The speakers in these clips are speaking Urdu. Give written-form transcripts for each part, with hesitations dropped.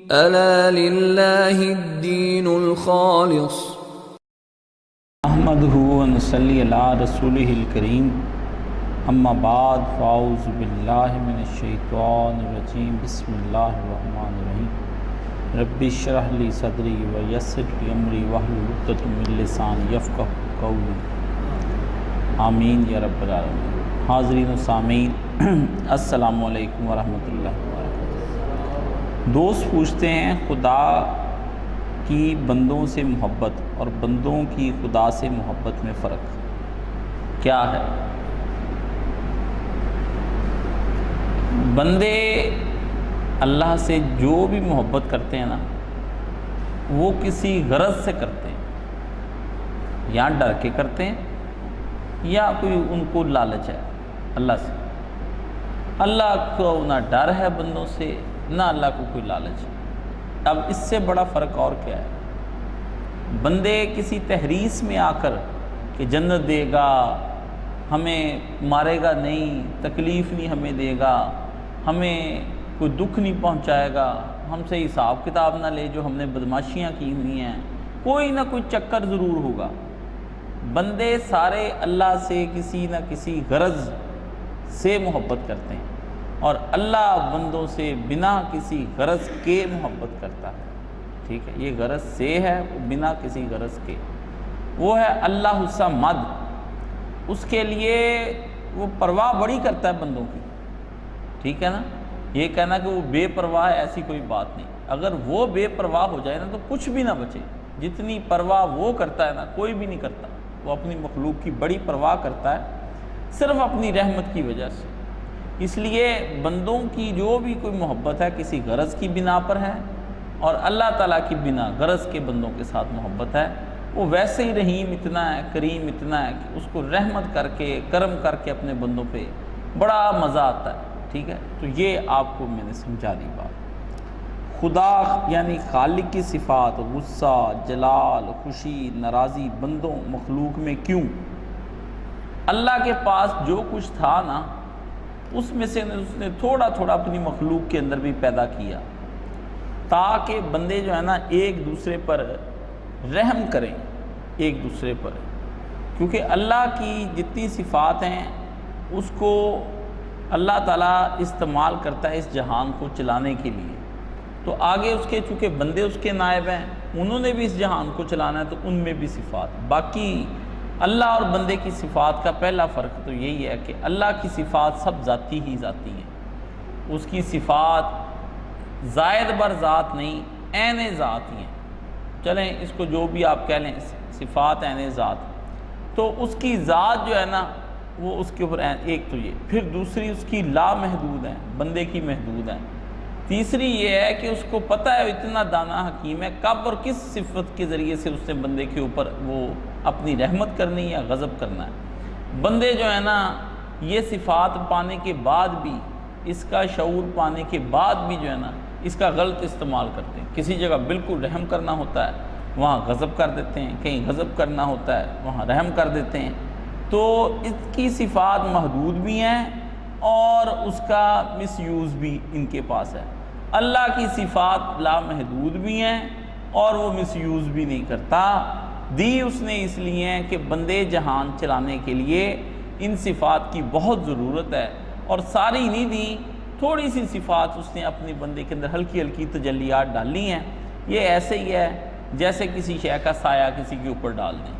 ألا لله الدين الخالص. احمدہ ونصلی علی رسولہ الکریم، اما بعد فاعوذ باللہ من الشیطان الرجیم، بسم اللہ الرحمن الرحیم۔ رب اشرح لی صدری ویسر لی امری واحلل عقدۃ من لسانی یفقہوا قولی، آمین یا رب العالمین۔ حاضرین و سامعین، السلام علیکم ورحمۃ اللہ وبرکاتہ۔ دوست پوچھتے ہیں خدا کی بندوں سے محبت اور بندوں کی خدا سے محبت میں فرق کیا ہے؟ بندے اللہ سے جو بھی محبت کرتے ہیں نا، وہ کسی غرض سے کرتے ہیں، یا ڈر کے کرتے ہیں یا کوئی ان کو لالچ ہے اللہ سے۔ اللہ کو نہ ڈر ہے بندوں سے، نہ اللہ کو کوئی لالچ ہے۔ اب اس سے بڑا فرق اور کیا ہے؟ بندے کسی تحریص میں آ کر کہ جنت دے گا، ہمیں مارے گا نہیں، تکلیف نہیں ہمیں دے گا، ہمیں کوئی دکھ نہیں پہنچائے گا، ہم سے حساب کتاب نہ لے جو ہم نے بدماشیاں کی ہوئی ہیں، کوئی نہ کوئی چکر ضرور ہوگا۔ بندے سارے اللہ سے کسی نہ کسی غرض سے محبت کرتے ہیں، اور اللہ بندوں سے بنا کسی غرض کے محبت کرتا ہے۔ ٹھیک ہے، یہ غرض سے ہے، بنا کسی غرض کے۔ وہ ہے اللہ الصمد، اس کے لیے وہ پرواہ بڑی کرتا ہے بندوں کی۔ ٹھیک ہے نا، یہ کہنا کہ وہ بے پرواہ ہے، ایسی کوئی بات نہیں۔ اگر وہ بے پرواہ ہو جائے نا تو کچھ بھی نہ بچے۔ جتنی پرواہ وہ کرتا ہے نا، کوئی بھی نہیں کرتا۔ وہ اپنی مخلوق کی بڑی پرواہ کرتا ہے، صرف اپنی رحمت کی وجہ سے۔ اس لیے بندوں کی جو بھی کوئی محبت ہے کسی غرض کی بنا پر ہے، اور اللہ تعالیٰ کی بنا غرض کے بندوں کے ساتھ محبت ہے۔ وہ ویسے ہی رحیم اتنا ہے، کریم اتنا ہے کہ اس کو رحمت کر کے، کرم کر کے اپنے بندوں پہ بڑا مزہ آتا ہے۔ ٹھیک ہے، تو یہ آپ کو میں نے سمجھا دی بات۔ خدا یعنی خالق کی صفات، غصہ، جلال، خوشی، ناراضی بندوں مخلوق میں کیوں؟ اللہ کے پاس جو کچھ تھا نا، اس میں سے اس نے تھوڑا تھوڑا اپنی مخلوق کے اندر بھی پیدا کیا، تاکہ بندے جو ہے نا ایک دوسرے پر رحم کریں، ایک دوسرے پر۔ کیونکہ اللہ کی جتنی صفات ہیں اس کو اللہ تعالیٰ استعمال کرتا ہے اس جہان کو چلانے کے لیے۔ تو آگے اس کے چونکہ بندے اس کے نائب ہیں، انہوں نے بھی اس جہان کو چلانا ہے، تو ان میں بھی صفات۔ باقی اللہ اور بندے کی صفات کا پہلا فرق تو یہی ہے کہ اللہ کی صفات سب ذاتی ہی ذاتی ہیں، اس کی صفات زائد بر ذات نہیں، عین ذات ہی ہیں۔ چلیں اس کو جو بھی آپ کہہ لیں، صفات عین ذات، تو اس کی ذات جو ہے نا وہ اس کے اوپر ایک تو یہ، پھر دوسری اس کی لا محدود ہیں، بندے کی محدود ہیں۔ تیسری یہ ہے کہ اس کو پتہ ہے، اتنا دانا حکیم ہے، کب اور کس صفت کے ذریعے سے اس نے بندے کے اوپر وہ اپنی رحمت کرنی یا غضب کرنا ہے۔ بندے جو ہے نا یہ صفات پانے کے بعد بھی، اس کا شعور پانے کے بعد بھی جو ہے نا اس کا غلط استعمال کرتے ہیں۔ کسی جگہ بالکل رحم کرنا ہوتا ہے، وہاں غضب کر دیتے ہیں، کہیں غضب کرنا ہوتا ہے وہاں رحم کر دیتے ہیں۔ تو اس کی صفات محدود بھی ہیں اور اس کا مس یوز بھی ان کے پاس ہے۔ اللہ کی صفات لامحدود بھی ہیں اور وہ مس یوز بھی نہیں کرتا۔ دی اس نے اس لیے ہیں کہ بندے جہان چلانے کے لیے ان صفات کی بہت ضرورت ہے، اور ساری نہیں دی، تھوڑی سی صفات اس نے اپنے بندے کے اندر ہلکی ہلکی تجلیات ڈالی ہیں۔ یہ ایسے ہی ہے جیسے کسی شے کا سایہ کسی کے اوپر ڈال دیں،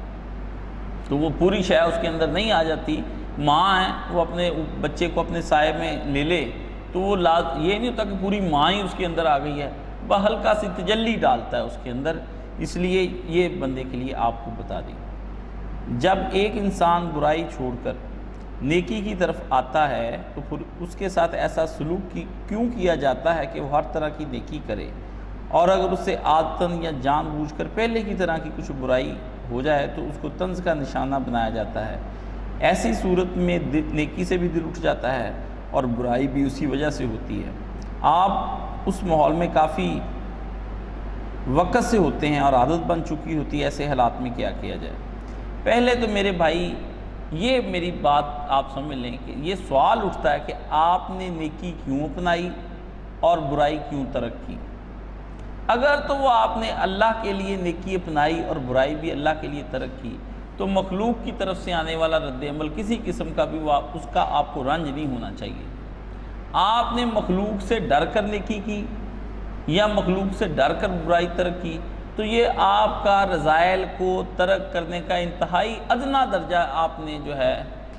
تو وہ پوری شے اس کے اندر نہیں آ جاتی۔ ماں ہے، وہ اپنے بچے کو اپنے سائے میں لے لے تو وہ یہ نہیں ہوتا کہ پوری ماں ہی اس کے اندر آ گئی ہے، وہ ہلکا سی تجلی ڈالتا ہے اس کے اندر۔ اس لیے یہ بندے کے لیے آپ کو بتا دیں، جب ایک انسان برائی چھوڑ کر نیکی کی طرف آتا ہے تو پھر اس کے ساتھ ایسا سلوک کیوں کیا جاتا ہے کہ وہ ہر طرح کی نیکی کرے، اور اگر اس سے عادتاً یا جان بوجھ کر پہلے کی طرح کی کچھ برائی ہو جائے تو اس کو طنز کا نشانہ بنایا جاتا ہے۔ ایسی صورت میں نیکی سے بھی دل اٹھ جاتا ہے اور برائی بھی اسی وجہ سے ہوتی ہے۔ آپ اس ماحول میں کافی وقت سے ہوتے ہیں اور عادت بن چکی ہوتی ہے، ایسے حالات میں کیا کیا جائے؟ پہلے تو میرے بھائی یہ میری بات آپ سمجھ لیں کہ یہ سوال اٹھتا ہے کہ آپ نے نیکی کیوں اپنائی اور برائی کیوں ترک کی؟ اگر تو وہ آپ نے اللہ کے لیے نیکی اپنائی اور برائی بھی اللہ کے لیے ترک کی تو مخلوق کی طرف سے آنے والا رد عمل کسی قسم کا بھی اس کا آپ کو رنج نہیں ہونا چاہیے۔ آپ نے مخلوق سے ڈر کر نیکی کی یا مخلوق سے ڈر کر برائی ترک کی تو یہ آپ کا رذائل کو ترک کرنے کا انتہائی ادنا درجہ آپ نے جو ہے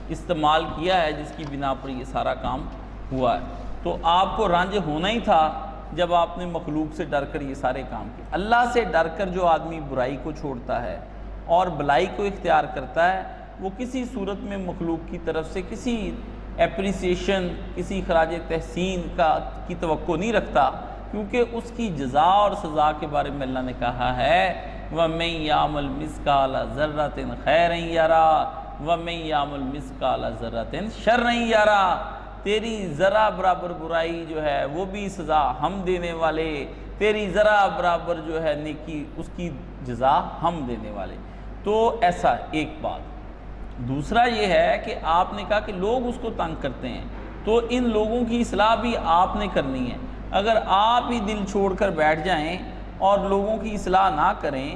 استعمال کیا ہے، جس کی بنا پر یہ سارا کام ہوا ہے۔ تو آپ کو رنج ہونا ہی تھا جب آپ نے مخلوق سے ڈر کر یہ سارے کام کیے۔ اللہ سے ڈر کر جو آدمی برائی کو چھوڑتا ہے اور بھلائی کو اختیار کرتا ہے، وہ کسی صورت میں مخلوق کی طرف سے کسی اپریسیشن، کسی خراج تحسین کی توقع نہیں رکھتا، کیونکہ اس کی جزا اور سزا کے بارے میں اللہ نے کہا ہے وَمَن يَعْمَلْ مِثْقَالَ ذَرَّةٍ خَيْرًا يَرَهُ وَمَن يَعْمَلْ مِثْقَالَ ذَرَّةٍ شَرًّا يَرَهُ۔ تیری ذرا برابر برائی جو ہے وہ بھی سزا ہم دینے والے، تیری ذرا برابر جو ہے نیکی اس کی جزا ہم دینے والے۔ تو ایسا ایک بات۔ دوسرا یہ ہے کہ آپ نے کہا کہ لوگ اس کو تنگ کرتے ہیں، تو ان لوگوں کی اصلاح بھی آپ نے کرنی ہے۔ اگر آپ ہی دل چھوڑ کر بیٹھ جائیں اور لوگوں کی اصلاح نہ کریں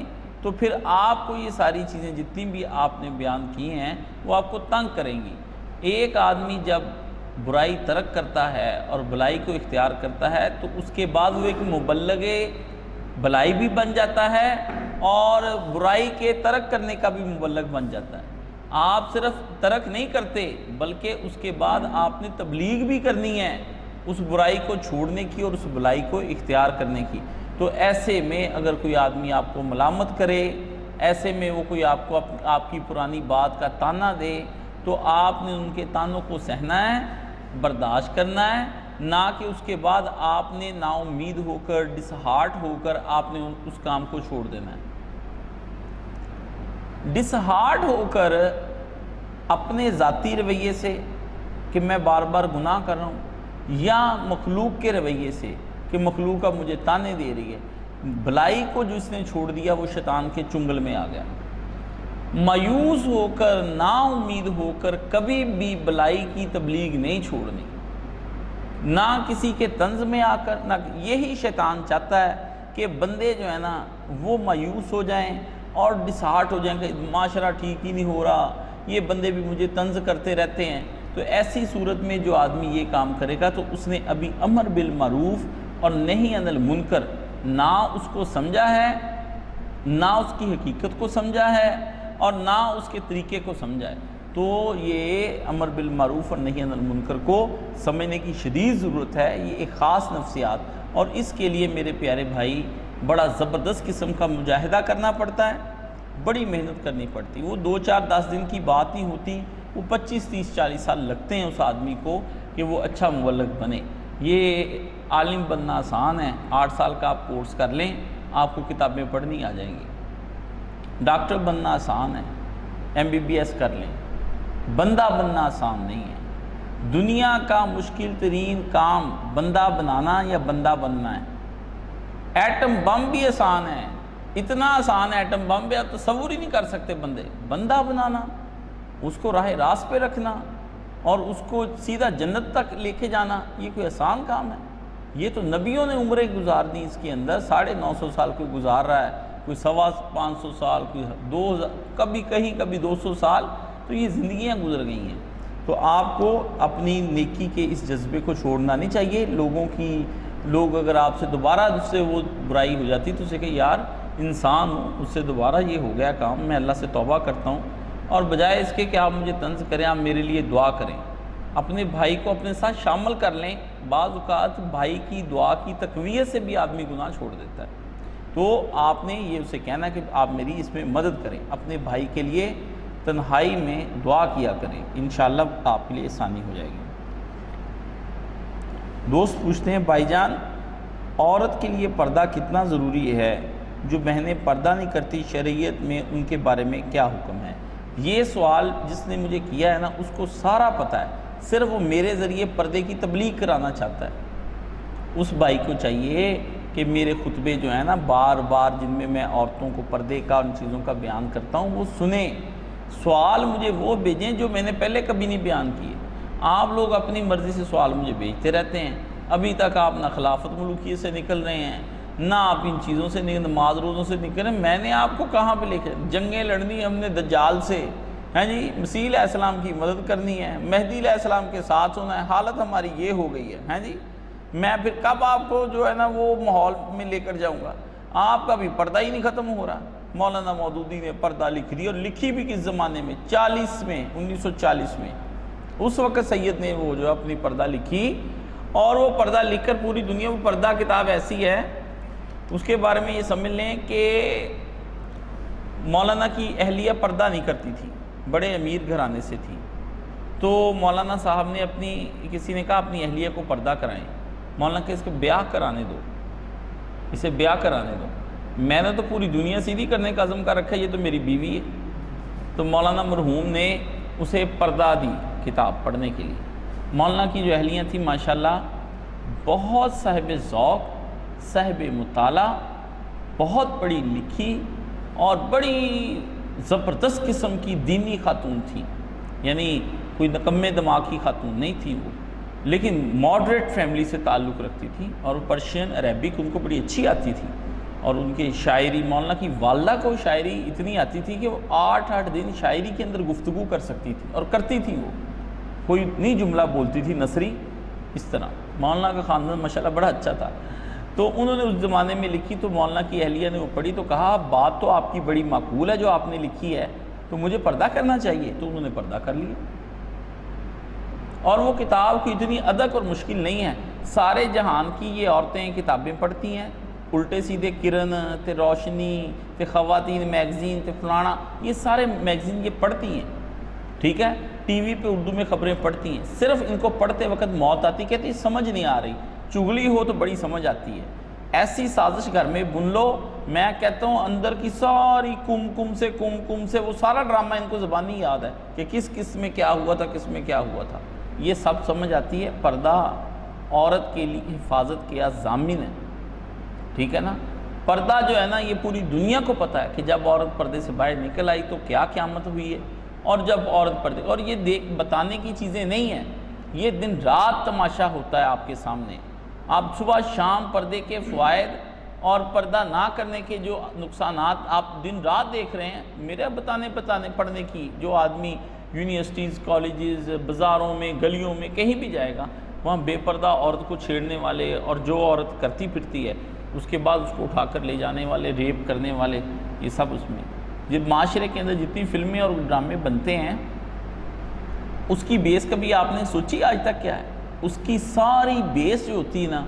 تو پھر آپ کو یہ ساری چیزیں جتنی بھی آپ نے بیان کی ہیں وہ آپ کو تنگ کریں گی۔ ایک آدمی جب برائی ترک کرتا ہے اور بھلائی کو اختیار کرتا ہے تو اس کے بعد وہ ایک مبلغ بھلائی بھی بن جاتا ہے اور برائی کے ترک کرنے کا بھی مبلغ بن جاتا ہے۔ آپ صرف ترک نہیں کرتے بلکہ اس کے بعد آپ نے تبلیغ بھی کرنی ہے اس برائی کو چھوڑنے کی اور اس بھلائی کو اختیار کرنے کی۔ تو ایسے میں اگر کوئی آدمی آپ کو ملامت کرے، ایسے میں وہ کوئی آپ کی پرانی بات کا تانا دے، تو آپ نے ان کے تانوں کو سہنا ہے، برداشت کرنا ہے، نہ کہ اس کے بعد آپ نے نا امید ہو کر ڈس ہارٹ ہو کر آپ نے اس کام کو چھوڑ دینا ہے۔ ڈس ہارٹ ہو کر اپنے ذاتی رویے سے کہ میں بار بار گناہ کر رہا ہوں، یا مخلوق کے رویے سے کہ مخلوق اب مجھے تانے دے رہی ہے، بھلائی کو جو اس نے چھوڑ دیا وہ شیطان کے چنگل میں آ گیا۔ مایوس ہو کر، نا امید ہو کر کبھی بھی بھلائی کی تبلیغ نہیں چھوڑنی، نہ کسی کے طنز میں آ کر، نہ یہی شیطان چاہتا ہے کہ بندے جو ہے نا وہ مایوس ہو جائیں اور ڈسہارٹ ہو جائیں کہ معاشرہ ٹھیک ہی نہیں ہو رہا، یہ بندے بھی مجھے طنز کرتے رہتے ہیں۔ تو ایسی صورت میں جو آدمی یہ کام کرے گا تو اس نے ابھی امر بالمعروف اور نہی عن المنکر نہ اس کو سمجھا ہے، نہ اس کی حقیقت کو سمجھا ہے اور نہ اس کے طریقے کو سمجھا ہے۔ تو یہ امر بالمعروف اور نہی عن المنکر کو سمجھنے کی شدید ضرورت ہے۔ یہ ایک خاص نفسیات، اور اس کے لیے میرے پیارے بھائی بڑا زبردست قسم کا مجاہدہ کرنا پڑتا ہے، بڑی محنت کرنی پڑتی۔ وہ 2 4 10 دن کی بات نہیں ہوتی، وہ 25 30 40 سال لگتے ہیں اس آدمی کو کہ وہ اچھا مبلغ بنے۔ یہ عالم بننا آسان ہے، 8 سال کا آپ کورس کر لیں، آپ کو کتابیں پڑھنی آ جائیں گی۔ ڈاکٹر بننا آسان ہے، MBBS کر لیں۔ بندہ بننا آسان نہیں ہے۔ دنیا کا مشکل ترین کام بندہ بنانا یا بندہ بننا ہے۔ ایٹم بم بھی آسان ہے، اتنا آسان ہے ایٹم بم بھی، آپ تصور ہی نہیں کر سکتے۔ بندہ بنانا، اس کو راہ راست پہ رکھنا اور اس کو سیدھا جنت تک لے کے جانا، یہ کوئی آسان کام ہے؟ یہ تو نبیوں نے عمریں گزار دی اس کے اندر، 950 سال کوئی گزار رہا ہے، کوئی 550 سال، کوئی 2000، کبھی کہیں کبھی 200 سال، تو یہ زندگیاں گزر گئی ہیں۔ تو آپ کو اپنی نیکی کے اس جذبے کو چھوڑنا نہیں چاہیے۔ لوگ اگر آپ سے دوبارہ اس سے وہ برائی ہو جاتی تو اسے کہ یار انسان ہوں، اس سے دوبارہ یہ ہو گیا کام، میں اللہ سے توبہ کرتا ہوں، اور بجائے اس کے کہ آپ مجھے طنز کریں آپ میرے لیے دعا کریں، اپنے بھائی کو اپنے ساتھ شامل کر لیں۔ بعض اوقات بھائی کی دعا کی تقویت سے بھی آدمی گناہ چھوڑ دیتا ہے۔ تو آپ نے یہ اسے کہنا کہ آپ میری اس میں مدد کریں، اپنے بھائی کے لیے تنہائی میں دعا کیا کریں، انشاءاللہ آپ کے لیے آسانی ہو جائے گی۔ دوست پوچھتے ہیں بھائی جان، عورت کے لیے پردہ کتنا ضروری ہے؟ جو بہنیں پردہ نہیں کرتی شریعت میں ان کے بارے میں کیا حکم ہے؟ یہ سوال جس نے مجھے کیا ہے نا اس کو سارا پتہ ہے، صرف وہ میرے ذریعے پردے کی تبلیغ کرانا چاہتا ہے۔ اس بھائی کو چاہیے کہ میرے خطبے جو ہیں نا بار بار جن میں میں عورتوں کو پردے کا ان چیزوں کا بیان کرتا ہوں وہ سنیں، سوال مجھے وہ بھیجیں جو میں نے پہلے کبھی نہیں بیان کیے۔ آپ لوگ اپنی مرضی سے سوال مجھے بھیجتے رہتے ہیں، ابھی تک آپ نہ خلافت ملوکیت سے نکل رہے ہیں، نہ آپ ان چیزوں سے نماز روزوں سے نکلیں. میں نے آپ کو کہاں پہ لے کے جنگیں لڑنی ہم نے دجال سے, ہیں جی, مسیح علیہ السلام کی مدد کرنی ہے, مہدی علیہ السلام کے ساتھ ہونا ہے. حالت ہماری یہ ہو گئی ہے, ہیں جی. میں پھر کب آپ کو جو ہے نا وہ ماحول میں لے کر جاؤں گا؟ آپ کا بھی پردہ ہی نہیں ختم ہو رہا. مولانا مودودی نے پردہ لکھ دی, اور لکھی بھی کس زمانے میں؟ 1940 میں. اس وقت سید نے وہ جو اپنی پردہ لکھی, اور وہ پردہ لکھ کر پوری دنیا, وہ پردہ کتاب ایسی ہے اس کے بارے میں یہ سمجھ لیں کہ مولانا کی اہلیہ پردہ نہیں کرتی تھی, بڑے امیر گھرانے سے تھی. تو مولانا صاحب نے کسی نے کہا اپنی اہلیہ کو پردہ کرائیں. مولانا کہ اس کو بیاہ کرانے دو, اسے بیاہ کرانے دو. میں نے تو پوری دنیا سیدھی کرنے کا عزم کر رکھا ہے, یہ تو میری بیوی ہے. تو مولانا مرحوم نے اسے پردہ دی کتاب پڑھنے کے لیے. مولانا کی جو اہلیاں تھیں ماشاءاللہ بہت صاحب ذوق, صاحب مطالعہ, بہت پڑھی لکھی اور بڑی زبردست قسم کی دینی خاتون تھی. یعنی کوئی نکمے دماغ کی خاتون نہیں تھی وہ, لیکن ماڈریٹ فیملی سے تعلق رکھتی تھی, اور پرشین عربک ان کو بڑی اچھی آتی تھی. اور ان کی شاعری, مولانا کی والدہ کو شاعری اتنی آتی تھی کہ وہ 8 دن شاعری کے اندر گفتگو کر سکتی تھی, اور کرتی تھی. وہ کوئی اتنی جملہ بولتی تھی نثری اس طرح. مولانا کا خاندان ماشاءاللہ بڑا اچھا تھا. تو انہوں نے اس زمانے میں لکھی, تو مولانا کی اہلیہ نے وہ پڑھی تو کہا بات تو آپ کی بڑی معقول ہے جو آپ نے لکھی ہے, تو مجھے پردہ کرنا چاہیے. تو انہوں نے پردہ کر لیا. اور وہ کتاب کی اتنی ادق اور مشکل نہیں ہے. سارے جہان کی یہ عورتیں کتابیں پڑھتی ہیں, الٹے سیدھے کرن تے روشنی تے خواتین میگزین تے فلانا, یہ سارے میگزین یہ پڑھتی ہیں. ٹھیک ہے, ٹی وی پہ اردو میں خبریں پڑھتی ہیں. صرف ان کو پڑھتے وقت موت آتی, کہتی سمجھ نہیں آ رہی. چغلی ہو تو بڑی سمجھ آتی ہے. ایسی سازش گھر میں بن لو, میں کہتا ہوں اندر کی ساری کم سے وہ سارا ڈرامہ ان کو زبانی یاد ہے کہ کس میں کیا ہوا تھا, کس میں کیا ہوا تھا. یہ سب سمجھ آتی ہے. پردہ عورت کے لیے حفاظت کیا ضامن ہے. ٹھیک ہے نا. پردہ جو ہے نا یہ پوری دنیا کو پتہ ہے کہ جب عورت پردے سے باہر نکل آئی تو کیا قیامت ہوئی ہے. اور جب عورت پردے, اور یہ بتانے کی چیزیں نہیں ہیں, یہ دن رات تماشا ہوتا ہے آپ کے سامنے. آپ صبح شام پردے کے فوائد اور پردہ نہ کرنے کے جو نقصانات آپ دن رات دیکھ رہے ہیں. میرے بتانے پڑھنے کی, جو آدمی یونیورسٹیز, کالجز, بازاروں میں, گلیوں میں کہیں بھی جائے گا, وہاں بے پردہ عورت کو چھیڑنے والے, اور جو عورت کرتی پھرتی ہے اس کے بعد اس کو اٹھا کر لے جانے والے, ریپ کرنے والے, یہ سب اس میں. جب معاشرے کے اندر جتنی فلمیں اور ڈرامے بنتے ہیں اس کی بیس کبھی آپ نے سوچی آج تک کیا ہے؟ اس کی ساری بیس جو ہوتی ہے نا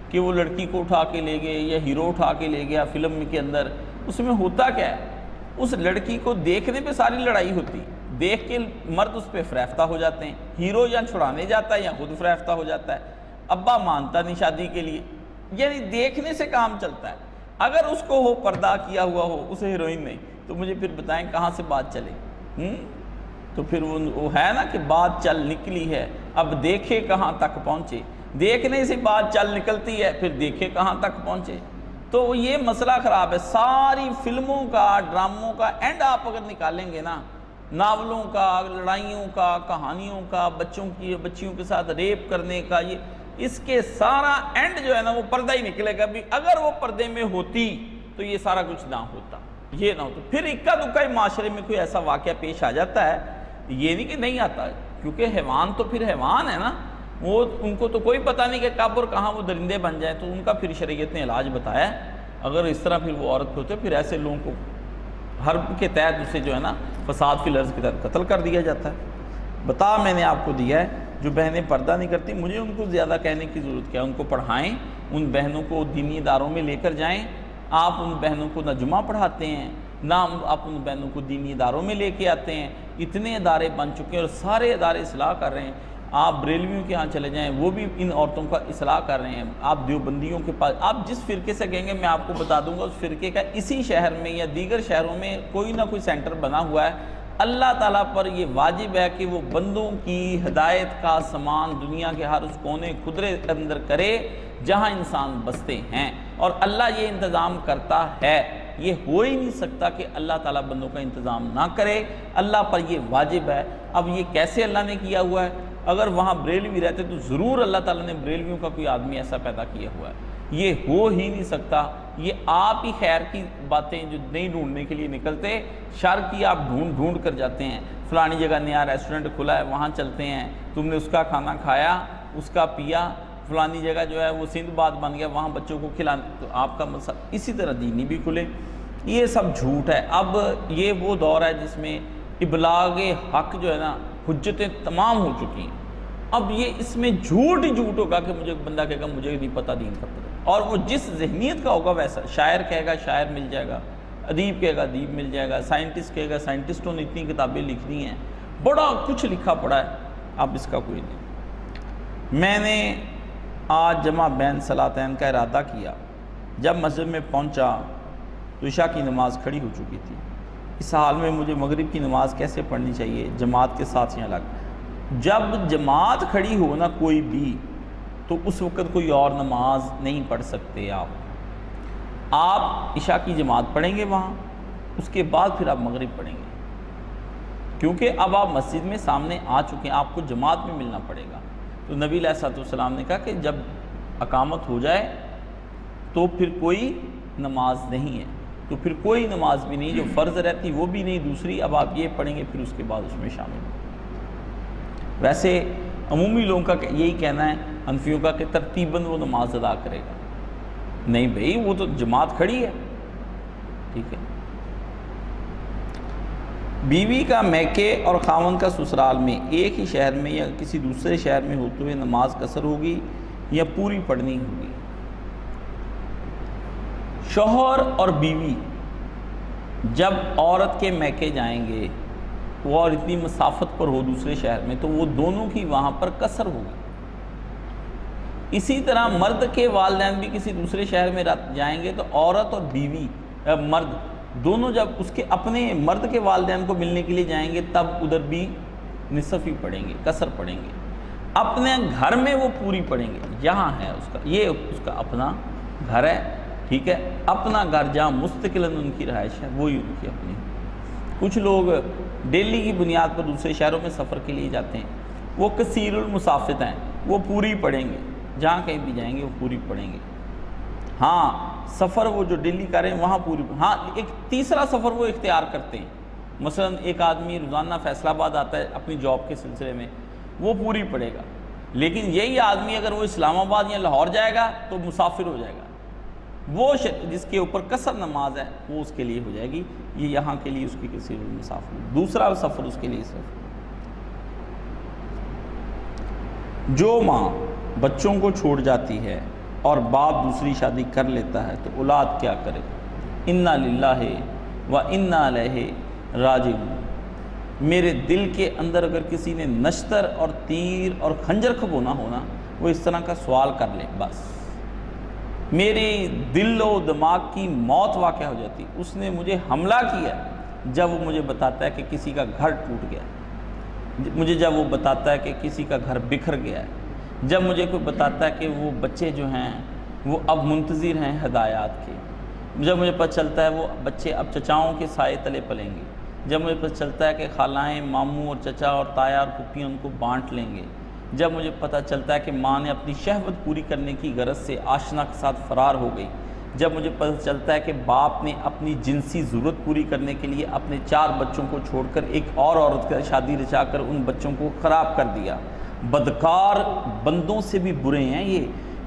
کہ وہ لڑکی کو اٹھا کے لے گئے یا ہیرو اٹھا کے لے گیا فلم کے اندر, اس میں ہوتا کیا ہے؟ اس لڑکی کو دیکھنے پہ ساری لڑائی ہوتی, دیکھ کے مرد اس پہ فریفتہ ہو جاتے ہیں. ہیرو یا چھڑانے جاتا ہے یا خود فریفتہ ہو جاتا ہے. ابا مانتا نہیں شادی کے لیے, یعنی دیکھنے سے کام چلتا ہے. اگر اس کو ہو پردہ کیا ہوا ہو, اسے ہیروئن نہیں, تو مجھے پھر بتائیں کہاں سے بات چلے. تو پھر وہ ہے نا کہ بات چل نکلی ہے, اب دیکھے کہاں تک پہنچے. دیکھنے سے بات چل نکلتی ہے, پھر دیکھے کہاں تک پہنچے. تو یہ مسئلہ خراب ہے. ساری فلموں کا, ڈراموں کا اینڈ آپ اگر نکالیں گے نا, ناولوں کا, لڑائیوں کا, کہانیوں کا, بچیوں کے ساتھ ریپ کرنے کا, یہ اس کے سارا اینڈ جو ہے نا وہ پردہ ہی نکلے گا. بھی اگر وہ پردے میں ہوتی تو یہ سارا کچھ نہ ہوتا, یہ نہ ہوتا. پھر اکا دکا معاشرے میں کوئی ایسا واقعہ پیش آ جاتا ہے, یہ نہیں کہ نہیں آتا, کیونکہ حیوان تو پھر حیوان ہے نا, وہ ان کو تو کوئی پتہ نہیں کہ کب اور کہاں وہ درندے بن جائیں. تو ان کا پھر شریعت نے علاج بتایا ہے. اگر اس طرح پھر وہ عورت ہوتے, پھر ایسے لوگوں کو حرب کے تحت اسے جو ہے نا فساد فی الارض کے تحت قتل کر دیا جاتا ہے. بتا میں نے آپ کو دیا ہے. جو بہنیں پردہ نہیں کرتی, مجھے ان کو زیادہ کہنے کی ضرورت کیا ہے. ان کو پڑھائیں, ان بہنوں کو دینی اداروں میں لے کر جائیں. آپ ان بہنوں کو نہ جمعہ پڑھاتے ہیں, نہ آپ ان بہنوں کو دینی اداروں میں لے کے آتے ہیں. اتنے ادارے بن چکے ہیں اور سارے ادارے اصلاح کر رہے ہیں. آپ بریلویوں کے ہاں چلے جائیں, وہ بھی ان عورتوں کا اصلاح کر رہے ہیں. آپ دیوبندیوں کے پاس, آپ جس فرقے سے کہیں گے میں آپ کو بتا دوں گا اس فرقے کا اسی شہر میں یا دیگر شہروں میں کوئی نہ کوئی سینٹر بنا ہوا ہے. اللہ تعالیٰ پر یہ واجب ہے کہ وہ بندوں کی ہدایت کا سامان دنیا کے ہر اس کونے خدرے کے اندر کرے جہاں انسان بستے ہیں, اور اللہ یہ انتظام کرتا ہے. یہ ہو ہی نہیں سکتا کہ اللہ تعالیٰ بندوں کا انتظام نہ کرے. اللہ پر یہ واجب ہے. اب یہ کیسے اللہ نے کیا ہوا ہے؟ اگر وہاں بریلوی رہتے تو ضرور اللہ تعالیٰ نے بریلویوں کا کوئی آدمی ایسا پیدا کیا ہوا ہے. یہ ہو ہی نہیں سکتا، یہ آپ ہی خیر کی باتیں جو نہیں ڈھونڈنے کے لیے نکلتے، شر کی آپ ڈھونڈ کر جاتے ہیں۔ فلانی جگہ نیا ریسٹورنٹ کھلا ہے وہاں چلتے ہیں، تم نے اس کا کھانا کھایا، اس کا پیا، فلانی جگہ جو ہے وہ سندھ باد بن گیا وہاں بچوں کو کھلانا، تو آپ کا مسئلہ اسی طرح دینی بھی کھلے۔ یہ سب جھوٹ ہے۔ اب یہ وہ دور ہے جس میں ابلاغ حق جو ہے نا حجتیں تمام ہو چکی ہیں، اب یہ اس میں جھوٹ ہی جھوٹ ہوگا کہ مجھے بندہ کہے گا مجھے نہیں پتہ دین کا پتہ، اور وہ جس ذہنیت کا ہوگا ویسا، شاعر کہے گا شاعر مل جائے گا، ادیب کہے گا ادیب مل جائے گا، سائنٹسٹ کہے گا سائنٹسٹوں نے اتنی کتابیں لکھنی ہیں، بڑا کچھ لکھا پڑا ہے، اب اس کا کوئی نہیں۔ میں نے آج جمع بین صلاتین کا ارادہ کیا، جب مسجد میں پہنچا تو عشاء کی نماز کھڑی ہو چکی تھی۔ اس حال میں مجھے مغرب کی نماز کیسے پڑھنی چاہیے، جماعت کے ساتھ یا الگ؟ جب جماعت کھڑی ہو نا کوئی بھی، تو اس وقت کوئی اور نماز نہیں پڑھ سکتے آپ عشاء کی جماعت پڑھیں گے وہاں، اس کے بعد پھر آپ مغرب پڑھیں گے، کیونکہ اب آپ مسجد میں سامنے آ چکے ہیں، آپ کو جماعت میں ملنا پڑے گا۔ تو نبی علیہ الصلوۃ والسلام نے کہا کہ جب اقامت ہو جائے تو پھر کوئی نماز نہیں ہے، تو پھر کوئی نماز بھی نہیں، جو فرض رہتی وہ بھی نہیں، دوسری اب آپ یہ پڑھیں گے پھر اس کے بعد اس میں شامل ہوں۔ ویسے عمومی لوگوں کا یہی کہنا ہے، حنفیوں کا، کہ ترتیباً وہ نماز ادا کرے گا۔ نہیں بھئی، وہ تو جماعت کھڑی ہے، ٹھیک ہے۔ بیوی کا میکے اور خاوند کا سسرال میں ایک ہی شہر میں یا کسی دوسرے شہر میں ہوتے ہوئے نماز قصر ہوگی یا پوری پڑھنی ہوگی؟ شوہر اور بیوی جب عورت کے میکے جائیں گے وہ اور اتنی مسافت پر ہو دوسرے شہر میں، تو وہ دونوں کی وہاں پر قصر ہوگی۔ اسی طرح مرد کے والدین بھی کسی دوسرے شہر میں جائیں گے تو عورت اور بیوی مرد دونوں جب اس کے اپنے مرد کے والدین کو ملنے کے لیے جائیں گے تب ادھر بھی نصف ہی پڑھیں گے، قصر پڑھیں گے۔ اپنے گھر میں وہ پوری پڑھیں گے، یہاں ہے اس کا، یہ اس کا اپنا گھر ہے، ٹھیک ہے، اپنا گھر جہاں مستقلاً ان کی رہائش ہے وہی ان کی اپنی۔ کچھ لوگ ڈیلی کی بنیاد پر دوسرے شہروں میں سفر کے لیے جاتے ہیں، وہ کثیر المسافت ہیں، وہ پوری پڑھیں گے، جہاں کہیں بھی جائیں گے وہ پوری پڑھیں گے۔ ہاں سفر وہ جو ڈیلی کر رہے ہیں وہاں پوری، ہاں ایک تیسرا سفر وہ اختیار کرتے ہیں، مثلا ایک آدمی روزانہ فیصل آباد آتا ہے اپنی جاب کے سلسلے میں، وہ پوری پڑھے گا، لیکن یہی آدمی اگر وہ اسلام آباد یا لاہور جائے گا تو مسافر ہو جائے گا، وہ جس کے اوپر قصر نماز ہے وہ اس کے لیے ہو جائے گی، یہ یہاں کے لیے اس کی کثیر المسافر، دوسرا سفر اس کے لیے سفر۔ جو ماں بچوں کو چھوڑ جاتی ہے اور باپ دوسری شادی کر لیتا ہے تو اولاد کیا کرے؟ انا للہ و انا الیہ راجعون۔ میرے دل کے اندر اگر کسی نے نشتر اور تیر اور خنجر کھبونا ہونا، وہ اس طرح کا سوال کر لے، بس میرے دل و دماغ کی موت واقع ہو جاتی۔ اس نے مجھے حملہ کیا جب وہ مجھے بتاتا ہے کہ کسی کا گھر ٹوٹ گیا، مجھے جب وہ بتاتا ہے کہ کسی کا گھر بکھر گیا ہے، جب مجھے کوئی بتاتا ہے کہ وہ بچے جو ہیں وہ اب منتظر ہیں ہدایات کے، جب مجھے پتہ چلتا ہے وہ بچے اب چچاؤں کے سائے تلے پلیں گے، جب مجھے پتہ چلتا ہے کہ خالائیں، ماموں اور چچا اور تایا اور پھپھیاں ان کو بانٹ لیں گے، جب مجھے پتہ چلتا ہے کہ ماں نے اپنی شہوت پوری کرنے کی غرض سے آشنا کے ساتھ فرار ہو گئی، جب مجھے پتہ چلتا ہے کہ باپ نے اپنی جنسی ضرورت پوری کرنے کے لیے اپنے 4 بچوں کو چھوڑ کر ایک اور عورت کا شادی رچا کر ان بچوں کو خراب کر دیا۔ بدکار بندوں سے بھی برے ہیں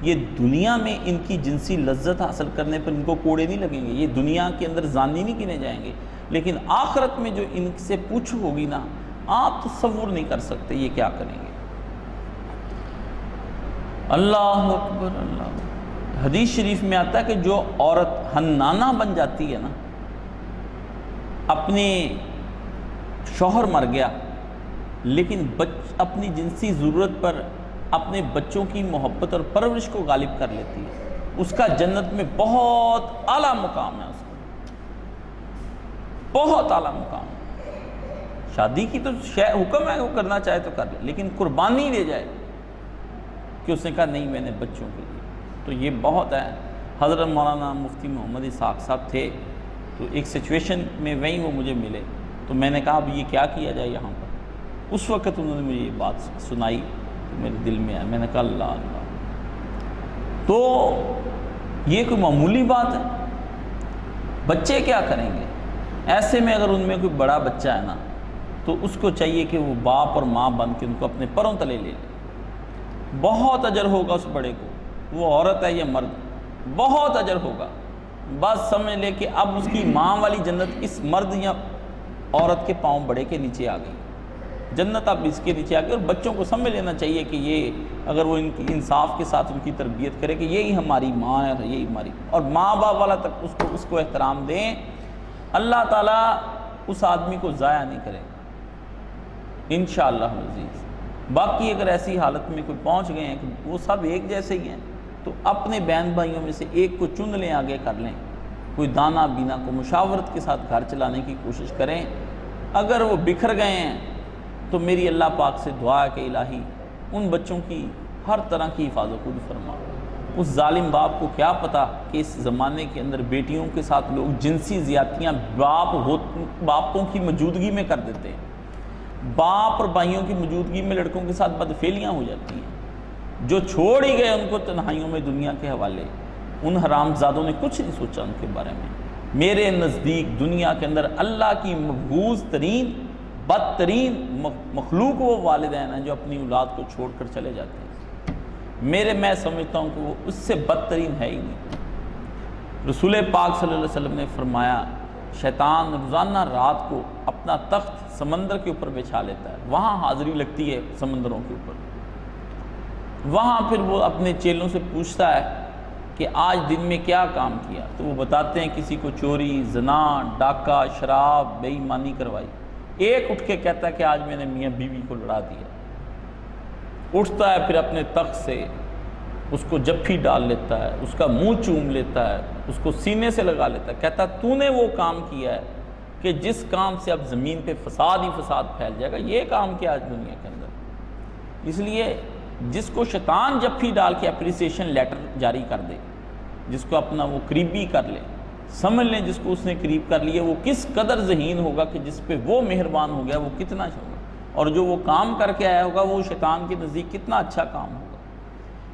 یہ دنیا میں ان کی جنسی لذت حاصل کرنے پر ان کو کوڑے نہیں لگیں گے، یہ دنیا کے اندر زانی نہیں گنے جائیں گے، لیکن آخرت میں جو ان سے پوچھ ہوگی نا، آپ تصور نہیں کر سکتے یہ کیا کریں گے۔ اللہ اکبر، اللہ اکبر۔ حدیث شریف میں آتا ہے کہ جو عورت حنانہ بن جاتی ہے نا، اپنے شوہر مر گیا لیکن اپنی جنسی ضرورت پر اپنے بچوں کی محبت اور پرورش کو غالب کر لیتی ہے، اس کا جنت میں بہت اعلیٰ مقام ہے، اس کا بہت اعلیٰ مقام ہے۔ شادی کی تو حکم ہے، وہ کرنا چاہے تو کر لے، لیکن قربانی دے جائے کہ اس نے کہا نہیں میں نے بچوں کے لیے، تو یہ بہت ہے۔ حضرت مولانا مفتی محمد اسحاق صاحب تھے، تو ایک سچویشن میں وہیں وہ مجھے ملے، تو میں نے کہا اب یہ کیا کیا جائے یہاں پر۔ اس وقت انہوں نے مجھے یہ بات سنائی تو میرے دل میں آیا، میں نے کہا اللہ اللہ۔ تو یہ کوئی معمولی بات ہے؟ بچے کیا کریں گے؟ ایسے میں اگر ان میں کوئی بڑا بچہ ہے نا تو اس کو چاہیے کہ وہ باپ اور ماں بن کے ان کو اپنے پروں تلے لے لے. بہت اجر ہوگا اس بڑے کو، وہ عورت ہے یا مرد، بہت اجر ہوگا. بس سمجھ لے کہ اب اس کی ماں والی جنت اس مرد یا عورت کے پاؤں بڑے کے نیچے آ گئی، جنت اب اس کے نیچے آ گئی. اور بچوں کو سمجھ لینا چاہیے کہ یہ اگر وہ انصاف کے ساتھ ان کی تربیت کرے کہ یہی ہماری ماں ہے، یہی ہماری، اور ماں باپ والا تک اس کو احترام دیں، اللہ تعالیٰ اس آدمی کو ضائع نہیں کرے گا انشاءاللہ العزیز. باقی اگر ایسی حالت میں کوئی پہنچ گئے ہیں کہ وہ سب ایک جیسے ہی ہیں تو اپنے بہن بھائیوں میں سے ایک کو چن لیں، آگے کر لیں، کوئی دانا بینا کو مشاورت کے ساتھ گھر چلانے کی کوشش کریں. اگر وہ بکھر گئے ہیں تو میری اللہ پاک سے دعا ہے کہ الہی ان بچوں کی ہر طرح کی حفاظت خود فرما. اس ظالم باپ کو کیا پتا کہ اس زمانے کے اندر بیٹیوں کے ساتھ لوگ جنسی زیادتیاں باپوں کی موجودگی میں کر دیتے ہیں، باپ اور بھائیوں کی موجودگی میں لڑکوں کے ساتھ بدفعلیاں ہو جاتی ہیں. جو چھوڑ ہی گئے ان کو تنہائیوں میں دنیا کے حوالے، ان حرام زادوں نے کچھ نہیں سوچا ان کے بارے میں. میرے نزدیک دنیا کے اندر اللہ کی مبغوض ترین بدترین مخلوق وہ والدین ہیں جو اپنی اولاد کو چھوڑ کر چلے جاتے ہیں. میں سمجھتا ہوں کہ وہ اس سے بدترین ہے ہی نہیں. رسول پاک صلی اللہ علیہ وسلم نے فرمایا شیطان روزانہ رات کو اپنا تخت سمندر کے اوپر بچھا لیتا ہے، وہاں حاضری لگتی ہے سمندروں کے اوپر. وہاں پھر وہ اپنے چیلوں سے پوچھتا ہے کہ آج دن میں کیا کام کیا، تو وہ بتاتے ہیں کسی کو چوری، زنا، ڈاکہ، شراب، بے ایمانی کروائی. ایک اٹھ کے کہتا ہے کہ آج میں نے میاں بیوی کو لڑا دیا. اٹھتا ہے پھر اپنے تخت سے اس کو جپھی ڈال لیتا ہے، اس کا منہ چوم لیتا ہے، اس کو سینے سے لگا لیتا ہے، کہتا ہے تو نے وہ کام کیا ہے کہ جس کام سے اب زمین پہ فساد ہی فساد پھیل جائے گا. یہ کام کیا آج دنیا کے اندر. اس لیے جس کو شیطان جپھی ڈال کے اپریسیشن لیٹر جاری کر دے، جس کو اپنا وہ قریبی کر لے، سمجھ لیں جس کو اس نے قریب کر لیا وہ کس قدر ذہین ہوگا کہ جس پہ وہ مہربان ہو گیا وہ کتنا ہوگا، اور جو وہ کام کر کے آیا ہوگا وہ شیطان کے نزدیک کتنا اچھا کام ہوگا.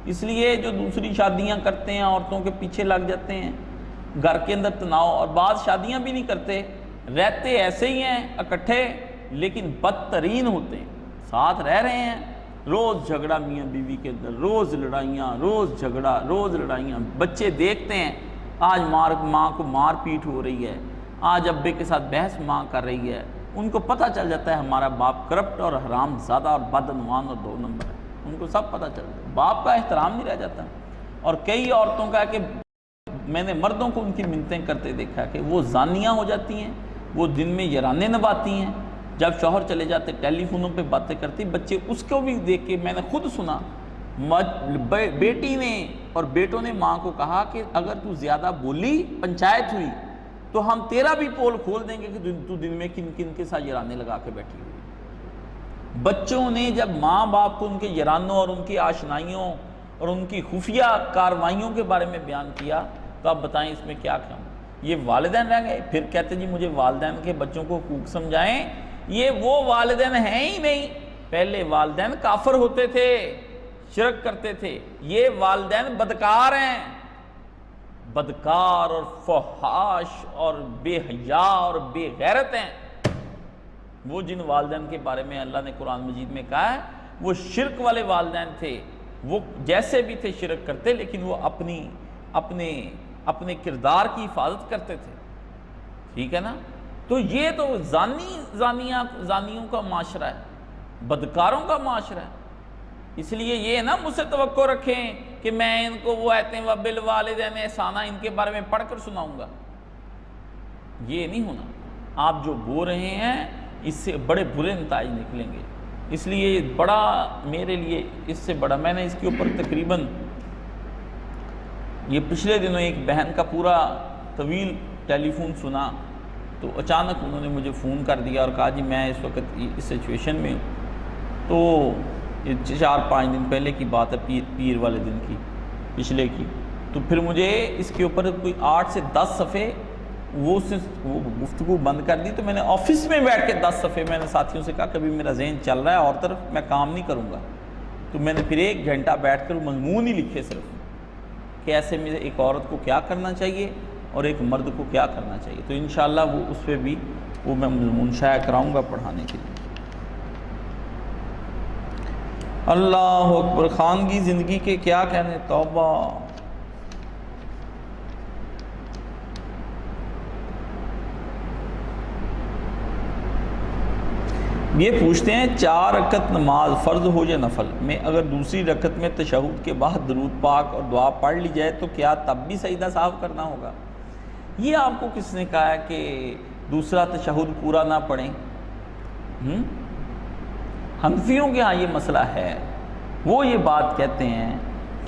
اس لیے جو دوسری شادیاں کرتے ہیں عورتوں کے پیچھے لگ جاتے ہیں، گھر کے اندر تناؤ، اور بعض شادیاں بھی نہیں کرتے، رہتے ایسے ہی ہیں اکٹھے لیکن بدترین ہوتے ہیں. ساتھ رہ رہے ہیں، روز جھگڑا میاں بیوی کے اندر، روز لڑائیاں، روز جھگڑا، روز لڑائیاں. بچے دیکھتے ہیں آج ماں کو مار پیٹ ہو رہی ہے، آج ابے کے ساتھ بحث ماں کر رہی ہے. ان کو پتہ چل جاتا ہے ہمارا باپ کرپٹ اور حرام زادہ اور بدعنوان اور 2 نمبر ہے. ان کو سب پتہ چل جاتا ہے. باپ کا احترام نہیں رہ جاتا. اور کئی عورتوں کا ہے کہ میں نے مردوں کو ان کی منتیں کرتے دیکھا کہ وہ زانیاں ہو جاتی ہیں، وہ دن میں یارانے نبھاتی ہیں، جب شوہر چلے جاتے ٹیلی فونوں پہ باتیں کرتی. بچے اس کو بھی دیکھ کے میں نے خود سنا، بیٹی نے اور بیٹوں نے ماں کو کہا کہ اگر تو زیادہ بولی پنچایت ہوئی تو ہم تیرا بھی پول کھول دیں گے کہ تو دن میں کن کن کے ساتھ یارانے لگا کے بیٹھی ہوئی. بچوں نے جب ماں باپ کو ان کے یارانوں اور ان کی آشنائیوں اور ان کی خفیہ کاروائیوں کے بارے میں بیان کیا تو آپ بتائیں اس میں کیا کام. یہ والدین رہ گئے پھر کہتے جی مجھے والدین کے بچوں کو حقوق سمجھائیں. یہ وہ والدین ہیں ہی نہیں. پہلے والدین کافر ہوتے تھے، شرک کرتے تھے. یہ والدین بدکار ہیں، بدکار اور فحاش اور بے حیا اور بے غیرت ہیں. وہ جن والدین کے بارے میں اللہ نے قرآن مجید میں کہا ہے وہ شرک والے والدین تھے. وہ جیسے بھی تھے شرک کرتے لیکن وہ اپنے کردار کی حفاظت کرتے تھے. ٹھیک ہے نا. تو یہ تو زانیوں کا معاشرہ ہے، بدکاروں کا معاشرہ ہے. اس لیے یہ نا مجھ سے توقع رکھیں کہ میں ان کو وہ آیتیں وَبِالْوَالِدَيْنِ احسانًا ان کے بارے میں پڑھ کر سناؤں گا. یہ نہیں ہونا. آپ جو بول رہے ہیں اس سے بڑے برے نتائج نکلیں گے. اس لیے بڑا میرے لیے اس سے بڑا میں نے اس کے اوپر تقریباً یہ پچھلے دنوں ایک بہن کا پورا طویل ٹیلی فون سنا تو اچانک انہوں نے مجھے فون کر دیا اور کہا جی میں اس وقت اس سچویشن میں ہوں. تو یہ 4-5 دن پہلے کی بات ہے، پیر والے دن کی، پچھلے کی. تو پھر مجھے اس کے اوپر کوئی 8 سے 10 صفحے وہ گفتگو بند کر دی. تو میں نے آفس میں بیٹھ کے 10 صفحے میں نے ساتھیوں سے کہا کبھی میرا ذہن چل رہا ہے اور طرف میں کام نہیں کروں گا. تو میں نے پھر 1 گھنٹہ بیٹھ کر مضمون ہی لکھے صرف کہ ایسے میں ایک عورت کو کیا کرنا چاہیے اور ایک مرد کو کیا کرنا چاہیے، تو انشاءاللہ وہ اس پہ بھی وہ میں مضمون شائع کراؤں گا پڑھانے کے لیے۔ اللہ اکبر، خاندگی زندگی کے کیا کہنے، توبہ۔ یہ پوچھتے ہیں 4 رکعت نماز فرض ہو یا نفل میں اگر دوسری رکعت میں تشہد کے بعد درود پاک اور دعا پڑھ لی جائے تو کیا تب بھی سجدہ سہو کرنا ہوگا؟ یہ آپ کو کس نے کہا ہے کہ دوسرا تشہد پورا نہ پڑھیں؟ حنفیوں کے ہاں یہ مسئلہ ہے، وہ یہ بات کہتے ہیں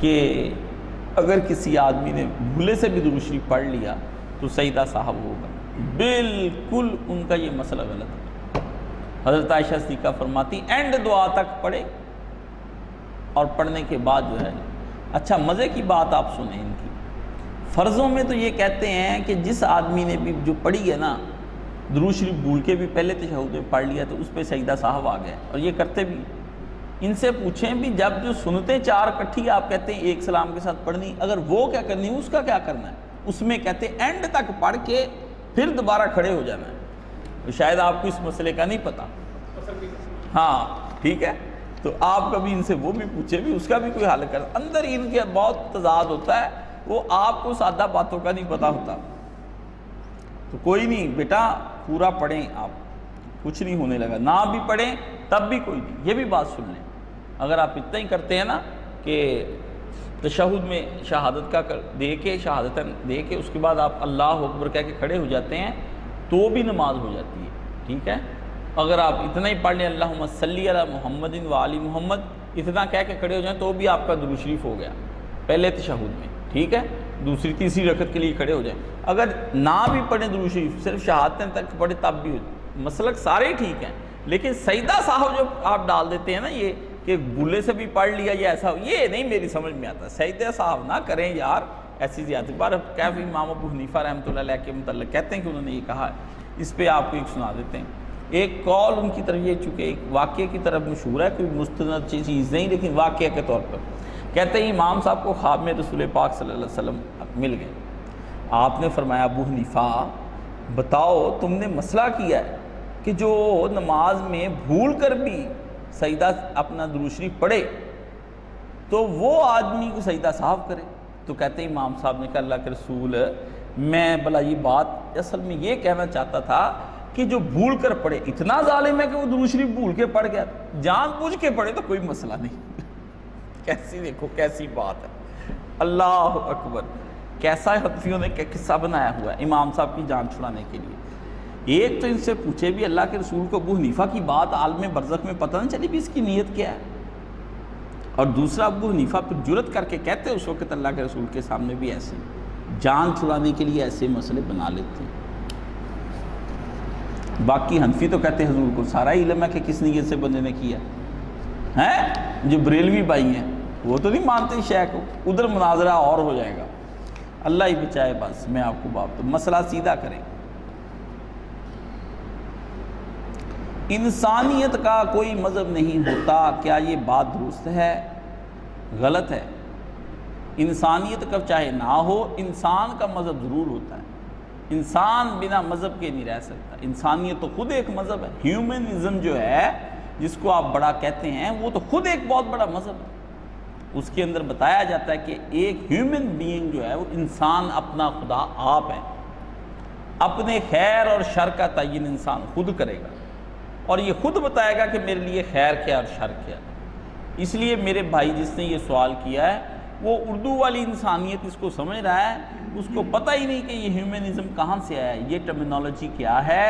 کہ اگر کسی آدمی نے بھولے سے بھی درود شریف پڑھ لیا تو سجدہ سہو ہوگا۔ بالکل ان کا یہ مسئلہ غلط ہے۔ حضرت عائشہ صدیقہ فرماتی اینڈ دعا تک پڑھے اور پڑھنے کے بعد جو ہے، اچھا مزے کی بات آپ سنیں ان کی، فرضوں میں تو یہ کہتے ہیں کہ جس آدمی نے بھی جو پڑھی ہے نا درود شریف بھول کے بھی پہلے تشہد میں پڑھ لیا تو اس پہ سجدہ سہو آ گیا، اور یہ کرتے بھی۔ ان سے پوچھیں بھی جب جو سنتے 4 اکٹھی آپ کہتے ہیں ایک سلام کے ساتھ پڑھنی، اگر وہ کیا کرنی ہے اس کا کیا کرنا ہے؟ اس میں کہتے ہیں اینڈ تک پڑھ کے پھر دوبارہ کھڑے ہو جانا ہے۔ شاید آپ کو اس مسئلے کا نہیں پتا، ہاں ٹھیک ہے، تو آپ کبھی ان سے وہ بھی پوچھے بھی، اس کا بھی کوئی حل کر، اندر ان کے بہت تضاد ہوتا ہے، وہ آپ کو سادہ باتوں کا نہیں پتا ہوتا۔ تو کوئی نہیں بیٹا، پورا پڑھیں آپ، کچھ نہیں ہونے لگا، نہ بھی پڑھیں تب بھی کوئی نہیں۔ یہ بھی بات سن لیں، اگر آپ اتنا ہی کرتے ہیں نا کہ تشہد میں شہادت کا دے کے شہادتاً دے کے اس کے بعد آپ اللہ اکبر کہہ کے کھڑے ہو جاتے ہیں تو بھی نماز ہو جاتی ہے، ٹھیک ہے۔ اگر آپ اتنا ہی پڑھ لیں اللہم صلی علی محمد و آل محمد اتنا کہہ کے کھڑے ہو جائیں تو بھی آپ کا درود شریف ہو گیا پہلے تشہد میں، ٹھیک ہے۔ دوسری تیسری رکعت کے لیے کھڑے ہو جائیں، اگر نہ بھی پڑھیں درود شریف، صرف شہادتیں تک پڑھیں تب بھی مسلک سارے ٹھیک ہیں، لیکن سجدہ سہو جو آپ ڈال دیتے ہیں نا یہ کہ بھولے سے بھی پڑھ لیا یا ایسا، یہ نہیں میری سمجھ میں آتا۔ سجدہ سہو نہ کریں یار، ایسی زیادتی بار کیف امام ابو حنیفہ رحمۃ اللہ علیہ کے متعلق کہتے ہیں کہ انہوں نے یہ کہا ہے، اس پہ آپ کو ایک سنا دیتے ہیں۔ ایک قول ان کی طرف یہ چونکہ ایک واقعے کی طرف مشہور ہے، کوئی مستند چیز نہیں لیکن واقعہ کے طور پر کہتے ہیں امام صاحب کو خواب میں رسول پاک صلی اللہ علیہ وسلم مل گئے، آپ نے فرمایا ابو حنیفہ بتاؤ تم نے مسئلہ کیا ہے کہ جو نماز میں بھول کر بھی سجدہ اپنا درود شریف پڑھے تو وہ آدمی کو سجدہ سہو کرے، تو کہتے ہیں امام صاحب نے کہا اللہ کے رسول میں بھلا یہ بات اصل میں یہ کہنا چاہتا تھا کہ جو بھول کر پڑھے اتنا ظالم ہے کہ وہ درود شریف بھول کے پڑھ گیا، جان بوجھ کے پڑھے تو کوئی مسئلہ نہیں۔ کیسی دیکھو کیسی بات ہے، اللہ اکبر، کیسا حنفیوں نے قصہ بنایا ہوا ہے امام صاحب کی جان چھڑانے کے لیے۔ ایک تو ان سے پوچھے بھی اللہ کے رسول کو ابو حنیفہ کی بات عالم برزخ میں پتہ نہ چلی بھی اس کی نیت کیا ہے، اور دوسرا ابو حنیفہ پھر جرت کر کے کہتے اس وقت اللہ کے رسول کے سامنے بھی ایسے جان چھڑانے کے لیے ایسے مسئلے بنا لیتے ہیں۔ باقی حنفی تو کہتے ہیں حضور کو سارا علم ہے کہ کس نیت سے بندے نے کیا ہے، جو بریلوی بھائی ہیں وہ تو نہیں مانتے شیخ کو، ادھر مناظرہ اور ہو جائے گا، اللہ ہی بچائے۔ بس میں آپ کو بات مسئلہ سیدھا کریں، انسانیت کا کوئی مذہب نہیں ہوتا، کیا یہ بات درست ہے؟ غلط ہے۔ انسانیت کا چاہے نہ ہو، انسان کا مذہب ضرور ہوتا ہے، انسان بنا مذہب کے نہیں رہ سکتا، انسانیت تو خود ایک مذہب ہے، ہیومنزم جو ہے جس کو آپ بڑا کہتے ہیں وہ تو خود ایک بہت بڑا مذہب ہے۔ اس کے اندر بتایا جاتا ہے کہ ایک ہیومن بینگ جو ہے وہ انسان اپنا خدا آپ ہے، اپنے خیر اور شر کا تعین انسان خود کرے گا، اور یہ خود بتائے گا کہ میرے لیے خیر کیا اور شر کیا۔ اس لیے میرے بھائی جس نے یہ سوال کیا ہے وہ اردو والی انسانیت اس کو سمجھ رہا ہے، اس کو پتہ ہی نہیں کہ یہ ہیومنزم کہاں سے آیا ہے، یہ ٹرمینالوجی کیا ہے،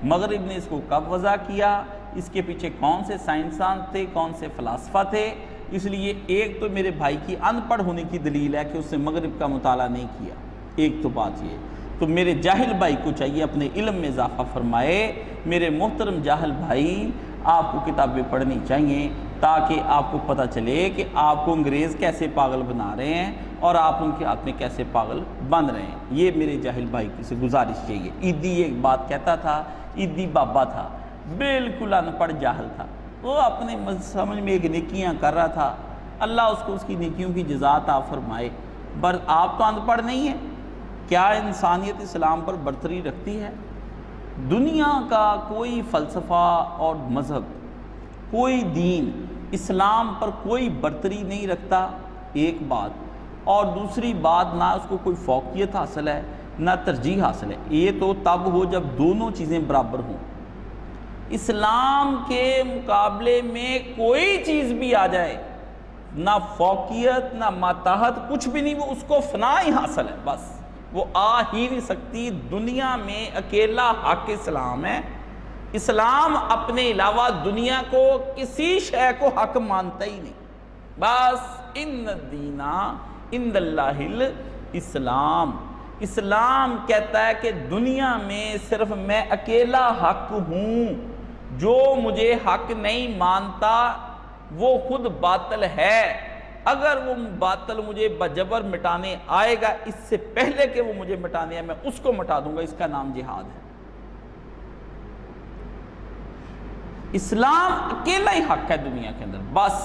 مغرب نے اس کو کب وضع کیا، اس کے پیچھے کون سے سائنسدان تھے، کون سے فلاسفہ تھے۔ اس لیے ایک تو میرے بھائی کی ان پڑھ ہونے کی دلیل ہے کہ اس نے مغرب کا مطالعہ نہیں کیا، ایک تو بات یہ۔ تو میرے جاہل بھائی کو چاہیے اپنے علم میں اضافہ فرمائے۔ میرے محترم جاہل بھائی، آپ کو کتابیں پڑھنی چاہیے تاکہ آپ کو پتہ چلے کہ آپ کو انگریز کیسے پاگل بنا رہے ہیں اور آپ ان کے ہاتھ میں کیسے پاگل بن رہے ہیں۔ یہ میرے جاہل بھائی سے گزارش چاہیے۔ عیدی ایک بات کہتا تھا، عیدی بابا تھا، بالکل ان پڑھ جاہل تھا، وہ اپنے سمجھ میں ایک نیکیاں کر رہا تھا، اللہ اس کو اس کی نیکیوں کی جزا عطا فرمائے۔ آپ تو ان پڑھ نہیں ہیں، کیا انسانیت اسلام پر برتری رکھتی ہے؟ دنیا کا کوئی فلسفہ اور مذہب، کوئی دین اسلام پر کوئی برتری نہیں رکھتا، ایک بات، اور دوسری بات نہ اس کو کوئی فوقیت حاصل ہے نہ ترجیح حاصل ہے۔ یہ تو تب ہو جب دونوں چیزیں برابر ہوں۔ اسلام کے مقابلے میں کوئی چیز بھی آ جائے، نہ فوقیت نہ ماتحت، کچھ بھی نہیں، وہ اس کو فنا ہی حاصل ہے، بس وہ آ ہی نہیں سکتی۔ دنیا میں اکیلا حق اسلام ہے۔ اسلام اپنے علاوہ دنیا کو کسی شے کو حق مانتا ہی نہیں، بس ان الدین عند اللہ الاسلام۔ اسلام کہتا ہے کہ دنیا میں صرف میں اکیلا حق ہوں، جو مجھے حق نہیں مانتا وہ خود باطل ہے۔ اگر وہ باطل مجھے بجبر مٹانے آئے گا، اس سے پہلے کہ وہ مجھے مٹانے آئے میں اس کو مٹا دوں گا، اس کا نام جہاد ہے۔ اسلام اکیلا ہی حق ہے دنیا کے اندر، بس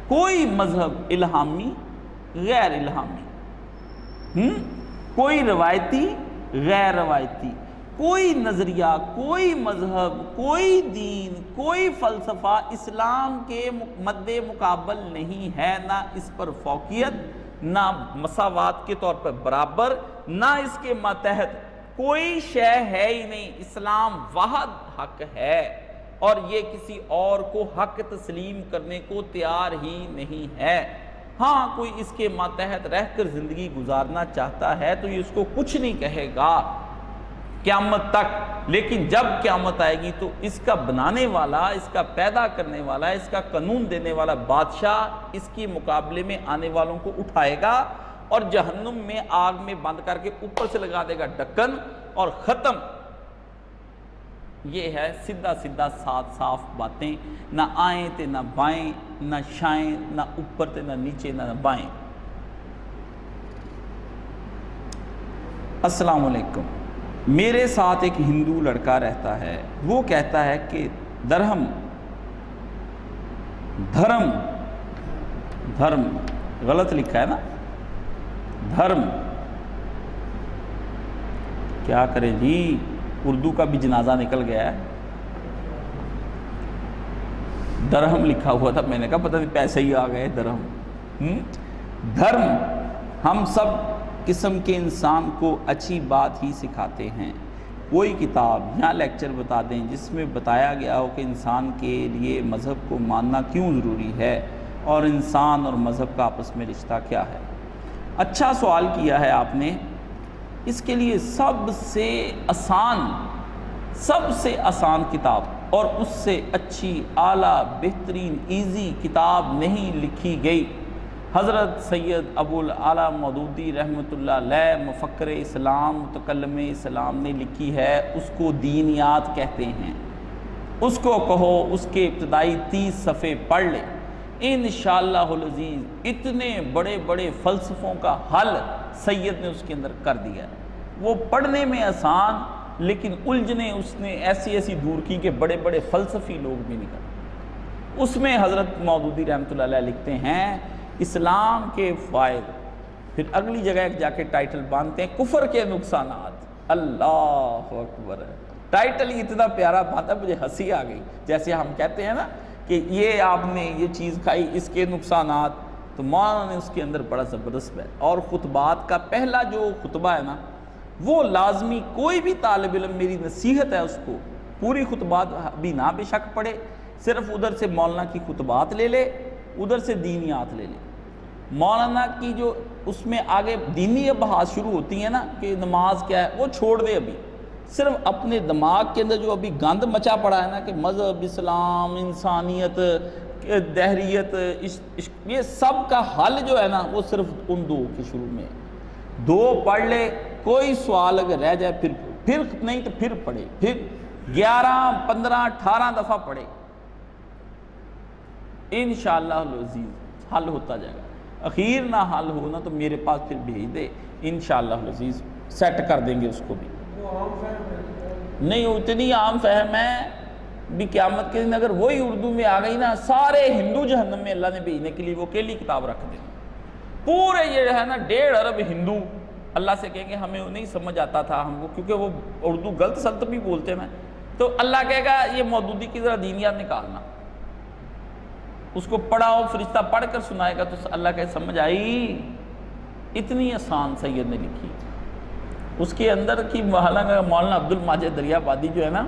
کوئی مذہب الہامی غیر الہامی، کوئی روایتی غیر روایتی، کوئی نظریہ، کوئی مذہب، کوئی دین، کوئی فلسفہ اسلام کے مد مقابل نہیں ہے، نہ اس پر فوقیت، نہ مساوات کے طور پر برابر، نہ اس کے ماتحت کوئی شے ہے ہی نہیں۔ اسلام واحد حق ہے اور یہ کسی اور کو حق تسلیم کرنے کو تیار ہی نہیں ہے۔ ہاں کوئی اس کے ماتحت رہ کر زندگی گزارنا چاہتا ہے تو یہ اس کو کچھ نہیں کہے گا قیامت تک، لیکن جب قیامت آئے گی تو اس کا بنانے والا، اس کا پیدا کرنے والا، اس کا قانون دینے والا بادشاہ اس کے مقابلے میں آنے والوں کو اٹھائے گا اور جہنم میں آگ میں بند کر کے اوپر سے لگا دے گا ڈھکن اور ختم۔ یہ ہے سیدھا سیدھا صاف صاف باتیں، نہ آئیں تے نہ بائیں، نہ شائیں نہ اوپر تے نہ نیچے نہ بائیں۔ السلام علیکم، میرے ساتھ ایک ہندو لڑکا رہتا ہے، وہ کہتا ہے کہ دھرم غلط لکھا ہے نا، دھرم کیا کریں جی، اردو کا بھی جنازہ نکل گیا ہے، درہم لکھا ہوا تھا، میں نے کہا پتہ نہیں پیسے ہی آ گئے درہم۔ دھرم ہم سب قسم کے انسان کو اچھی بات ہی سکھاتے ہیں۔ کوئی کتاب یا لیکچر بتا دیں جس میں بتایا گیا ہو کہ انسان کے لیے مذہب کو ماننا کیوں ضروری ہے اور انسان اور مذہب کا آپس میں رشتہ کیا ہے۔ اچھا سوال کیا ہے آپ نے۔ اس کے لیے سب سے آسان کتاب اور اس سے اچھی اعلیٰ بہترین ایزی کتاب نہیں لکھی گئی۔ حضرت سید ابو الاعلیٰ مودودی رحمۃ اللہ علیہ مفکر اسلام متکلم اسلام نے لکھی ہے، اس کو دینیات کہتے ہیں۔ اس کو کہو اس کے ابتدائی 30 صفحے پڑھ لے، انشاءاللہ العزیز اتنے بڑے بڑے فلسفوں کا حل سید نے اس کے اندر کر دیا ہے۔ وہ پڑھنے میں آسان لیکن الجھنے اس نے ایسی دور کی کہ بڑے بڑے فلسفی لوگ بھی نہیں کرتے۔ اس میں حضرت مودودی رحمۃ اللہ علیہ لکھتے ہیں اسلام کے فوائد، پھر اگلی جگہ جا کے ٹائٹل باندھتے ہیں کفر کے نقصانات۔ اللہ اکبر، ٹائٹل ہی اتنا پیارا باندھا مجھے ہنسی آ گئی۔ جیسے ہم کہتے ہیں نا کہ یہ آپ نے یہ چیز کھائی اس کے نقصانات، تو مولانا نے اس کے اندر بڑا زبردست ہے۔ اور خطبات کا پہلا جو خطبہ ہے نا وہ لازمی کوئی بھی طالب علم، میری نصیحت ہے اس کو، پوری خطبات ابھی نہ بے شک پڑھے، صرف ادھر سے مولانا کی خطبات لے لے، ادھر سے دینیات لے لے۔ مولانا کی جو اس میں آگے دینی بحث شروع ہوتی ہیں نا کہ نماز کیا ہے، وہ چھوڑ دے، ابھی صرف اپنے دماغ کے اندر جو ابھی گند مچا پڑا ہے نا کہ مذہب، اسلام، انسانیت، دہریت، یہ سب کا حل جو ہے نا وہ صرف ان دو کے شروع میں، دو پڑھ لے، کوئی سوال اگر رہ جائے پھر نہیں تو پھر پڑھے، پھر 11 15 18 دفعہ پڑھے، انشاءاللہ العزیز حل ہوتا جائے گا۔ اخیر نہ حل ہونا تو میرے پاس پھر بھیج دے، انشاءاللہ العزیز سیٹ کر دیں گے اس کو بھی۔ نہیں اتنی عام فہم ہے بھی قیامت کے دن اگر وہی اردو میں آ گئی نا، سارے ہندو جہنم میں اللہ نے بھیجنے کے لیے وہ اکیلی کتاب رکھ دیں۔ پورے یہ ہے نا 1.5 ارب ہندو اللہ سے کہیں گے ہمیں نہیں سمجھ آتا تھا ہم کو، کیونکہ وہ اردو غلط سلط بھی بولتے ہیں، تو اللہ کہے گا یہ مودودی کی ذرا دینیات نکالنا، اس کو پڑھاؤ، فرشتہ پڑھ کر سنائے گا تو اللہ کہے سمجھ آئی، اتنی آسان سید نے لکھی۔ اس کے اندر کی مولانا عبد الماجد دریا آبادی جو ہے نا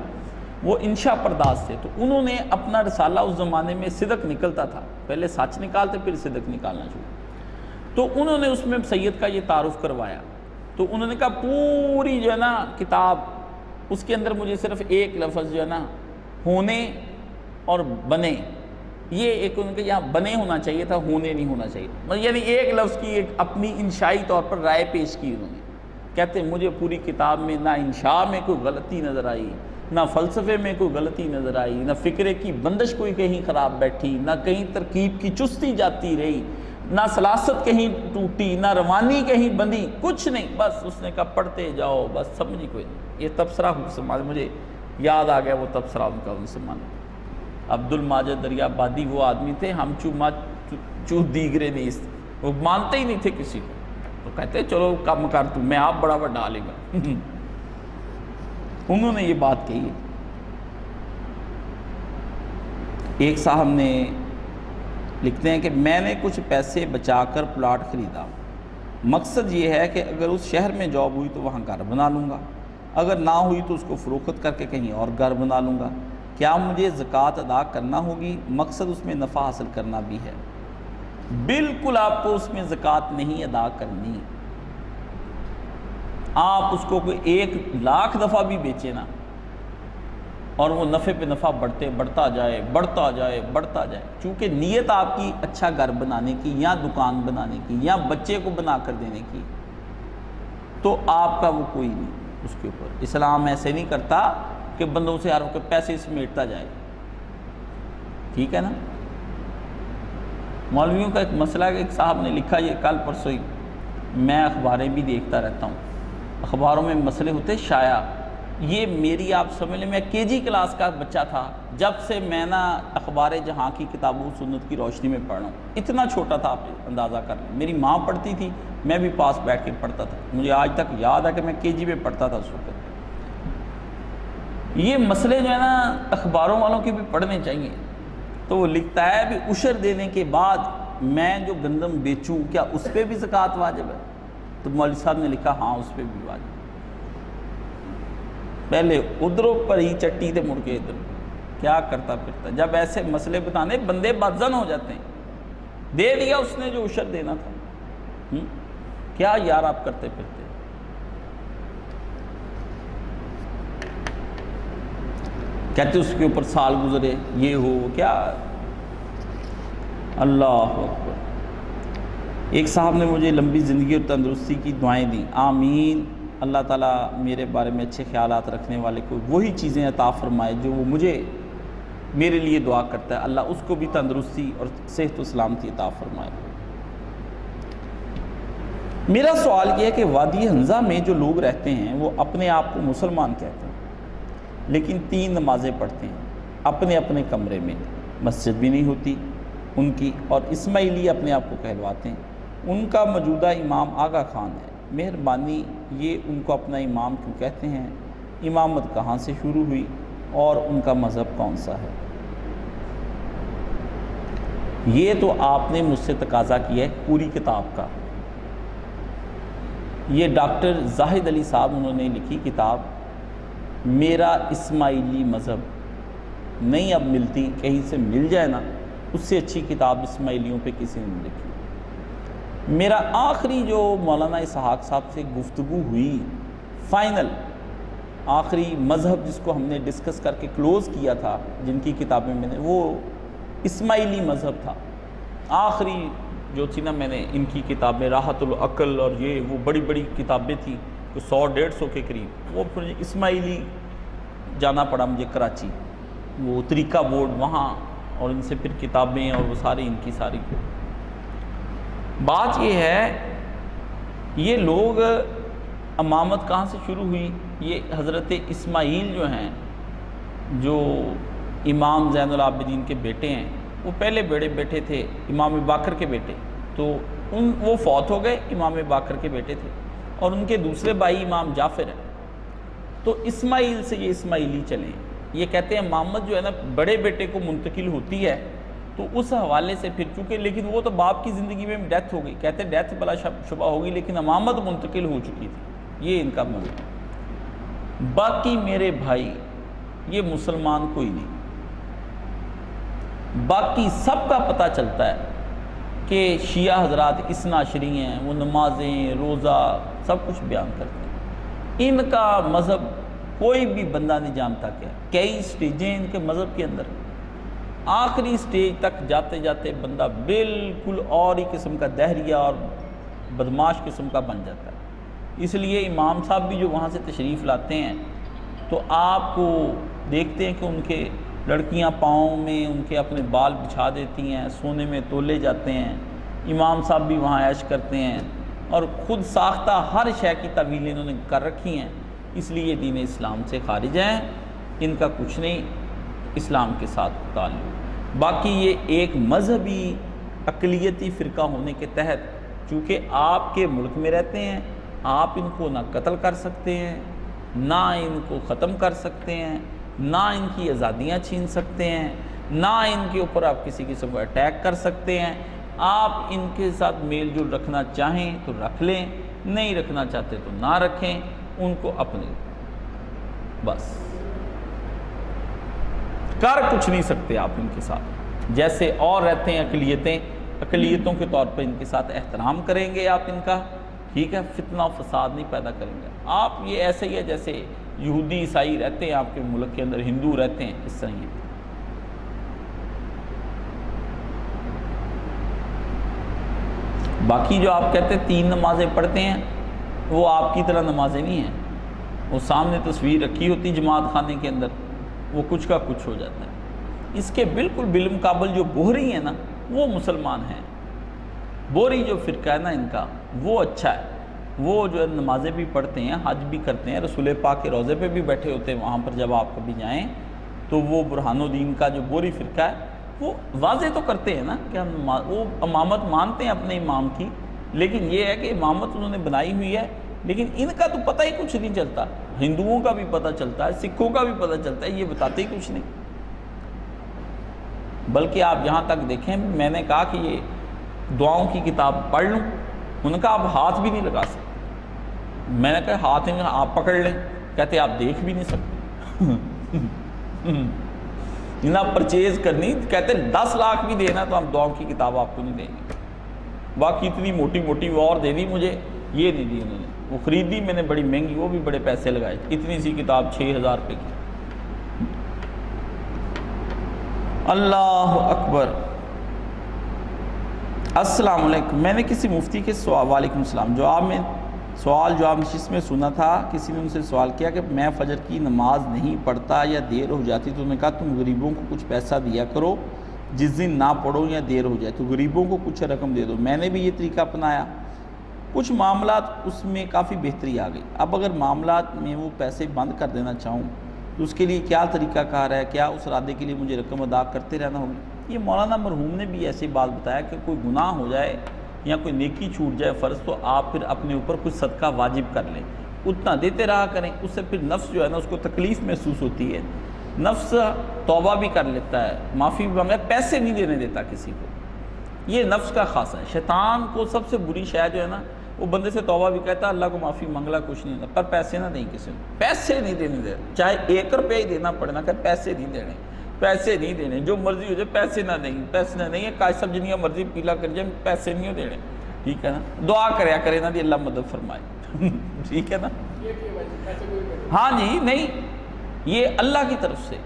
وہ انشاء پرداز تھے، تو انہوں نے اپنا رسالہ اس زمانے میں صدق نکلتا تھا، پہلے سچ نکالتے پھر صدق نکالنا شروع، تو انہوں نے اس میں سید کا یہ تعارف کروایا، تو انہوں نے کہا پوری جو ہے نا کتاب اس کے اندر مجھے صرف ایک لفظ جو ہے نا ہونے اور بنے، یہ ایک ان کے یہاں بنے ہونا چاہیے تھا، ہونے نہیں ہونا چاہیے، یعنی ایک لفظ کی ایک اپنی انشائی طور پر رائے پیش کی انہوں نے۔ کہتے ہیں مجھے پوری کتاب میں نہ انشاء میں کوئی غلطی نظر آئی، نہ فلسفے میں کوئی غلطی نظر آئی، نہ فکرے کی بندش کوئی کہیں خراب بیٹھی، نہ کہیں ترکیب کی چستی جاتی رہی، نہ سلاست کہیں ٹوٹی، نہ روانی کہیں بندی، کچھ نہیں، بس اس نے کہا پڑھتے جاؤ، بس سمجھی کوئی نہیں۔ یہ تبصرہ مجھے یاد آ گیا وہ تبصرہ ان کا ان سے مان۔ عبد الماجد دریا آبادی وہ آدمی تھے، ہم چو دیگرے نہیں، وہ مانتے ہی نہیں تھے کسی کو، تو کہتے چلو کم کر تو میں آپ بڑا بڑا ڈالے گا۔ انہوں نے یہ بات کہی ہے۔ ایک صاحب نے لکھتے ہیں کہ میں نے کچھ پیسے بچا کر پلاٹ خریدا، مقصد یہ ہے کہ اگر اس شہر میں جاب ہوئی تو وہاں گھر بنا لوں گا، اگر نہ ہوئی تو اس کو فروخت کر کے کہیں اور گھر بنا لوں گا، کیا مجھے زکوٰۃ ادا کرنا ہوگی؟ مقصد اس میں نفع حاصل کرنا بھی ہے۔ بالکل آپ کو اس میں زکوٰۃ نہیں ادا کرنی، آپ اس کو کوئی 1,00,000 دفعہ بھی بیچے نا اور وہ نفع پہ نفع بڑھتا جائے، چونکہ نیت آپ کی اچھا گھر بنانے کی یا دکان بنانے کی یا بچے کو بنا کر دینے کی، تو آپ کا وہ کوئی نہیں اس کے اوپر۔ اسلام ایسے نہیں کرتا کہ بندوں سے ہر وقت پیسے سمیٹتا جائے، ٹھیک ہے نا۔ مولویوں کا ایک مسئلہ ہے، ایک صاحب نے لکھا، یہ کل پرسوں ہی، میں اخباریں بھی دیکھتا رہتا ہوں، اخباروں میں مسئلے ہوتے شائع، یہ میری آپ سمجھ لیں میں KG کلاس کا بچہ تھا جب سے میں نا اخبار جہاں کی کتابوں سنت کی روشنی میں پڑھ رہا ہوں، اتنا چھوٹا تھا، آپ اندازہ کر لیں، میری ماں پڑھتی تھی، میں بھی پاس بیٹھ کے پڑھتا تھا، مجھے آج تک یاد ہے کہ میں KG میں پڑھتا تھا اس وقت۔ یہ مسئلے جو ہے نا اخباروں والوں کے بھی پڑھنے چاہیے۔ تو وہ لکھتا ہے بھی عشر دینے کے بعد میں جو گندم بیچوں کیا اس پہ بھی زکوٰۃ واجب ہے؟ تو مولوی صاحب نے لکھا ہاں اس پہ بھی واجب۔ پہلے ادھروں پر ہی چٹی تھے، مڑ کے ادھر کیا کرتا پھرتا، جب ایسے مسئلے بتانے بندے بدزن ہو جاتے ہیں۔ دے دیا اس نے جو عشر دینا تھا، کیا یار آپ کرتے پھرتے۔ کہتے اس کے اوپر سال گزرے، یہ ہو کیا، اللہ اکبر۔ ایک صاحب نے مجھے لمبی زندگی اور تندرستی کی دعائیں دیں، آمین۔ اللہ تعالیٰ میرے بارے میں اچھے خیالات رکھنے والے کو وہی چیزیں عطا فرمائے جو وہ مجھے میرے لیے دعا کرتا ہے، اللہ اس کو بھی تندرستی اور صحت و سلامتی عطا فرمائے۔ میرا سوال یہ ہے کہ وادی حنزہ میں جو لوگ رہتے ہیں وہ اپنے آپ کو مسلمان کہتے ہیں لیکن 3 نمازیں پڑھتے ہیں اپنے اپنے کمرے میں، مسجد بھی نہیں ہوتی ان کی، اور اسماعیلی اپنے آپ کو کہلواتے ہیں۔ ان کا موجودہ امام آغا خان ہے، مہربانی یہ ان کو اپنا امام کیوں کہتے ہیں؟ امامت کہاں سے شروع ہوئی اور ان کا مذہب کون سا ہے؟ یہ تو آپ نے مجھ سے تقاضا کیا ہے پوری کتاب کا۔ یہ ڈاکٹر زاہد علی صاحب انہوں نے لکھی کتاب میرا اسماعیلی مذہب، نہیں اب ملتی، کہیں سے مل جائے نا، اس سے اچھی کتاب اسماعیلیوں پہ کسی نے نہیں لکھی۔ میرا آخری جو مولانا اسحاق صاحب سے گفتگو ہوئی، فائنل آخری مذہب جس کو ہم نے ڈسکس کر کے کلوز کیا تھا، جن کی کتابیں میں نے، وہ اسماعیلی مذہب تھا۔ آخری جو تھی نا میں نے ان کی کتابیں، راحت العقل اور یہ وہ بڑی بڑی کتابیں تھیں، 100-150 کے قریب، وہ پھر اسماعیلی جانا پڑا مجھے کراچی، وہ طریقہ بورڈ وہاں، اور ان سے پھر کتابیں اور وہ ساری ان کی ساری۔ بات یہ ہے یہ لوگ امامت کہاں سے شروع ہوئی؟ یہ حضرت اسماعیل جو ہیں، جو امام زین العابدین کے بیٹے ہیں، وہ پہلے بڑے بیٹے تھے، امام باقر کے بیٹے، تو وہ فوت ہو گئے، امام باقر کے بیٹے تھے، اور ان کے دوسرے بھائی امام جعفر ہیں، تو اسماعیل سے یہ اسماعیلی چلے ہیں۔ یہ کہتے ہیں امامت جو ہے نا بڑے بیٹے کو منتقل ہوتی ہے، تو اس حوالے سے پھر چونکہ لیکن وہ تو باپ کی زندگی میں ڈیتھ ہو گئی، کہتے ہیں ڈیتھ بلا شبہ ہوگی لیکن امامت منتقل ہو چکی تھی، یہ ان کا مذہب۔ باقی میرے بھائی یہ مسلمان کوئی نہیں، باقی سب کا پتہ چلتا ہے کہ شیعہ حضرات اثنا عشری ہیں، وہ نمازیں روزہ سب کچھ بیان کرتے ہیں، ان کا مذہب کوئی بھی بندہ نہیں جانتا کیا، کئی سٹیجیں ان کے مذہب کے اندر، آخری سٹیج تک جاتے جاتے بندہ بالکل اور ہی قسم کا دہریہ اور بدماش قسم کا بن جاتا ہے۔ اس لیے امام صاحب بھی جو وہاں سے تشریف لاتے ہیں تو آپ کو دیکھتے ہیں کہ ان کے لڑکیاں پاؤں میں ان کے اپنے بال بچھا دیتی ہیں، سونے میں تولے جاتے ہیں، امام صاحب بھی وہاں عیش کرتے ہیں، اور خود ساختہ ہر شے کی تعویلیں انہوں نے کر رکھی ہیں، اس لیے یہ دین اسلام سے خارج ہیں، ان کا کچھ نہیں اسلام کے ساتھ تعلق۔ باقی یہ ایک مذہبی اقلیتی فرقہ ہونے کے تحت چونکہ آپ کے ملک میں رہتے ہیں، آپ ان کو نہ قتل کر سکتے ہیں، نہ ان کو ختم کر سکتے ہیں، نہ ان کی آزادیاں چھین سکتے ہیں، نہ ان کے اوپر آپ کسی قسم کو اٹیک کر سکتے ہیں۔ آپ ان کے ساتھ میل جول رکھنا چاہیں تو رکھ لیں، نہیں رکھنا چاہتے تو نہ رکھیں، ان کو اپنے بس کر کچھ نہیں سکتے آپ ان کے ساتھ، جیسے اور رہتے ہیں اقلیتوں کے طور پر ان کے ساتھ احترام کریں گے آپ ان کا، ٹھیک ہے، فتنہ و فساد نہیں پیدا کریں گے آپ۔ یہ ایسے ہی ہے جیسے یہودی عیسائی رہتے ہیں آپ کے ملک کے اندر، ہندو رہتے ہیں، اس طرح یہ۔ باقی جو آپ کہتے ہیں 3 نمازیں پڑھتے ہیں، وہ آپ کی طرح نمازیں نہیں ہیں، وہ سامنے تصویر رکھی ہوتی جماعت خانے کے اندر، وہ کچھ کا کچھ ہو جاتا ہے۔ اس کے بالکل بالمقابل جو بوہری ہیں نا وہ مسلمان ہیں، بوہری جو فرقہ ہے نا ان کا وہ اچھا ہے، وہ جو ہے نمازیں بھی پڑھتے ہیں، حج بھی کرتے ہیں، رسول پاک کے روضے پہ بھی بیٹھے ہوتے ہیں وہاں پر، جب آپ کبھی جائیں تو وہ برہان الدین کا جو بوہری فرقہ ہے وہ واضح تو کرتے ہیں نا کہ ہم وہ امامت مانتے ہیں اپنے امام کی، لیکن یہ ہے کہ امامت انہوں نے بنائی ہوئی ہے، لیکن ان کا تو پتہ ہی کچھ نہیں چلتا، ہندوؤں کا بھی پتہ چلتا ہے، سکھوں کا بھی پتہ چلتا ہے، یہ بتاتے ہی کچھ نہیں۔ بلکہ آپ یہاں تک دیکھیں، میں نے کہا کہ یہ دعاؤں کی کتاب پڑھ لوں، ان کا آپ ہاتھ بھی نہیں لگا سکتے، میں نے کہا ہاتھ ان کا آپ پکڑ لیں، کہتے آپ دیکھ بھی نہیں سکتے، نہ پرچیز کرنی، کہتے 10 لاکھ بھی دینا تو ہم دعاؤں کی کتاب آپ کو نہیں دیں گے، باقی اتنی موٹی موٹی وہ اور دے دی مجھے، یہ نہیں دی انہوں نے، وہ خریدی میں نے بڑی مہنگی، وہ بھی بڑے پیسے لگائے، اتنی سی کتاب 6000 روپے کی۔ اللہ اکبر۔ السلام علیکم، میں نے کسی مفتی کے سوال، وعلیکم السلام، جواب نشست میں سنا تھا، کسی نے ان سے سوال کیا کہ میں فجر کی نماز نہیں پڑھتا یا دیر ہو جاتی، تو انہوں نے کہا تم غریبوں کو کچھ پیسہ دیا کرو، جس دن نہ پڑھو یا دیر ہو جائے تو غریبوں کو کچھ رقم دے دو۔ میں نے بھی یہ طریقہ اپنایا، کچھ معاملات اس میں کافی بہتری آ گئی۔ اب اگر معاملات میں وہ پیسے بند کر دینا چاہوں تو اس کے لیے کیا طریقہ کار ہے، کیا اس ارادے کے لیے مجھے رقم ادا کرتے رہنا ہوگی؟ یہ مولانا مرحوم نے بھی ایسی بات بتایا کہ کوئی گناہ ہو جائے یا کوئی نیکی چھوٹ جائے فرض، تو آپ پھر اپنے اوپر کچھ صدقہ واجب کر لیں، اتنا دیتے رہا کریں، اس سے پھر نفس جو ہے نا اس کو تکلیف محسوس ہوتی ہے، نفس توبہ بھی کر لیتا ہے، معافی بھی مانگتا ہے، پیسے نہیں دینے دیتا کسی کو، یہ نفس کا خاصہ ہے۔ شیطان کو سب سے بری شے جو ہے نا، وہ بندے سے توبہ بھی کہتا ہے، اللہ کو معافی مانگلا کچھ نہیں ہوتا، پر پیسے نہ دیں کسی کو، پیسے نہیں دینے دے، چاہے 1 روپیہ ہی دینا پڑے نا، کہ پیسے نہیں دینے، پیسے نہیں دینے، جو مرضی ہو جائے پیسے نہ دیں، پیسے نہ دیں، کاش سب جنیا مرضی پیلا کر جائیں، پیسے نہیں دینے، ٹھیک ہے نا، دعا کریا کرے نا دی اللہ مدد فرمائے، ٹھیک ہے نا، ہاں جی، نہیں، یہ اللہ کی طرف سے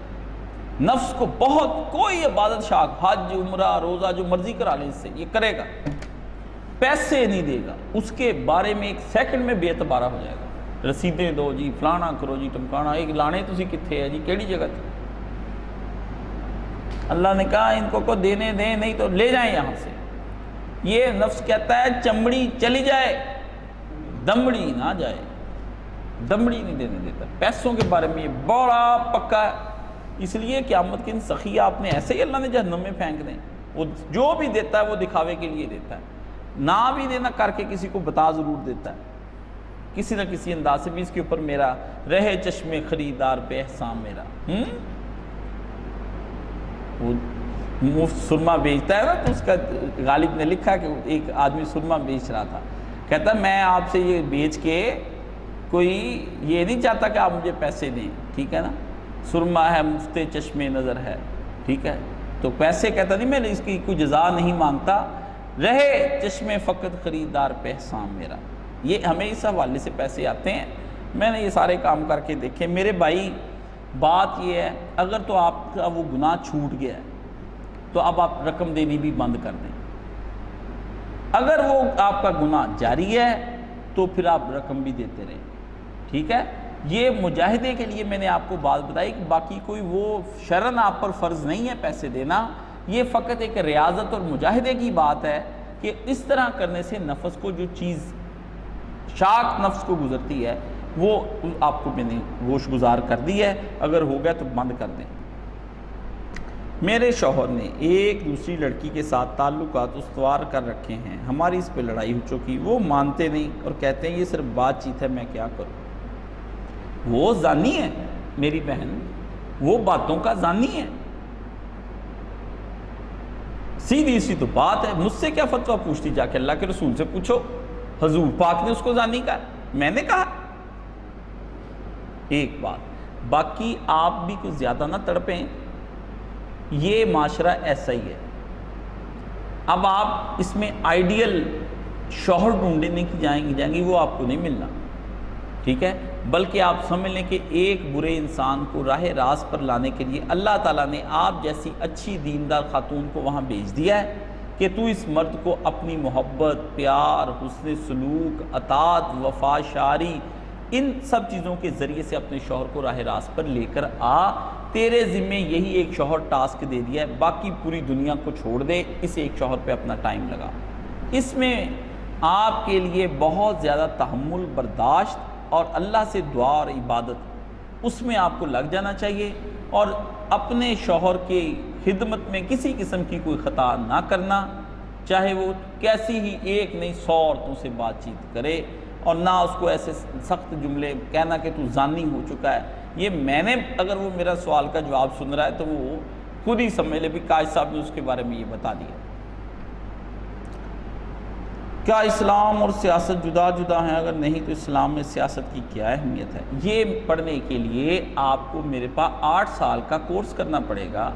نفس کو بہت، کوئی عبادت شاک، حج عمرہ روزہ جو مرضی کرا لیں، اس سے یہ کرے گا، پیسے نہیں دے گا، اس کے بارے میں 1 سیکنڈ میں بے اعتبارہ ہو جائے گا، رسیدیں دو جی، فلانا کرو جی، ٹمکانا، ایک لانے تسی کتھے ہے جی، کیڑی جگہ تھی؟ اللہ نے کہا ان کو دینے دیں، نہیں تو لے جائیں یہاں سے۔ یہ نفس کہتا ہے چمڑی چلی جائے دمڑی نہ جائے، دمڑی نہیں دینے دیتا، پیسوں کے بارے میں یہ بڑا پکا ہے، اس لیے قیامت کے ان سخی آپ نے ایسے ہی اللہ نے جہنم میں پھینک دیں، وہ جو بھی دیتا ہے وہ دکھاوے کے لیے دیتا ہے، نہ بھی دینا کر کے کسی کو بتا ضرور دیتا ہے کسی نہ کسی انداز سے بھی، اس کے اوپر میرا رہے چشم خریدار بے احسان میرا۔ وہ مفت سرما بیچتا ہے نا، تو اس کا غالب نے لکھا کہ ایک آدمی سرما بیچ رہا تھا، کہتا میں آپ سے یہ بیچ کے کوئی یہ نہیں چاہتا کہ آپ مجھے پیسے دیں، ٹھیک ہے نا، سرما ہے مفت چشم نظر ہے، ٹھیک ہے، تو پیسے کہتا نہیں، میں نے اس کی کوئی جزا نہیں مانگتا، رہے چشم فقط خریدار پہ احسان میرا۔ یہ ہمیں اس حوالے سے پیسے آتے ہیں، میں نے یہ سارے کام کر کے دیکھے۔ میرے بھائی بات یہ ہے، اگر تو آپ کا وہ گناہ چھوٹ گیا ہے تو اب آپ رقم دینی بھی بند کر دیں، اگر وہ آپ کا گناہ جاری ہے تو پھر آپ رقم بھی دیتے رہیں، ٹھیک ہے۔ یہ مجاہدے کے لیے میں نے آپ کو بات بتائی کہ باقی کوئی وہ شرعاً آپ پر فرض نہیں ہے پیسے دینا، یہ فقط ایک ریاضت اور مجاہدے کی بات ہے کہ اس طرح کرنے سے نفس کو جو چیز شاک نفس کو گزرتی ہے وہ آپ کو میں نے گوش گزار کر دی ہے، اگر ہو گیا تو بند کر دیں۔ میرے شوہر نے ایک دوسری لڑکی کے ساتھ تعلقات استوار کر رکھے ہیں، ہماری اس پہ لڑائی ہو چکی، وہ مانتے نہیں اور کہتے ہیں یہ صرف بات چیت ہے، میں کیا کروں؟ وہ زانی ہے میری بہن، وہ باتوں کا زانی ہے، سیدھی سی تو بات ہے۔ مجھ سے کیا فتویٰ پوچھتی؟ جا کے اللہ کے رسول سے پوچھو، حضور پاک نے اس کو زانی کہا، میں نے کہا؟ ایک بات، باقی آپ بھی کچھ زیادہ نہ تڑپیں، یہ معاشرہ ایسا ہی ہے۔ اب آپ اس میں آئیڈیل شوہر ڈھونڈنے کی جائیں گی، وہ آپ کو نہیں ملنا، ٹھیک ہے، بلکہ آپ سمجھ لیں کہ ایک برے انسان کو راہ راست پر لانے کے لیے اللہ تعالیٰ نے آپ جیسی اچھی دیندار خاتون کو وہاں بھیج دیا ہے کہ تو اس مرد کو اپنی محبت، پیار، حسن سلوک، اطاعت، وفا شاری، ان سب چیزوں کے ذریعے سے اپنے شوہر کو راہ راست پر لے کر آ۔ تیرے ذمہ یہی ایک شوہر ٹاسک دے دیا ہے، باقی پوری دنیا کو چھوڑ دے، اس ایک شوہر پہ اپنا ٹائم لگا۔ اس میں آپ کے لیے بہت زیادہ تحمل، برداشت اور اللہ سے دعا اور عبادت، اس میں آپ کو لگ جانا چاہیے، اور اپنے شوہر کی خدمت میں کسی قسم کی کوئی خطا نہ کرنا، چاہے وہ کیسی ہی ایک نہیں 100 عورتوں سے بات چیت کرے، اور نہ اس کو ایسے سخت جملے کہنا کہ تو زانی ہو چکا ہے۔ یہ میں نے، اگر وہ میرا سوال کا جواب سن رہا ہے تو وہ خود ہی سمجھ لے بھی کاج صاحب نے اس کے بارے میں یہ بتا دیا۔ کیا اسلام اور سیاست جدا جدا ہیں؟ اگر نہیں تو اسلام میں سیاست کی کیا اہمیت ہے؟ یہ پڑھنے کے لیے آپ کو میرے پاس 8 سال کا کورس کرنا پڑے گا۔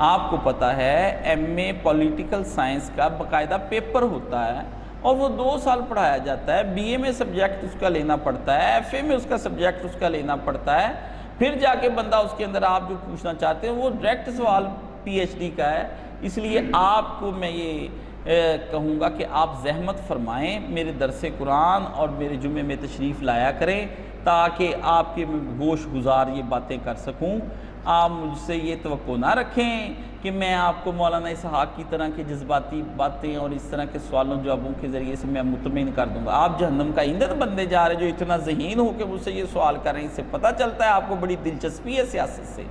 آپ کو پتہ ہے ایم اے پولیٹیکل سائنس کا باقاعدہ پیپر ہوتا ہے، اور وہ 2 سال پڑھایا جاتا ہے، بی اے میں سبجیکٹ اس کا لینا پڑتا ہے، ایف اے میں اس کا سبجیکٹ اس کا لینا پڑتا ہے، پھر جا کے بندہ اس کے اندر آپ جو پوچھنا چاہتے ہیں وہ ڈائریکٹ سوال پی ایچ ڈی کا ہے۔ اس لیے آپ کو میں یہ کہوں گا کہ آپ زحمت فرمائیں، میرے درس قرآن اور میرے جمعے میں تشریف لایا کریں تاکہ آپ کے گوش گزار یہ باتیں کر سکوں۔ آپ مجھ سے یہ توقع نہ رکھیں کہ میں آپ کو مولانا اسحاق کی طرح کے جذباتی باتیں اور اس طرح کے سوالوں جوابوں کے ذریعے سے میں مطمئن کر دوں گا۔ آپ جہنم کا ایندھن بننے جا رہے جو اتنا ذہین ہو کے مجھ سے یہ سوال کر رہے ہیں، اس سے پتہ چلتا ہے آپ کو بڑی دلچسپی ہے سیاست سے،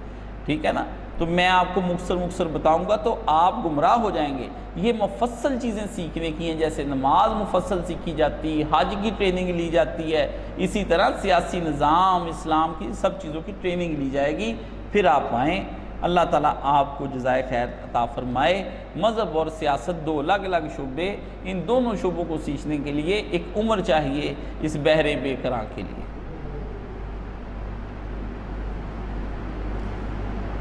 ٹھیک ہے نا؟ تو میں آپ کو مختصر بتاؤں گا تو آپ گمراہ ہو جائیں گے۔ یہ مفصل چیزیں سیکھنے کی ہیں، جیسے نماز مفصل سیکھی جاتی ہے، حج کی ٹریننگ لی جاتی ہے، اسی طرح سیاسی نظام، اسلام کی سب چیزوں کی ٹریننگ لی جائے گی، پھر آپ آئیں۔ اللہ تعالیٰ آپ کو جزائے خیر عطا فرمائے۔ مذہب اور سیاست 2 الگ الگ شعبے، ان دونوں شعبوں کو سیکھنے کے لیے ایک عمر چاہیے اس بہرے بے قراں کے لیے۔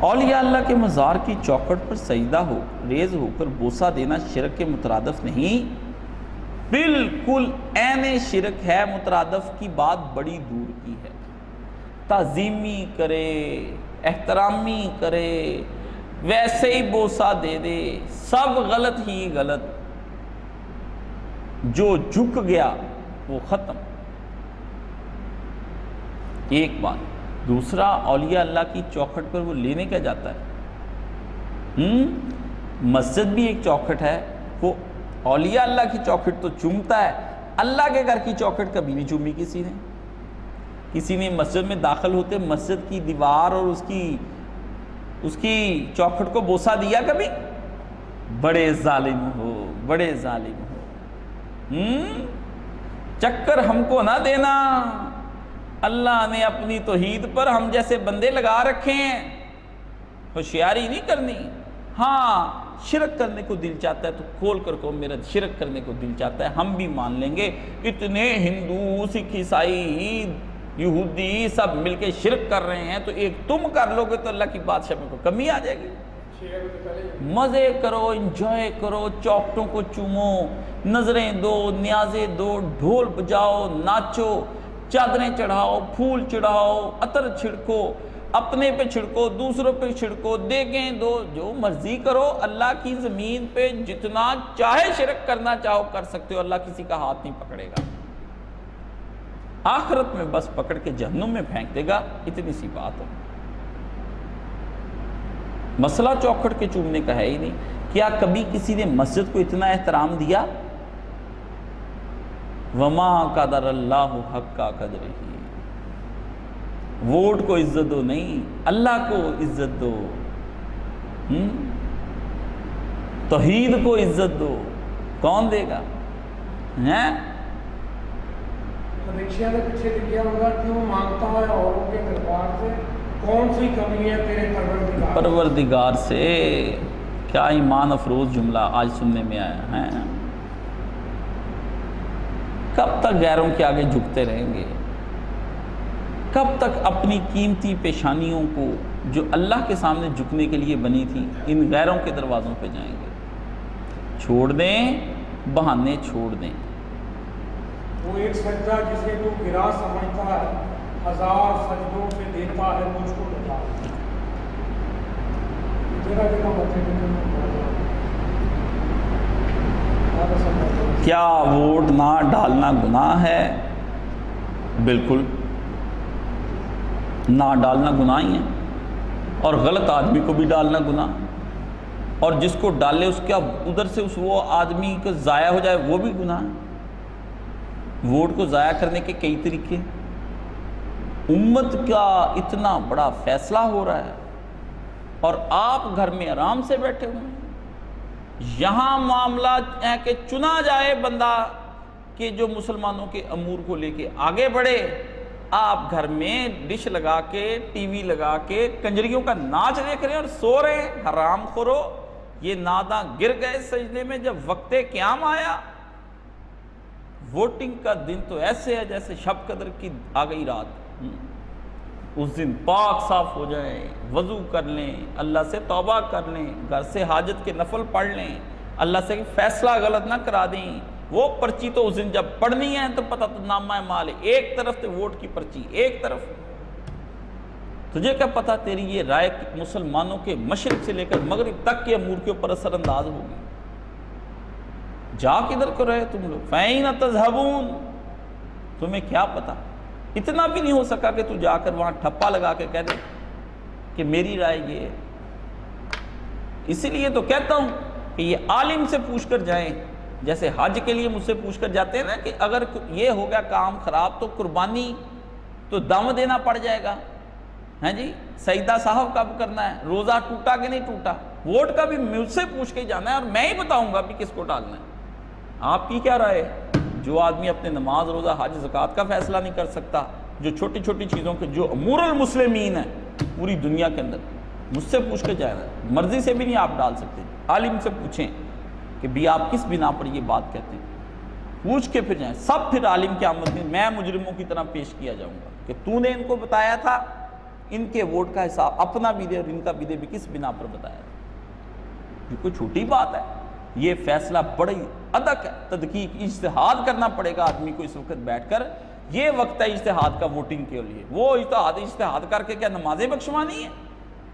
اولیاء اللہ کے مزار کی چوکھٹ پر سجدہ ریز ہو کر بوسہ دینا شرک کے مترادف نہیں، بالکل عین شرک ہے، مترادف کی بات بڑی دور کی ہے۔ تعظیمی کرے، احترامی کرے، ویسے ہی بوسہ دے دے، سب غلط ہی غلط، جو جھک گیا وہ ختم۔ ایک بات۔ دوسرا، اولیاء اللہ کی چوکھٹ پر وہ لینے کیا جاتا ہے؟ مسجد بھی ایک چوکھٹ ہے، وہ اولیاء اللہ کی چوکھٹ تو چومتا ہے، اللہ کے گھر کی چوکھٹ کبھی نہیں چومی کسی نے۔ کسی نے مسجد میں داخل ہوتے مسجد کی دیوار اور اس کی چوکھٹ کو بوسہ دیا کبھی؟ بڑے ظالم ہو، بڑے ظالم ہو۔ چکر ہم کو نہ دینا، اللہ نے اپنی توحید پر ہم جیسے بندے لگا رکھے ہیں، ہوشیاری نہیں کرنی۔ ہاں شرک کرنے کو دل چاہتا ہے تو کھول کر کو میرا شرک کرنے کو دل چاہتا ہے، ہم بھی مان لیں گے۔ اتنے ہندو، سکھ، عیسائی، یہودی سب مل کے شرک کر رہے ہیں، تو ایک تم کر لو گے تو اللہ کی بادشاہ میں کو کمی آ جائے گی۔ مزے کرو، انجوائے کرو، چوکٹوں کو چومو، نظریں دو، نیازیں دو، ڈھول بجاؤ، ناچو، چادریں چڑھاؤ، پھول چڑھاؤ، عطر چھڑکو، اپنے پہ چھڑکو، دوسروں پہ چھڑکو، دیگیں دو، جو مرضی کرو۔ اللہ کی زمین پہ جتنا چاہے شرک کرنا چاہو کر سکتے ہو، اللہ کسی کا ہاتھ نہیں پکڑے گا۔ آخرت میں بس پکڑ کے جہنم میں پھینک دے گا، اتنی سی بات ہے۔ مسئلہ چوکھٹ کے چومنے کا ہے ہی نہیں۔ کیا کبھی کسی نے مسجد کو اتنا احترام دیا؟ وما قدر اللہ حق قدرہ، ووٹ کو عزت دو نہیں، اللہ کو عزت دو، توحید کو عزت دو، کون دے گا؟ رکشا کے پیچھے لکھا ہوگا کیوں مانگتا ہے اوروں کے دربار سے، کون سی کمی ہے تیرے پروردگار سے۔ کیا ایمان افروز جملہ آج سننے میں آیا ہے۔ کب تک غیروں کے آگے جھکتے رہیں گے؟ کب تک اپنی قیمتی پیشانیوں کو جو اللہ کے سامنے جھکنے کے لیے بنی تھی ان غیروں کے دروازوں پہ جائیں گے؟ چھوڑ دیں، بہانے چھوڑ دیں۔ وہ ایک سجدہ جسے تو گرا سمجھتا ہے، ہزار سجدوں سے دیتا ہے مجھ کو بتا۔ کیا ووٹ نہ ڈالنا گناہ ہے؟ بالکل، نہ ڈالنا گناہ ہی ہے، اور غلط آدمی کو بھی ڈالنا گناہ، اور جس کو ڈالے اس کا ادھر سے وہ آدمی کو ضائع ہو جائے وہ بھی گناہ ہے۔ ووٹ کو ضائع کرنے کے کئی طریقے، امت کا اتنا بڑا فیصلہ ہو رہا ہے اور آپ گھر میں آرام سے بیٹھے ہوئے ہیں۔ یہاں معاملہ ہے کہ چنا جائے بندہ کہ جو مسلمانوں کے امور کو لے کے آگے بڑھے، آپ گھر میں ڈش لگا کے، ٹی وی لگا کے کنجریوں کا ناچ دیکھ رہے ہیں اور سو رہے ہیں۔ حرام خورو، یہ ناداں گر گئے سجدے میں جب وقت قیام آیا۔ ووٹنگ کا دن تو ایسے ہے جیسے شب قدر کی آ گئی رات۔ اس دن پاک صاف ہو جائیں، وضو کر لیں، اللہ سے توبہ کر لیں، گھر سے حاجت کے نفل پڑھ لیں، اللہ سے فیصلہ غلط نہ کرا دیں۔ وہ پرچی تو اس دن جب پڑھنی ہے تو پتہ تو نامہ مال ہے، ایک طرف تو ووٹ کی پرچی، ایک طرف تجھے کیا پتہ تیری یہ رائے مسلمانوں کے مشرق سے لے کر مغرب تک کے امور کے اوپر اثر انداز ہوگی۔ جا کدھر کو رہے تم لوگ؟ فَأَيْنَ تَذْهَبُونَ، تمہیں کیا پتہ؟ اتنا بھی نہیں ہو سکا کہ تو جا کر وہاں ٹھپا لگا کے کہہ دے کہ میری رائے یہ ہے۔ اسی لیے تو کہتا ہوں کہ یہ عالم سے پوچھ کر جائیں، جیسے حج کے لیے مجھ سے پوچھ کر جاتے ہیں نا کہ اگر یہ ہو گیا کام خراب تو قربانی تو دم دینا پڑ جائے گا، ہیں جی سجدہ صاحب کب کرنا ہے، روزہ ٹوٹا کہ نہیں ٹوٹا، ووٹ کا بھی مجھ سے پوچھ کے جانا ہے اور میں ہی بتاؤں گا بھی کس کو ڈالنا ہے۔ آپ کی کیا رائے ہے؟ جو آدمی اپنے نماز، روزہ، حج، زکوٰۃ کا فیصلہ نہیں کر سکتا، جو چھوٹی چھوٹی چیزوں کے جو امور المسلمین ہیں پوری دنیا کے اندر، مجھ سے پوچھ کے جائے گا، مرضی سے بھی نہیں آپ ڈال سکتے۔ عالم سے پوچھیں کہ بھی آپ کس بنا پر یہ بات کہتے ہیں، پوچھ کے پھر جائیں۔ سب پھر عالم کی آمد میں میں مجرموں کی طرح پیش کیا جاؤں گا کہ تو نے ان کو بتایا تھا، ان کے ووٹ کا حساب اپنا بھی دے اور ان کا بھی دے، بھی کس بنا پر بتایا تھا۔ یہ کوئی چھوٹی بات ہے، یہ فیصلہ بڑی ادق ہے، تدقیق، اجتہاد کرنا پڑے گا آدمی کو اس وقت بیٹھ کر۔ یہ وقت ہے اجتہاد کا ووٹنگ کے لیے۔ وہ اجتہاد کر کے کیا نمازیں بخشوانی ہیں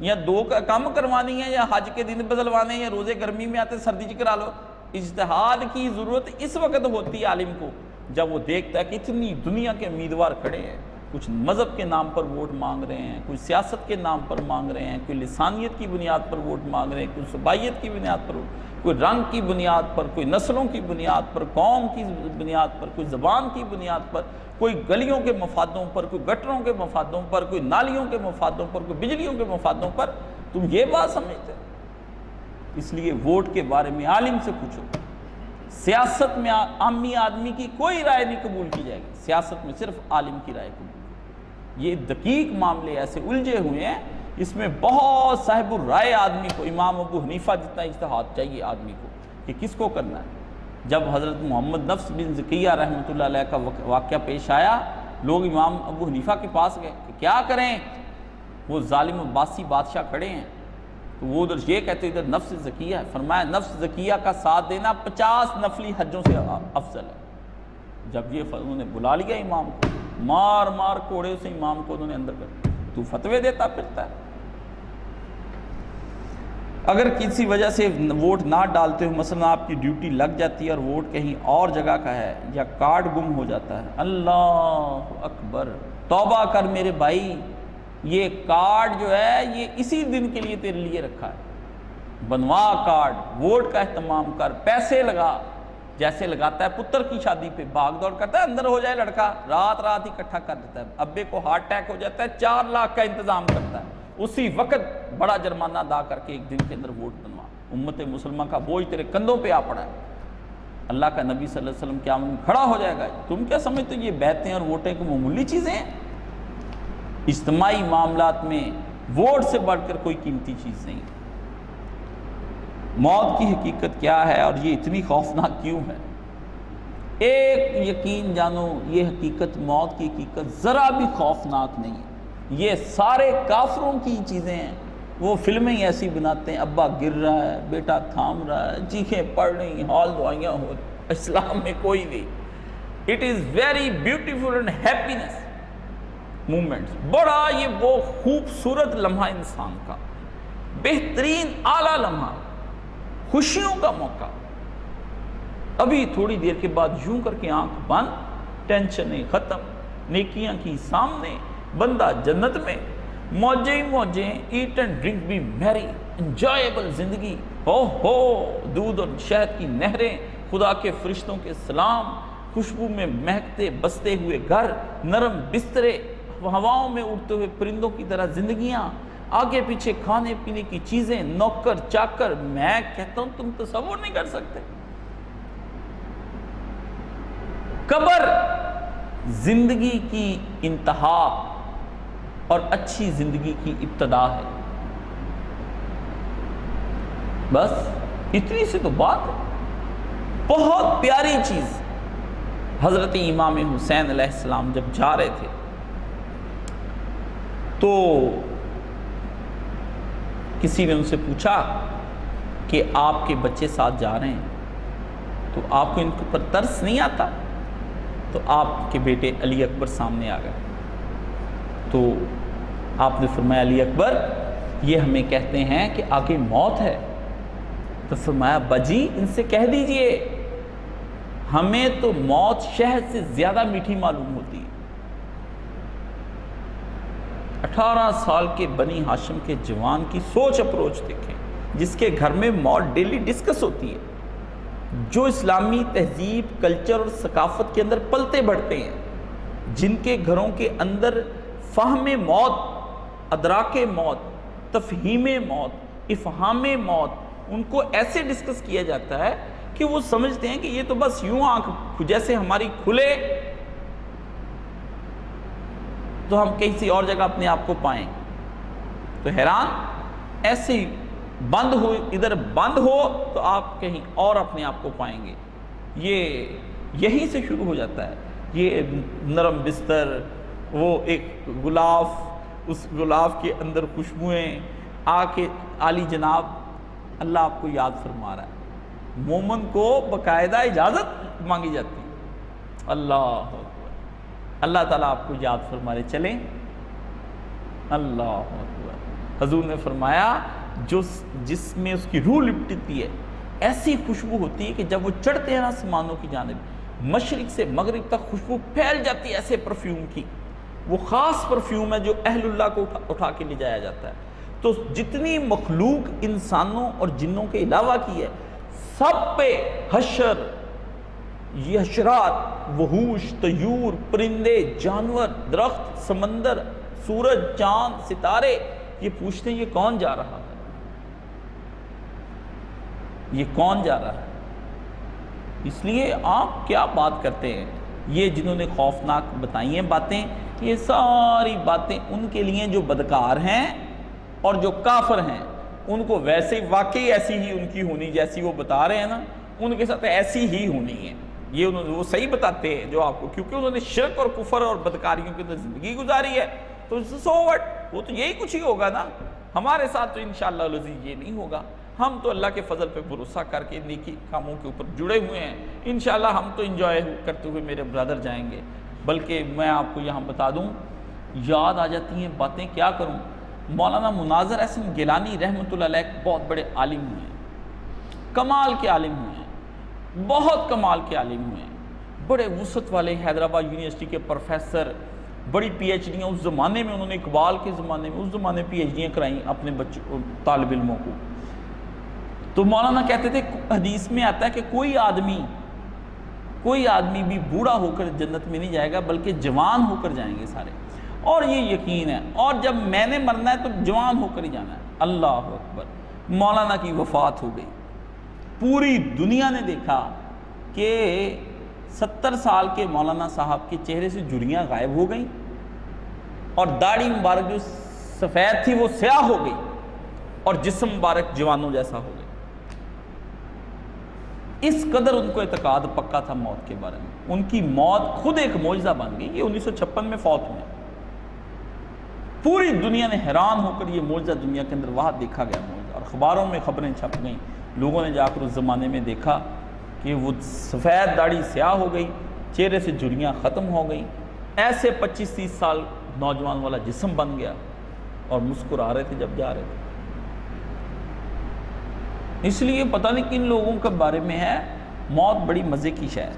یا دو کام کروانی ہے یا حج کے دن بدلوانے یا روزے گرمی میں آتے سردی چ کرا لو۔ اجتہاد کی ضرورت اس وقت ہوتی ہے عالم کو جب وہ دیکھتا ہے کہ اتنی دنیا کے امیدوار کھڑے ہیں، کچھ مذہب کے نام پر ووٹ مانگ رہے ہیں، کوئی سیاست کے نام پر مانگ رہے ہیں، کوئی لسانیت کی بنیاد پر ووٹ مانگ رہے ہیں، کوئی صوبائیت کی بنیاد پر، کوئی رنگ کی بنیاد پر، کوئی نسلوں کی بنیاد پر، قوم کی بنیاد پر، کوئی زبان کی بنیاد پر، کوئی گلیوں کے مفادوں پر، کوئی گٹروں کے مفادوں پر، کوئی نالیوں کے مفادوں پر، کوئی بجلیوں کے مفادوں پر۔ تم یہ بات سمجھتے؟ اس لیے ووٹ کے بارے میں عالم سے پوچھو، سیاست میں عامی آدمی کی کوئی رائے نہیں قبول کی جائے گی، سیاست میں صرف عالم کی رائے قبول۔ یہ دقیق معاملے ایسے الجھے ہوئے ہیں، اس میں بہت صاحب الرائے آدمی کو، امام ابو حنیفہ جتنا اجتہاد چاہیے آدمی کو کہ کس کو کرنا ہے۔ جب حضرت محمد نفس بن زکیہ رحمۃ اللہ علیہ کا واقعہ پیش آیا، لوگ امام ابو حنیفہ کے پاس گئے کہ کیا کریں، وہ ظالم عباسی بادشاہ کھڑے ہیں، تو وہ ادھر یہ کہتے ادھر نفس زکیہ ہے۔ فرمایا نفس زکیہ کا ساتھ دینا 50 نفلی حجوں سے افضل ہے۔ جب یہ انہوں نے بلا لیا امام کو، مار مار کوڑے سے امام کو انہوں نے اندر کر، تو فتوے دیتا پھرتا ہے۔ اگر کسی وجہ سے ووٹ نہ ڈالتے ہو، مثلا آپ کی ڈیوٹی لگ جاتی ہے اور ووٹ کہیں اور جگہ کا ہے، یا کارڈ گم ہو جاتا ہے، اللہ اکبر، توبہ کر میرے بھائی، یہ کارڈ جو ہے یہ اسی دن کے لیے تیرے لیے رکھا ہے، بنوا کارڈ، ووٹ کا اہتمام کر، پیسے لگا، جیسے لگاتا ہے پتر کی شادی پہ بھاگ دوڑ کرتا ہے، اندر ہو جائے لڑکا، رات رات اکٹھا کر دیتا ہے، ابے کو ہارٹ اٹیک ہو جاتا ہے 4 لاکھ کا انتظام کرتا ہے، اسی وقت بڑا جرمانہ ادا کر کے ایک دن کے اندر ووٹ بنوا۔ امت مسلمہ کا بوجھ تیرے کندھوں پہ آ پڑا ہے۔ اللہ کا نبی صلی اللہ علیہ وسلم قیامت میں کھڑا ہو جائے گا، تم کیا سمجھتے ہو یہ بیعتیں اور ووٹیں کو معمولی چیزیں ہیں؟ اجتماعی معاملات میں ووٹ سے بڑھ کر کوئی قیمتی چیز نہیں۔ موت کی حقیقت کیا ہے اور یہ اتنی خوفناک کیوں ہے؟ ایک یقین جانو، یہ حقیقت، موت کی حقیقت ذرا بھی خوفناک نہیں ہے۔ یہ سارے کافروں کی چیزیں ہیں، وہ فلمیں ایسی بناتے ہیں، ابا گر رہا ہے، بیٹا تھام رہا ہے، چیخیں پڑ رہی ہیں، ہال دعائیاں ہو رہی، اسلام میں کوئی نہیں۔ It is very beautiful and happiness moments, بڑا یہ وہ خوبصورت لمحہ انسان کا، بہترین اعلیٰ لمحہ، خوشیوں کا موقع۔ ابھی تھوڑی دیر کے بعد یوں کر کے آنکھ بند، ٹینشنیں ختم، نیکیاں کی سامنے، بندہ جنت میں، موجیں موجیں، ایٹ اینڈ ڈرنک بھی میری، انجوائیبل زندگی، ہو دودھ اور شہد کی نہریں، خدا کے فرشتوں کے سلام، خوشبو میں مہکتے بستے ہوئے گھر، نرم بسترے، ہواؤں میں اڑتے ہوئے پرندوں کی طرح زندگیاں، آگے پیچھے کھانے پینے کی چیزیں، نوکر چاکر، میں کہتا ہوں تم تصور نہیں کر سکتے۔ قبر زندگی کی انتہا اور اچھی زندگی کی ابتدا ہے، بس اتنی سی تو بات ہے۔ بہت پیاری چیز، حضرت امام حسین علیہ السلام جب جا رہے تھے تو کسی نے ان سے پوچھا کہ آپ کے بچے ساتھ جا رہے ہیں تو آپ کو ان پر ترس نہیں آتا؟ تو آپ کے بیٹے علی اکبر سامنے آ گئے، تو آپ نے فرمایا علی اکبر یہ ہمیں کہتے ہیں کہ آگے موت ہے، تو فرمایا باجی ان سے کہہ دیجئے ہمیں تو موت شہد سے زیادہ میٹھی معلوم ہوتی ہے۔ 18 سال کے بنی ہاشم کے جوان کی سوچ اپروچ دیکھیں، جس کے گھر میں موت ڈیلی ڈسکس ہوتی ہے، جو اسلامی تہذیب، کلچر اور ثقافت کے اندر پلتے بڑھتے ہیں، جن کے گھروں کے اندر فہم موت، ادراک موت، تفہیم موت، افہام موت، ان کو ایسے ڈسکس کیا جاتا ہے کہ وہ سمجھتے ہیں کہ یہ تو بس یوں آنکھ جیسے ہماری کھلے تو ہم کسی اور جگہ اپنے آپ کو پائیں، تو حیران، ایسے ہی بند ہو، ادھر بند ہو تو آپ کہیں اور اپنے آپ کو پائیں گے۔ یہیں سے شروع ہو جاتا ہے، یہ نرم بستر، وہ ایک غلاف، اس غلاف کے اندر خوشبوئیں، آ کے عالی جناب اللہ آپ کو یاد فرما رہا ہے۔ مومن کو باقاعدہ اجازت مانگی جاتی ہے، اللہ اکبر، اللہ تعالیٰ آپ کو یاد فرما رہے، چلیں، اللہ اکبر۔ حضور نے فرمایا جس میں اس کی روح لپٹتی ہے، ایسی خوشبو ہوتی ہے کہ جب وہ چڑھتے ہیں آسمانوں کی جانب، مشرق سے مغرب تک خوشبو پھیل جاتی ہے ایسے پرفیوم کی۔ وہ خاص پرفیوم ہے جو اہل اللہ کو اٹھا کے لے جایا جاتا ہے۔ تو جتنی مخلوق انسانوں اور جنوں کے علاوہ کی ہے، سب پہ حشر، یہ حشرات، وحوش، طیور، پرندے، جانور، درخت، سمندر، سورج، چاند، ستارے، یہ پوچھتے ہیں یہ کون جا رہا ہے، یہ کون جا رہا ہے؟ اس لیے آپ کیا بات کرتے ہیں؟ یہ جنہوں نے خوفناک بتائی ہیں باتیں، یہ ساری باتیں ان کے لیے جو بدکار ہیں اور جو کافر ہیں، ان کو ویسے واقعی ایسی ہی ان کی ہونی جیسی وہ بتا رہے ہیں نا، ان کے ساتھ ایسی ہی ہونی ہے۔ یہ وہ صحیح بتاتے ہیں جو آپ کو، کیونکہ انہوں نے شرک اور کفر اور بدکاریوں کی اندر زندگی گزاری ہے، تو سو وٹ، وہ تو یہی کچھ ہی ہوگا نا۔ ہمارے ساتھ تو انشاءاللہ العزیز یہ نہیں ہوگا، ہم تو اللہ کے فضل پہ بھروسہ کر کے نیکی کاموں کے اوپر جڑے ہوئے ہیں، انشاءاللہ ہم تو انجوائے کرتے ہوئے میرے برادر جائیں گے۔ بلکہ میں آپ کو یہاں بتا دوں، یاد آ جاتی ہیں باتیں، کیا کروں۔ مولانا مناظر احسن گیلانی رحمۃ اللہ علیہ بہت بڑے عالم ہوئے ہیں، کمال کے عالم ہوئے ہیں، بہت کمال کے عالم ہوئے ہیں، بڑے وسعت والے، حیدرآباد یونیورسٹی کے پروفیسر، بڑی پی ایچ ڈیاں اس زمانے میں انہوں نے، اقبال کے زمانے میں، اس زمانے پی ایچ ڈیاں کرائیں اپنے بچوں طالب علموں کو۔ تو مولانا کہتے تھے، حدیث میں آتا ہے کہ کوئی آدمی بھی بوڑھا ہو کر جنت میں نہیں جائے گا، بلکہ جوان ہو کر جائیں گے سارے، اور یہ یقین ہے، اور جب میں نے مرنا ہے تو جوان ہو کر ہی جانا ہے۔ اللہ اکبر۔ مولانا کی وفات ہو گئی، پوری دنیا نے دیکھا کہ 70 سال کے مولانا صاحب کے چہرے سے جھریاں غائب ہو گئیں، اور داڑھی مبارک جو سفید تھی وہ سیاہ ہو گئی، اور جسم مبارک جوانوں جیسا ہو گیا۔ اس قدر ان کو اعتقاد پکا تھا موت کے بارے میں، ان کی موت خود ایک معجزہ بن گئی۔ یہ 1956 میں فوت ہوئے، پوری دنیا نے حیران ہو کر یہ معجزہ دنیا کے اندر وہاں دیکھا گیا معجزہ، اور اخباروں میں خبریں چھپ گئیں، لوگوں نے جا کر اس زمانے میں دیکھا کہ وہ سفید داڑھی سیاہ ہو گئی، چہرے سے جھریاں ختم ہو گئیں، ایسے 25-30 سال نوجوان والا جسم بن گیا، اور مسکرا رہے تھے جب جا رہے تھے۔ اس لیے پتہ نہیں کن لوگوں کے بارے میں ہے، موت بڑی مزے کی شے ہے۔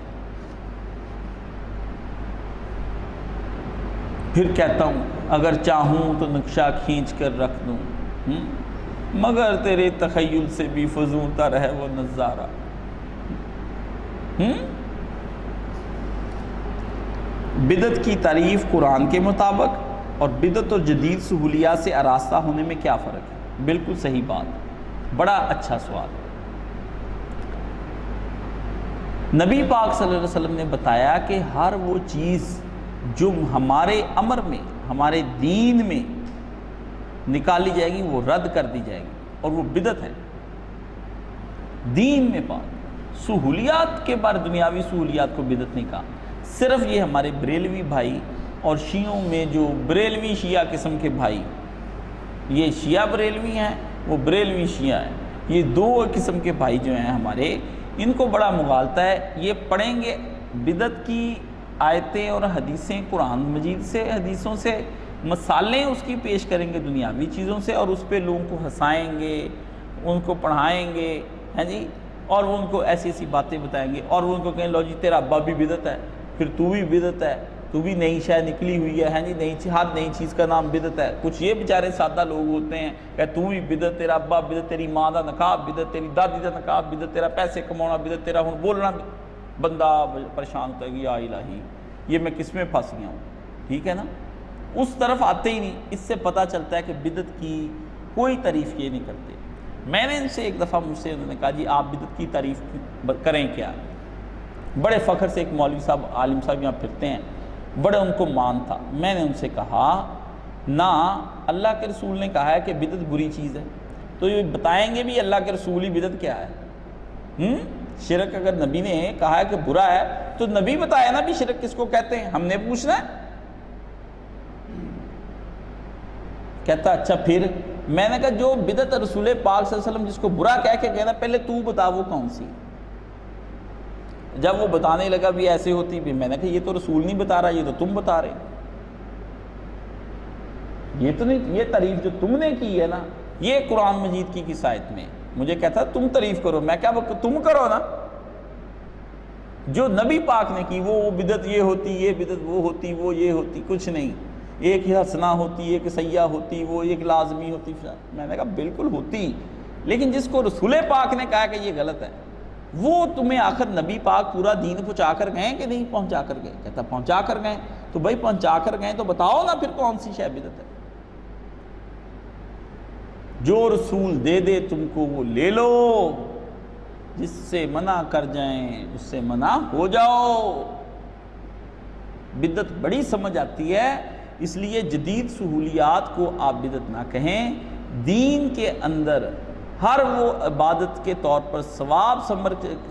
پھر کہتا ہوں، اگر چاہوں تو نقشہ کھینچ کر رکھ دوں، مگر تیرے تخیل سے بھی فزونتا رہے وہ نظارہ۔ بدعت کی تعریف قرآن کے مطابق اور بدعت اور جدید سہولیات سے آراستہ ہونے میں کیا فرق ہے؟ بالکل صحیح بات، بڑا اچھا سوال۔ نبی پاک صلی اللہ علیہ وسلم نے بتایا کہ ہر وہ چیز جو ہمارے امر میں، ہمارے دین میں نکالی جائے گی وہ رد کر دی جائے گی، اور وہ بدعت ہے۔ دین میں بات سہولیات کے بارے، دنیاوی سہولیات کو بدعت نہیں کہا، صرف یہ ہمارے بریلوی بھائی اور شیعوں میں جو بریلوی شیعہ قسم کے بھائی، یہ شیعہ بریلوی ہیں، وہ بریلوی شیعہ ہیں، یہ دو قسم کے بھائی جو ہیں ہمارے، ان کو بڑا مغالطہ ہے۔ یہ پڑھیں گے بدعت کی آیتیں اور حدیثیں قرآن مجید سے، حدیثوں سے، مثالیں اس کی پیش کریں گے دنیاوی چیزوں سے، اور اس پہ لوگوں کو ہنسائیں گے، ان کو پڑھائیں گے، ہیں جی، اور وہ ان کو ایسی ایسی باتیں بتائیں گے، اور وہ ان کو کہیں لو جی تیرا ابا بھی بدعت ہے، پھر تو بھی بدعت ہے، تو بھی نئی شے نکلی ہوئی ہے جی، ہر نئی چیز کا نام بدعت ہے۔ کچھ یہ بیچارے سادہ لوگ ہوتے ہیں کہ تو بھی بدعت، تیرا ابا بدعت، تیری ماں دا نقاب بدعت، تیری دادی دا نقاب بدعت، تیرا پیسے کمانا بدعت، تیرا ہن بولنا، بندہ پریشان ہوتا ہے کہ یا الہی یہ میں کس میں پھنس گیا ہوں، ٹھیک ہے نا۔ اس طرف آتے ہی نہیں۔ اس سے پتہ چلتا ہے کہ بدعت کی کوئی تعریف یہ نہیں کرتے۔ میں نے ان سے ایک دفعہ، مجھ سے انہوں نے کہا جی آپ بدعت کی تعریف کریں کیا؟ بڑے فخر سے ایک مولوی صاحب، عالم صاحب یہاں پھرتے ہیں، بڑے ان کو مان تھا۔ میں نے ان سے کہا نہ، اللہ کے رسول نے کہا ہے کہ بدعت بری چیز ہے، تو یہ بتائیں گے بھی اللہ کے رسول ہی بدعت کیا ہے؟ شرک اگر نبی نے کہا ہے کہ برا ہے تو نبی بتایا نا بھی شرک کس کو کہتے ہیں، ہم نے پوچھنا ہے۔ کہتا اچھا پھر؟ میں نے کہا جو بدعت رسول پاک صلی اللہ علیہ وسلم جس کو برا کہہ کے کہنا، پہلے تو بتا وہ کون سی۔ جب وہ بتانے لگا بھی ایسے ہوتی بھی، میں نے کہا یہ تو رسول نہیں بتا رہا، یہ تو تم بتا رہے، یہ تو نہیں، یہ تعریف جو تم نے کی ہے نا، یہ قرآن مجید کی کس آیت میں؟ مجھے کہتا تم تعریف کرو، میں کیا تم کرو نا، جو نبی پاک نے کی وہ بدعت یہ ہوتی، یہ بدعت وہ ہوتی، وہ یہ ہوتی، کچھ نہیں، ایک ہی حسنہ ہوتی، ایک سیاح ہوتی، وہ ایک لازمی ہوتی۔ میں نے کہا بالکل ہوتی، لیکن جس کو رسول پاک نے کہا کہ یہ غلط ہے، وہ تمہیں آخر نبی پاک پورا دین پہنچا کر گئے کہ نہیں پہنچا کر گئے؟ کہتا پہنچا کر گئے، تو بھائی پہنچا کر گئے تو بتاؤ نا پھر کون سی شے بدعت ہے۔ جو رسول دے دے تم کو وہ لے لو، جس سے منع کر جائیں اس سے منع ہو جاؤ۔ بدعت بڑی سمجھ آتی ہے، اس لیے جدید سہولیات کو آپ بدعت نہ کہیں۔ دین کے اندر ہر وہ عبادت کے طور پر ثواب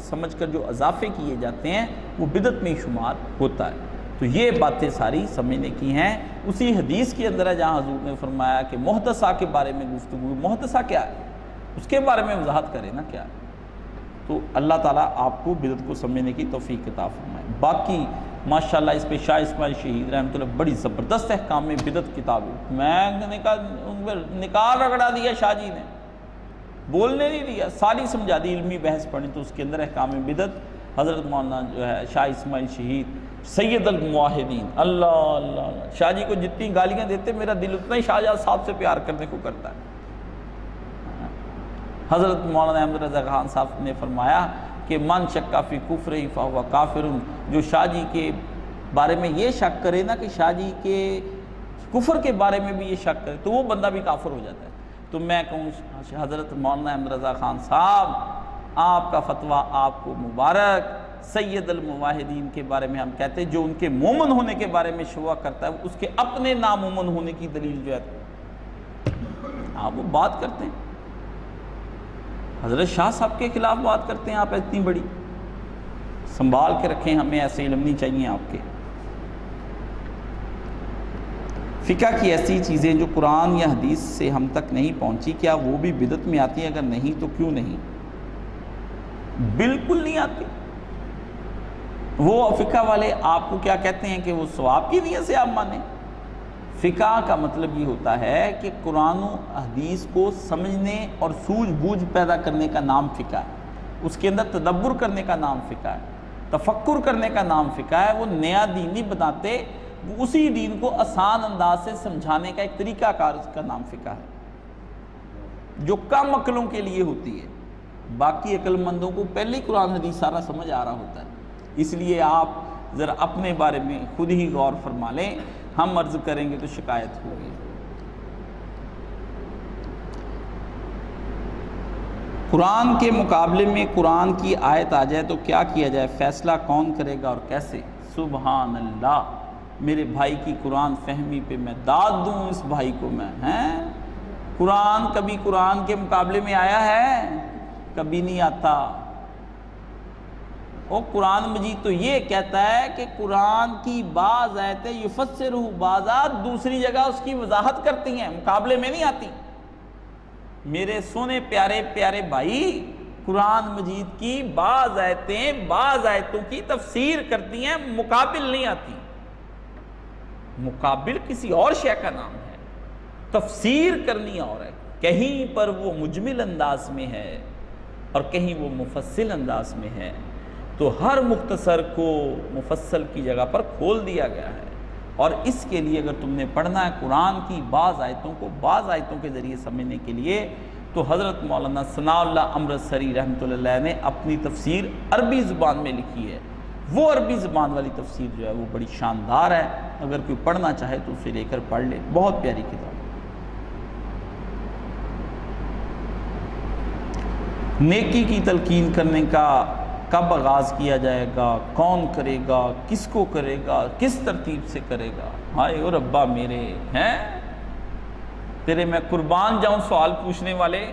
سمجھ کر جو اضافے کیے جاتے ہیں وہ بدعت میں شمار ہوتا ہے۔ تو یہ باتیں ساری سمجھنے کی ہیں۔ اسی حدیث کے اندر ہے جہاں حضور نے فرمایا کہ محدثہ کے بارے میں گفتگو، محدثہ کیا ہے اس کے بارے میں وضاحت کرے نا کیا ہے۔ تو اللہ تعالیٰ آپ کو بدعت کو سمجھنے کی توفیق عطا فرمائے۔ باقی ماشاءاللہ اس پہ شاہ اسماعیل شہید رحمۃ اللہ بڑی زبردست احکام میں بدعت کتاب ہے۔ میں نے کہا نکال رگڑا دیا شاہ جی نے، بولنے نہیں دیا، ساری سمجھا دی، علمی بحث پڑھی تو اس کے اندر احکام بدعت حضرت مولانا جو ہے شاہ اسماعیل شہید سید الموحدین، اللہ اللہ اللہ، شاہ جی کو جتنی گالیاں دیتے میرا دل اتنا ہی شاہ جہاں صاحب سے پیار کرنے کو کرتا ہے۔ حضرت مولانا احمد رضا خان صاحب نے فرمایا کہ من شک فی کفرہ فہو کافر، جو شاہ جی کے بارے میں یہ شک کرے نا کہ شاہ جی کے کفر کے بارے میں بھی یہ شک کرے تو وہ بندہ بھی کافر ہو جاتا ہے۔ تو میں کہوں حضرت مولانا احمد رضا خان صاحب آپ کا فتویٰ آپ کو مبارک۔ سید الموحدین کے بارے میں ہم کہتے ہیں جو ان کے مومن ہونے کے بارے میں شبہ کرتا ہے اس کے اپنے نامومن ہونے کی دلیل جو ہے آپ وہ بات کرتے ہیں، حضرت شاہ صاحب کے خلاف بات کرتے ہیں آپ اتنی بڑی، سنبھال کے رکھیں، ہمیں ایسے علم نہیں چاہیے آپ کے۔ فقہ کی ایسی چیزیں جو قرآن یا حدیث سے ہم تک نہیں پہنچی کیا وہ بھی بدعت میں آتی ہیں؟ اگر نہیں تو کیوں نہیں؟ بالکل نہیں آتی۔ وہ فقہ والے آپ کو کیا کہتے ہیں کہ وہ ثواب کی نیت سے آپ مانیں؟ فقہ کا مطلب یہ ہوتا ہے کہ قرآن و حدیث کو سمجھنے اور سوجھ بوجھ پیدا کرنے کا نام فقہ ہے، اس کے اندر تدبر کرنے کا نام فقہ ہے، تفکر کرنے کا نام فقہ ہے۔ وہ نیا دین نہیں بتاتے، وہ اسی دین کو آسان انداز سے سمجھانے کا ایک طریقہ کار، اس کا نام فقہ ہے، جو کم عقلوں کے لیے ہوتی ہے۔ باقی عقل مندوں کو پہلے ہی قرآن حدیث سارا سمجھ آ رہا ہوتا ہے۔ اس لیے آپ ذرا اپنے بارے میں خود ہی غور فرما لیں، ہم عرض کریں گے تو شکایت ہوگی۔ قرآن کے مقابلے میں قرآن کی آیت آ جائے تو کیا کیا جائے؟ فیصلہ کون کرے گا اور کیسے؟ سبحان اللہ، میرے بھائی کی قرآن فہمی پہ میں داد دوں اس بھائی کو میں، ہیں قرآن کبھی قرآن کے مقابلے میں آیا ہے؟ کبھی نہیں آتا۔ اور قرآن مجید تو یہ کہتا ہے کہ قرآن کی بعض آیتیں یفسرہ بعضات دوسری جگہ اس کی وضاحت کرتی ہیں، مقابلے میں نہیں آتی۔ میرے سونے پیارے پیارے بھائی، قرآن مجید کی بعض آیتیں بعض آیتوں کی تفسیر کرتی ہیں، مقابل نہیں آتی۔ مقابل کسی اور شے کا نام ہے، تفسیر کرنی اور ہے۔ کہیں پر وہ مجمل انداز میں ہے اور کہیں وہ مفصل انداز میں ہے، تو ہر مختصر کو مفصل کی جگہ پر کھول دیا گیا ہے۔ اور اس کے لیے اگر تم نے پڑھنا ہے قرآن کی بعض آیتوں کو بعض آیتوں کے ذریعے سمجھنے کے لیے، تو حضرت مولانا ثناء اللہ امرتسری رحمۃ اللہ علیہ نے اپنی تفسیر عربی زبان میں لکھی ہے۔ وہ عربی زبان والی تفسیر جو ہے وہ بڑی شاندار ہے، اگر کوئی پڑھنا چاہے تو اسے لے کر پڑھ لے، بہت پیاری کتاب۔ نیکی کی تلقین کرنے کا کب آغاز کیا جائے گا؟ کون کرے گا؟ کس کو کرے گا؟ کس ترتیب سے کرے گا؟ ہائے او ربا میرے، ہیں تیرے میں قربان جاؤں سوال پوچھنے والے،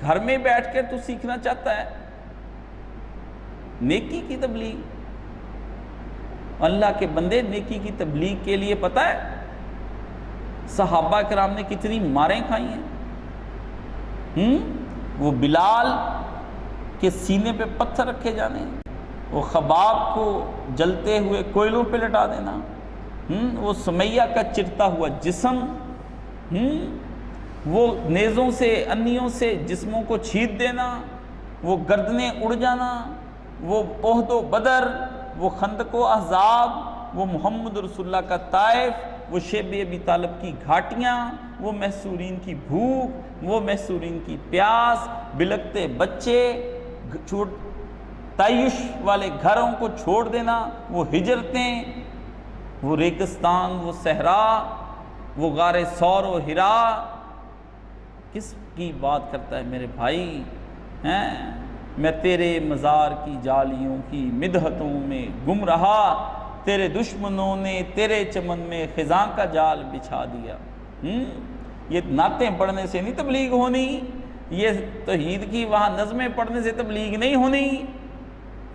گھر میں بیٹھ کر تو سیکھنا چاہتا ہے نیکی کی تبلیغ؟ اللہ کے بندے، نیکی کی تبلیغ کے لیے پتہ ہے صحابہ کرام نے کتنی ماریں کھائی ہیں؟ وہ بلال کے سینے پہ پتھر رکھے جانے، وہ خباب کو جلتے ہوئے کوئلوں پہ لٹا دینا، وہ سمیہ کا چرتا ہوا جسم، وہ نیزوں سے انیوں سے جسموں کو چھید دینا، وہ گردنیں اڑ جانا، وہ احد و بدر، وہ خندق و احزاب، وہ محمد رسول اللہ کا طائف، وہ شیب ابی طالب کی گھاٹیاں، وہ محصورین کی بھوک، وہ محصورین کی پیاس، بلکتے بچے، تعیش والے گھروں کو چھوڑ دینا، وہ ہجرتیں، وہ ریگستان، وہ صحرا، وہ غار ثور و حرا۔ کس کی بات کرتا ہے میرے بھائی؟ ہیں میں تیرے مزار کی جالیوں کی مدحتوں میں گم رہا، تیرے دشمنوں نے تیرے چمن میں خزاں کا جال بچھا دیا۔ یہ نعتیں پڑھنے سے نہیں تبلیغ ہونی، یہ توحید کی وہاں نظمیں پڑھنے سے تبلیغ نہیں ہونی،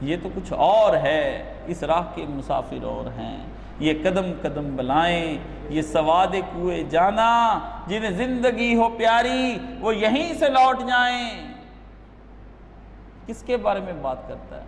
یہ تو کچھ اور ہے۔ اس راہ کے مسافر اور ہیں، یہ قدم قدم بلائیں، یہ سواد کوئے جانا، جنہیں زندگی ہو پیاری وہ یہیں سے لوٹ جائیں۔ کس کے بارے میں بات کرتا ہے؟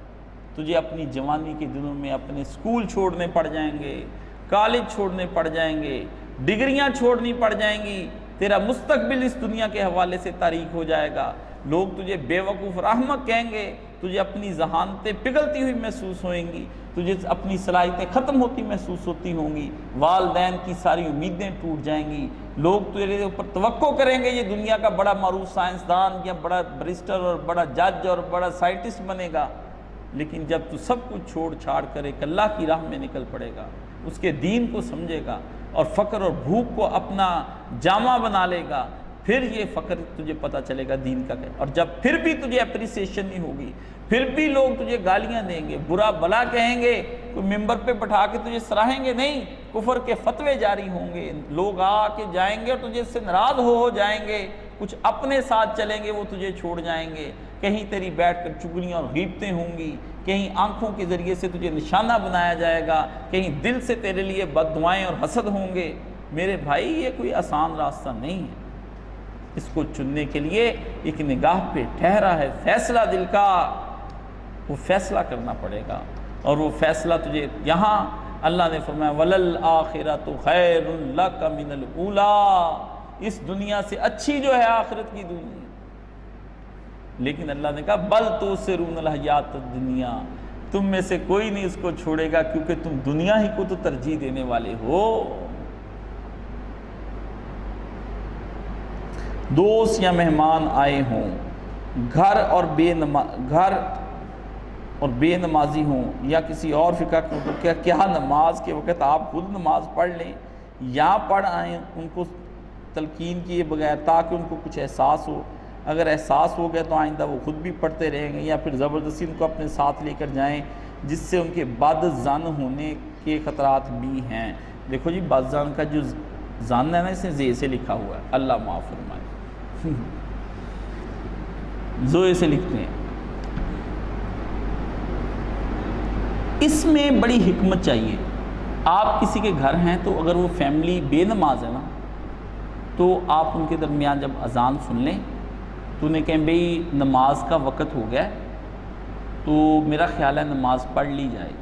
تجھے اپنی جوانی کے دنوں میں اپنے سکول چھوڑنے پڑ جائیں گے، کالج چھوڑنے پڑ جائیں گے، ڈگریاں چھوڑنی پڑ جائیں گی، تیرا مستقبل اس دنیا کے حوالے سے تاریک ہو جائے گا، لوگ تجھے بے وقوف اور احمق کہیں گے، تجھے اپنی ذہانتیں پگھلتی ہوئی محسوس ہوئیں گی، تجھے اپنی صلاحیتیں ختم ہوتی محسوس ہوتی ہوں گی، والدین کی ساری امیدیں ٹوٹ جائیں گی، لوگ تیرے اوپر توقع کریں گے یہ دنیا کا بڑا معروف سائنسدان یا بڑا بریسٹر اور بڑا جج اور بڑا سائنٹسٹ بنے گا، لیکن جب تو سب کچھ چھوڑ چھاڑ کر ایک اللہ کی راہ میں نکل پڑے گا، اس کے دین کو سمجھے گا اور فقر اور بھوک کو اپنا جامہ بنا لے گا، پھر یہ فقر تجھے پتہ چلے گا دین کا کیا۔ اور جب پھر بھی تجھے اپریسیشن نہیں ہوگی، پھر بھی لوگ تجھے گالیاں دیں گے، برا بلا کہیں گے، کوئی ممبر پہ بٹھا کے تجھے سراہیں گے نہیں، کفر کے فتوے جاری ہوں گے، لوگ آ کے جائیں گے اور تجھے سے ناراض ہو جائیں گے، کچھ اپنے ساتھ چلیں گے وہ تجھے چھوڑ جائیں گے، کہیں تیری بیٹھ کر چگلیاں اور غیبتیں ہوں گی، کہیں آنکھوں کے ذریعے سے تجھے نشانہ بنایا جائے گا، کہیں دل سے تیرے لیے بد دعائیں اور حسد ہوں گے۔ میرے بھائی یہ کوئی آسان راستہ نہیں ہے، اس کو چننے کے لیے ایک نگاہ پہ ٹھہرا ہے فیصلہ دل کا، وہ فیصلہ کرنا پڑے گا، اور وہ فیصلہ تجھے یہاں اللہ نے فرمایا وَلَلْآخِرَةُ خَيْرٌ لَكَ مِنَ الْأُولَىٰ، اس دنیا سے اچھی جو ہے آخرت کی دنیا، لیکن اللہ نے کہا بل تؤثرون الحیات الدنیا، تم میں سے کوئی نہیں اس کو چھوڑے گا کیونکہ تم دنیا ہی کو تو ترجیح دینے والے ہو۔ دوست یا مہمان آئے ہوں، گھر اور بے نمازی ہوں یا کسی اور فقہ کو، تو کیا نماز کے وقت آپ خود نماز پڑھ لیں یا پڑھ آئیں ان کو تلقین کیے بغیر تاکہ ان کو کچھ احساس ہو، اگر احساس ہو گیا تو آئندہ وہ خود بھی پڑھتے رہیں گے، یا پھر زبردستی ان کو اپنے ساتھ لے کر جائیں جس سے ان کے بد ظن ہونے کے خطرات بھی ہیں۔ دیکھو جی بد ظن کا جو ظن ہے نا اس نے زے سے لکھا ہوا ہے، اللہ معاف فرمائے، زوئے سے لکھتے ہیں، اس میں بڑی حکمت چاہیے۔ آپ کسی کے گھر ہیں تو اگر وہ فیملی بے نماز ہے نا تو آپ ان کے درمیان جب اذان سن لیں تو انہیں کہیں بھئی نماز کا وقت ہو گیا تو میرا خیال ہے نماز پڑھ لی جائے،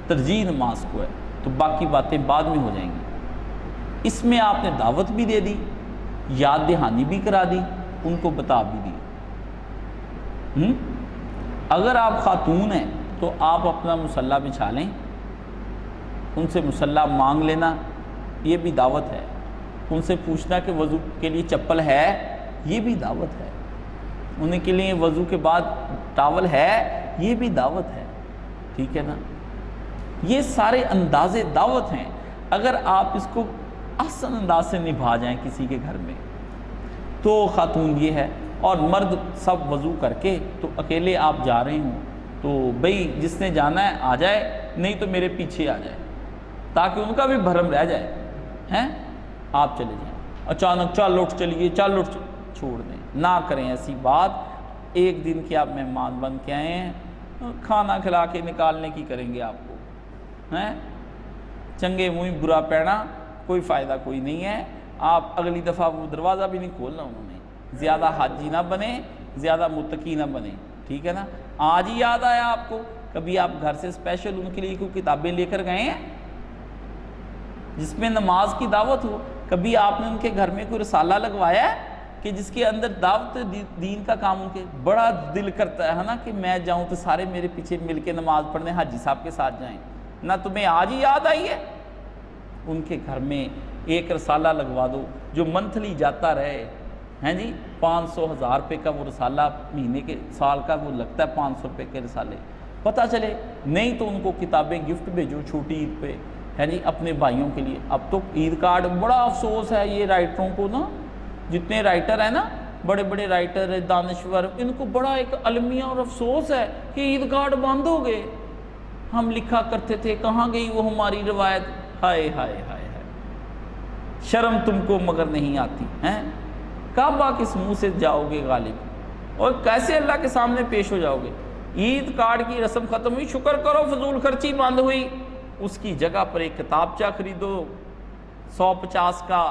ترجیح نماز کو ہے، تو باقی باتیں بعد میں ہو جائیں گی۔ اس میں آپ نے دعوت بھی دے دی، یاد دہانی بھی کرا دی، ان کو بتا بھی دی۔ اگر آپ خاتون ہیں تو آپ اپنا مصلی بچھا لیں، ان سے مصلی مانگ لینا، یہ بھی دعوت ہے۔ ان سے پوچھنا کہ وضو کے لیے چپل ہے، یہ بھی دعوت ہے۔ ان کے لیے وضو کے بعد ٹاول ہے، یہ بھی دعوت ہے، ٹھیک ہے نا؟ یہ سارے انداز دعوت ہیں، اگر آپ اس کو احسن انداز سے نبھا جائیں کسی کے گھر میں تو خاتون یہ ہے، اور مرد سب وضو کر کے تو اکیلے آپ جا رہے ہوں تو بھئی جس نے جانا ہے آ جائے، نہیں تو میرے پیچھے آ جائے تاکہ ان کا بھی بھرم رہ جائے، ہیں آپ چلے جائیں، اچانک چل اٹھ چلیے، چل اٹھ چھوڑ دیں، نہ کریں ایسی بات۔ ایک دن کے آپ مہمان بن کے آئے ہیں، کھانا کھلا کے نکالنے کی کریں گے آپ کو، ہیں چنگے منہ برا پینا، کوئی فائدہ کوئی نہیں ہے۔ آپ اگلی دفعہ وہ دروازہ بھی نہیں کھولنا، انہوں نے زیادہ حاجی نہ بنے، زیادہ متقی نہ بنے، ٹھیک ہے نا؟ آج ہی یاد آیا آپ کو، کبھی آپ گھر سے اسپیشل ان کے لیے کوئی کتابیں لے کر گئے ہیں جس میں نماز کی دعوت ہو؟ کبھی آپ نے ان کے گھر میں کوئی رسالہ لگوایا ہے کہ جس کے اندر دعوت دین کا کام؟ ان کے بڑا دل کرتا ہے نا کہ میں جاؤں تو سارے میرے پیچھے مل کے نماز پڑھنے حاجی صاحب کے ساتھ جائیں، نہ تمہیں آج ہی یاد آئی ہے؟ ان کے گھر میں ایک رسالہ لگوا دو جو منتھلی جاتا رہے، ہیں جی 500-1000 روپے کا وہ رسالہ مہینے کے، سال کا وہ لگتا ہے 500 روپے کے رسالے، پتہ چلے۔ نہیں تو ان کو کتابیں گفٹ بھیجو چھوٹی عید پہ، ہے جی اپنے بھائیوں کے لیے۔ اب تو عید کارڈ، بڑا افسوس ہے یہ رائٹروں کو نا، جتنے رائٹر ہیں نا بڑے بڑے رائٹر دانشور، ان کو بڑا ایک المیہ اور افسوس ہے کہ عید گاہ بند ہو گئے، ہم لکھا کرتے تھے، کہاں گئی وہ ہماری روایت؟ ہائے ہائے ہائے ہائے، شرم تم کو مگر نہیں آتی ہیں؟ کب آ کس منہ سے جاؤ گے غالب، اور کیسے اللہ کے سامنے پیش ہو جاؤ گے؟ عید کارڈ کی رسم ختم ہوئی، شکر کرو فضول خرچی بند ہوئی، اس کی جگہ پر ایک کتابچہ خریدو 150 کا،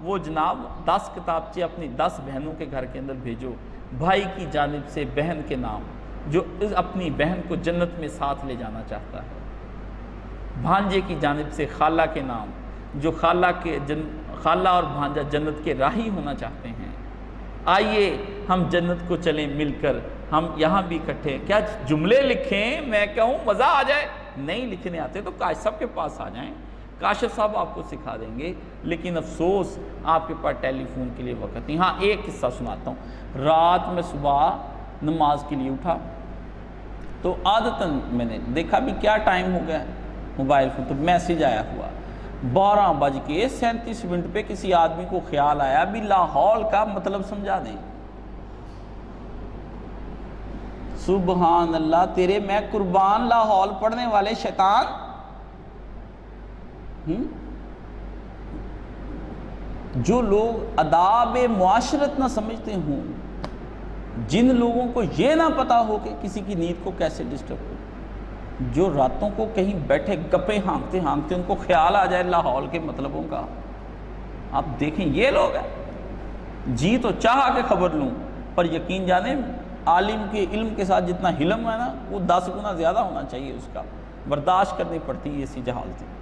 وہ جناب 10 کتابچے اپنی 10 بہنوں کے گھر کے اندر بھیجو، بھائی کی جانب سے بہن کے نام، جو اپنی بہن کو جنت میں ساتھ لے جانا چاہتا ہے، بھانجے کی جانب سے خالہ کے نام، جو خالہ اور بھانجا جنت کے راہی ہونا چاہتے ہیں۔ آئیے ہم جنت کو چلیں مل کر، ہم یہاں بھی اکٹھے، کیا جملے لکھیں، میں کہوں مزہ آ جائے، نہیں لکھنے آتے تو کاشف صاحب کے پاس آ جائیں، کاشف صاحب آپ کو سکھا دیں گے، لیکن افسوس آپ کے پاس ٹیلی فون کے لیے وقت نہیں۔ ہاں ایک قصہ سناتا ہوں، رات میں صبح نماز کے لیے اٹھا تو عادتاً میں نے دیکھا بھی کیا ٹائم ہو گیا موبائل فون، تو میسیج آیا ہوا 12:37 پہ کسی آدمی کو خیال آیا بھی لاہور کا مطلب سمجھا دیں۔ سبحان اللہ، تیرے میں قربان لاہور پڑھنے والے شیطان، جو لوگ آداب معاشرت نہ سمجھتے ہوں، جن لوگوں کو یہ نہ پتا ہو کہ کسی کی نیند کو کیسے ڈسٹرب ہو، جو راتوں کو کہیں بیٹھے گپے ہانکتے ہانکتے ان کو خیال آ جائے لاہور کے مطلبوں کا، آپ دیکھیں یہ لوگ ہیں۔ جی تو چاہا کہ خبر لوں، پر یقین جانیں عالم کے علم کے ساتھ جتنا حلم ہے نا، وہ 10 گنا زیادہ ہونا چاہیے، اس کا برداشت کرنی پڑتی ہے ایسی جہالتیں۔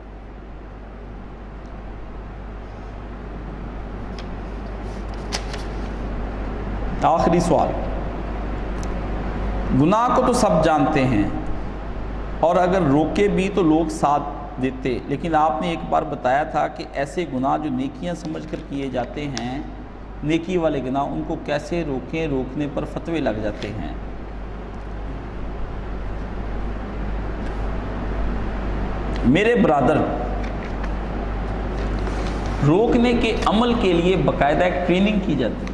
آخری سوال، گناہ کو تو سب جانتے ہیں اور اگر روکے بھی تو لوگ ساتھ دیتے، لیکن آپ نے ایک بار بتایا تھا کہ ایسے گناہ جو نیکیاں سمجھ کر کیے جاتے ہیں، نیکی والے گناہ، ان کو کیسے روکیں، روکنے پر فتوے لگ جاتے ہیں۔ میرے برادر، روکنے کے عمل کے لیے باقاعدہ ایک ٹریننگ کی جاتی ہے۔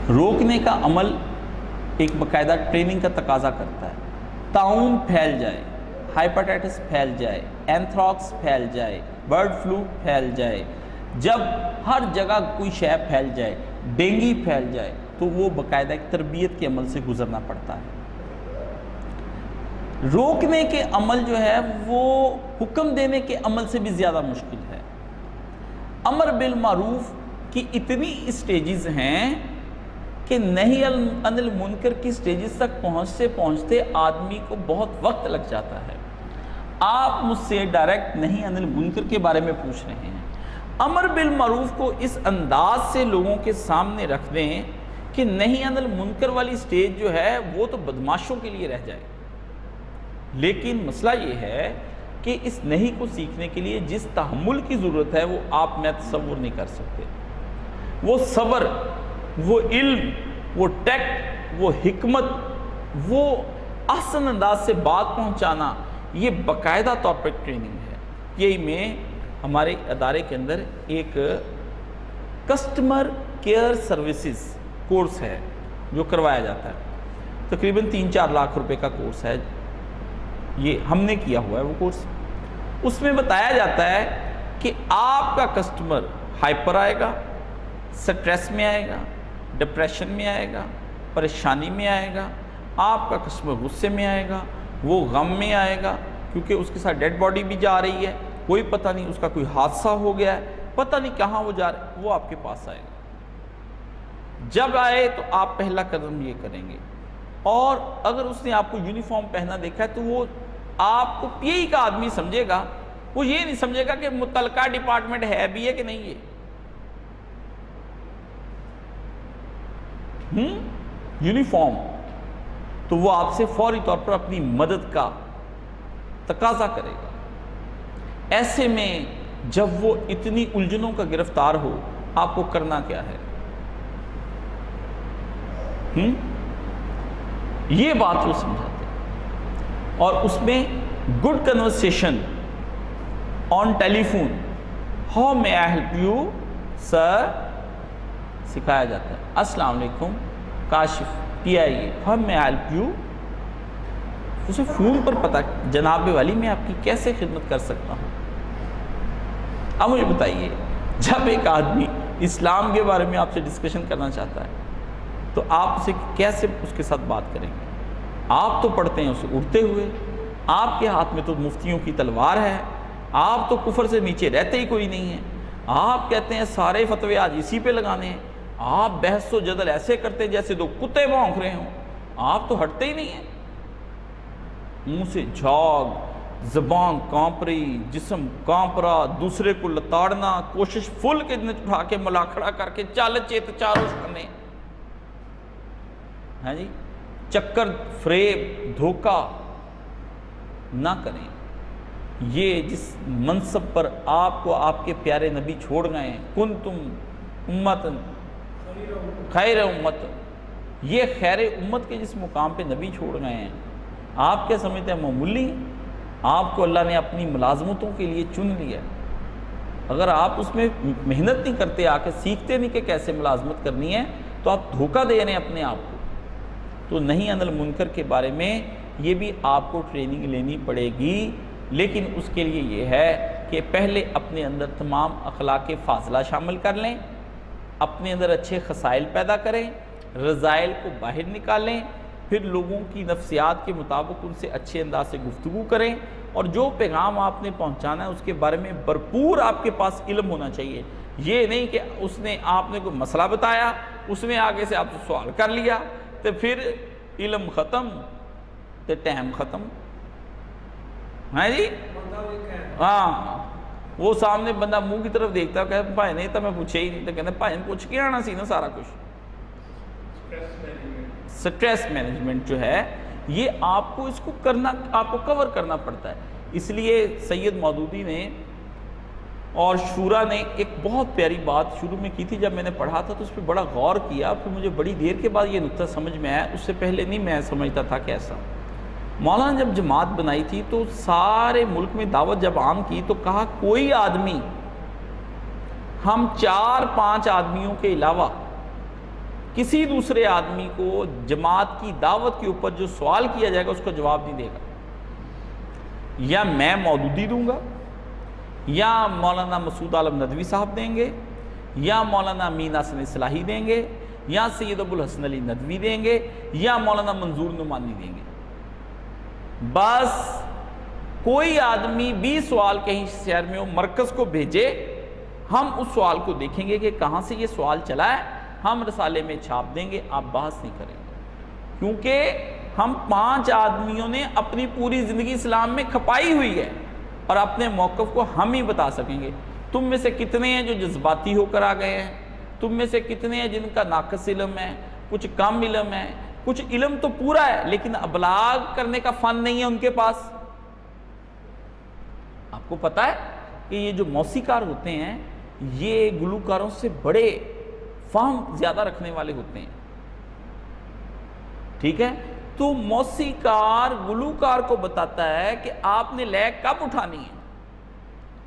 روکنے کا عمل ایک باقاعدہ ٹریننگ کا تقاضا کرتا ہے۔ طاعون پھیل جائے، ہائپاٹائٹس پھیل جائے، اینتھراکس پھیل جائے، برڈ فلو پھیل جائے، جب ہر جگہ کوئی شے پھیل جائے، ڈینگی پھیل جائے، تو وہ باقاعدہ ایک تربیت کے عمل سے گزرنا پڑتا ہے۔ روکنے کے عمل جو ہے وہ حکم دینے کے عمل سے بھی زیادہ مشکل ہے۔ امر بالمعروف کی اتنی اسٹیجز ہیں کہ نہی عن المنکر کی سٹیجز تک پہنچتے آدمی کو بہت وقت لگ جاتا ہے۔ آپ مجھ سے ڈائریکٹ نہی عن المنکر کے بارے میں پوچھ رہے ہیں، امر بالمعروف کو اس انداز سے لوگوں کے سامنے رکھ دیں کہ نہی عن المنکر والی سٹیج جو ہے وہ تو بدماشوں کے لیے رہ جائے، لیکن مسئلہ یہ ہے کہ اس نہی کو سیکھنے کے لیے جس تحمل کی ضرورت ہے وہ آپ میں تصور نہیں کر سکتے۔ وہ صبر، وہ علم، وہ ٹیکٹ، وہ حکمت، وہ احسن انداز سے بات پہنچانا، یہ باقاعدہ طور پر ٹریننگ ہے۔ یہی میں ہمارے ادارے کے اندر ایک کسٹمر کیئر سروسز کورس ہے جو کروایا جاتا ہے، تقریباً 3-4 لاکھ روپے کا کورس ہے، یہ ہم نے کیا ہوا ہے وہ کورس۔ اس میں بتایا جاتا ہے کہ آپ کا کسٹمر ہائپر آئے گا، سٹریس میں آئے گا، ڈپریشن میں آئے گا، پریشانی میں آئے گا، آپ کا کسٹمر غصے میں آئے گا، وہ غم میں آئے گا کیونکہ اس کے ساتھ ڈیڈ باڈی بھی جا رہی ہے، کوئی پتہ نہیں اس کا کوئی حادثہ ہو گیا ہے، پتہ نہیں کہاں وہ جا رہا ہے، وہ آپ کے پاس آئے گا۔ جب آئے تو آپ پہلا قدم یہ کریں گے، اور اگر اس نے آپ کو یونیفارم پہنا دیکھا ہے تو وہ آپ کو پی آئی کا آدمی سمجھے گا، وہ یہ نہیں سمجھے گا کہ متعلقہ ڈپارٹمنٹ ہے بھی ہے کہ نہیں ہے۔ یونیفارم تو وہ آپ سے فوری طور پر اپنی مدد کا تقاضا کرے گا۔ ایسے میں جب وہ اتنی الجھنوں کا گرفتار ہو، آپ کو کرنا کیا ہے؟ یہ بات وہ سمجھاتے ہیں، اور اس میں good conversation on telephone, how may I help you sir، سکھایا جاتا ہے. السلام علیکم کاشف PIA ہاؤ میں ہیلپ یو. اسے فون پر پتہ جناب والی میں آپ کی کیسے خدمت کر سکتا ہوں. اب مجھے بتائیے جب ایک آدمی اسلام کے بارے میں آپ سے ڈسکشن کرنا چاہتا ہے تو آپ اسے کیسے اس کے ساتھ بات کریں گے؟ آپ تو پڑھتے ہیں اسے اڑتے ہوئے، آپ کے ہاتھ میں تو مفتیوں کی تلوار ہے، آپ تو کفر سے نیچے رہتے ہی کوئی نہیں ہے، آپ کہتے ہیں سارے فتوے آج اسی پہ لگانے ہیں، آپ بحث و جدل ایسے کرتے ہیں جیسے دو کتے بھونک رہے ہوں، آپ تو ہٹتے ہی نہیں ہیں. منہ سے جھاگ، زبان کانپ رہی، جسم کانپ رہا، دوسرے کو لتاڑنا، کوشش فل کے اٹھا کے ملا کھڑا کر کے چال چیت چاروں کرنے. ہاں جی، چکر فریب دھوکہ نہ کریں. یہ جس منصب پر آپ کو آپ کے پیارے نبی چھوڑ گئے ہیں، کنتم امت خیر امت، یہ خیر امت کے جس مقام پہ نبی چھوڑ گئے ہیں، آپ کیا سمجھتے ہیں معمولی؟ آپ کو اللہ نے اپنی ملازمتوں کے لیے چن لیا. اگر آپ اس میں محنت نہیں کرتے، آ کے سیکھتے نہیں کہ کیسے ملازمت کرنی ہے، تو آپ دھوکہ دے رہے ہیں اپنے آپ کو. تو نہیں عن المنکر کے بارے میں یہ بھی آپ کو ٹریننگ لینی پڑے گی، لیکن اس کے لیے یہ ہے کہ پہلے اپنے اندر تمام اخلاق فاضلہ شامل کر لیں، اپنے اندر اچھے خصائل پیدا کریں، رذائل کو باہر نکالیں، پھر لوگوں کی نفسیات کے مطابق ان سے اچھے انداز سے گفتگو کریں، اور جو پیغام آپ نے پہنچانا ہے اس کے بارے میں بھرپور آپ کے پاس علم ہونا چاہیے. یہ نہیں کہ اس نے آپ نے کوئی مسئلہ بتایا، اس نے آگے سے آپ سے سوال کر لیا تو پھر علم ختم تو ٹائم ختم. ہاں جی، ہاں وہ سامنے بندہ منہ کی طرف دیکھتا ہے، کہتا بھائی نہیں تو میں پوچھے ہی نہیں، تو کہتا بھائی نے پوچھ کے آنا سی نا سارا کچھ. سٹریس مینجمنٹ جو ہے یہ آپ کو اس کو کرنا، آپ کو کور کرنا پڑتا ہے. اس لیے سید مودودی نے اور شورا نے ایک بہت پیاری بات شروع میں کی تھی. جب میں نے پڑھا تھا تو اس پہ بڑا غور کیا، پھر مجھے بڑی دیر کے بعد یہ نقطہ سمجھ میں آیا، اس سے پہلے نہیں میں سمجھتا تھا کیسا. مولانا جب جماعت بنائی تھی تو سارے ملک میں دعوت جب عام کی تو کہا کوئی آدمی ہم 4-5 آدمیوں کے علاوہ کسی دوسرے آدمی کو جماعت کی دعوت کے اوپر جو سوال کیا جائے گا اس کا جواب نہیں دے گا. یا میں مودودی دوں گا، یا مولانا مسعود عالم ندوی صاحب دیں گے، یا مولانا امین حسن اصلاحی دیں گے، یا سید ابو الحسن علی ندوی دیں گے، یا مولانا منظور نعمانی دیں گے. بس کوئی آدمی بھی سوال کہیں شہر میں ہو مرکز کو بھیجے، ہم اس سوال کو دیکھیں گے کہ کہاں سے یہ سوال چلا ہے، ہم رسالے میں چھاپ دیں گے، آپ بحث نہیں کریں گے. کیونکہ ہم 5 آدمیوں نے اپنی پوری زندگی اسلام میں کھپائی ہوئی ہے اور اپنے موقف کو ہم ہی بتا سکیں گے. تم میں سے کتنے ہیں جو جذباتی ہو کر آ گئے ہیں، تم میں سے کتنے ہیں جن کا ناقص علم ہے، کچھ کم علم ہے، کچھ علم تو پورا ہے لیکن ابلاغ کرنے کا فن نہیں ہے ان کے پاس. آپ کو پتا ہے کہ یہ جو موسیقار ہوتے ہیں یہ گلوکاروں سے بڑے فہم زیادہ رکھنے والے ہوتے ہیں. ٹھیک ہے، تو موسیقار گلوکار کو بتاتا ہے کہ آپ نے لے کب اٹھانی ہے،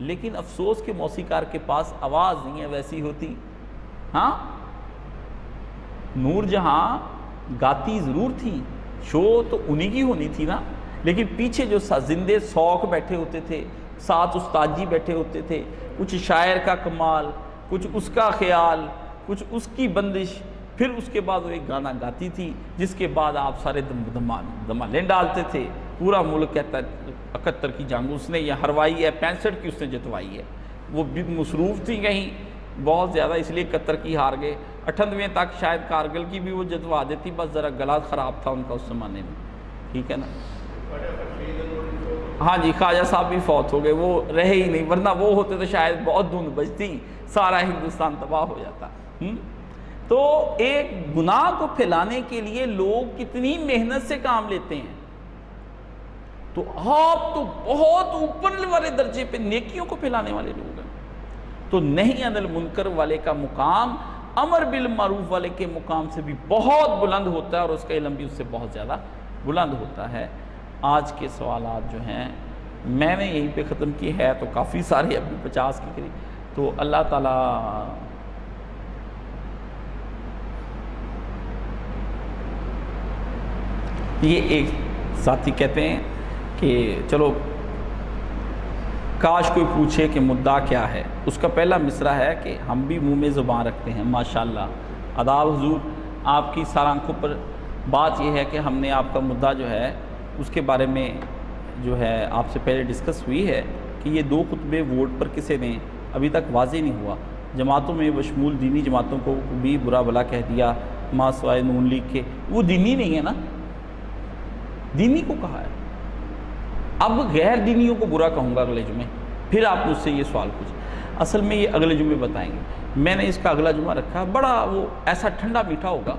لیکن افسوس کہ موسیقار کے پاس آواز نہیں ہے ویسی ہوتی. ہاں نور جہاں گاتی ضرور تھی، شو تو انہی کی ہونی تھی نا، لیکن پیچھے جو زندے سوق بیٹھے ہوتے تھے، 7 استاد جی بیٹھے ہوتے تھے، کچھ شاعر کا کمال، کچھ اس کا خیال، کچھ اس کی بندش، پھر اس کے بعد وہ ایک گانا گاتی تھی جس کے بعد آپ سارے دمالیں ڈالتے تھے. پورا ملک کہتا ہے 71 کی جنگ اس نے یہ ہروائی ہے، 65 کی اس نے جتوائی ہے. وہ بھی مصروف تھی کہیں بہت زیادہ، اس لیے 71 کی ہار گئے. 98 تک شاید کارگل کی بھی وہ جتوا دیتی، بس ذرا گلا خراب تھا ان کا اس زمانے میں. ٹھیک ہے نا. ہاں جی، خواجہ صاحب بھی فوت ہو گئے، وہ رہے ہی نہیں، ورنہ وہ ہوتے تو شاید بہت دھند بجتی، سارا ہندوستان تباہ ہو جاتا. تو ایک گناہ کو پھیلانے کے لیے لوگ کتنی محنت سے کام لیتے ہیں. تو آپ تو بہت اوپر والے درجے پہ نیکیوں کو پھیلانے والے لوگ ہیں. تو نہیں عن المنکر والے کا مقام امر بالمعروف والے کے مقام سے بھی بہت بلند ہوتا ہے، اور اس کا علم بھی اس سے بہت زیادہ بلند ہوتا ہے. آج کے سوالات جو ہیں میں نے یہیں پہ ختم کی ہے، تو کافی سارے ابھی 50 کے قریب. تو اللہ تعالیٰ یہ ایک ساتھی کہتے ہیں کہ چلو کاش کوئی پوچھے کہ مدعا کیا ہے. اس کا پہلا مصرع ہے کہ ہم بھی منہ میں زبان رکھتے ہیں. ماشاءاللہ آداب حضور. آپ کی سار آنکھوں پر بات یہ ہے کہ ہم نے آپ کا مدعا جو ہے اس کے بارے میں جو ہے آپ سے پہلے ڈسکس ہوئی ہے کہ یہ 2 خطبے ووٹ پر کسے نے ابھی تک واضح نہیں ہوا. جماعتوں میں بشمول دینی جماعتوں کو بھی برا بلا کہہ دیا ما سوائے نون لیگ کے. وہ دینی نہیں ہے نا, دینی کو کہا ہے. اب غیر دینیوں کو برا کہوں گا اگلے جمعے, پھر آپ مجھ سے یہ سوال پوچھیں. اصل میں یہ اگلے جمعے بتائیں گے. میں نے اس کا اگلا جمعہ رکھا, بڑا وہ ایسا ٹھنڈا میٹھا ہوگا,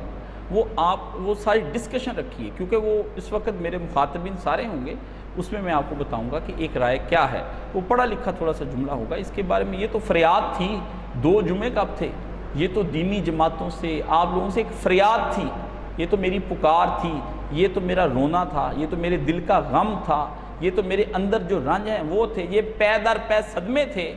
وہ ساری ڈسکشن رکھی ہے کیونکہ وہ اس وقت میرے مخاطبین سارے ہوں گے. اس میں آپ کو بتاؤں گا کہ ایک رائے کیا ہے. وہ پڑھا لکھا تھوڑا سا جملہ ہوگا اس کے بارے میں. یہ تو فریاد تھی 2 جمعے کب تھے, یہ تو دینی جماعتوں سے آپ لوگوں سے ایک فریاد تھی, یہ تو میری پکار تھی, یہ تو میرا رونا تھا, یہ تو میرے دل کا غم تھا, یہ تو میرے اندر جو رنج ہیں وہ تھے, یہ پے در پے صدمے تھے.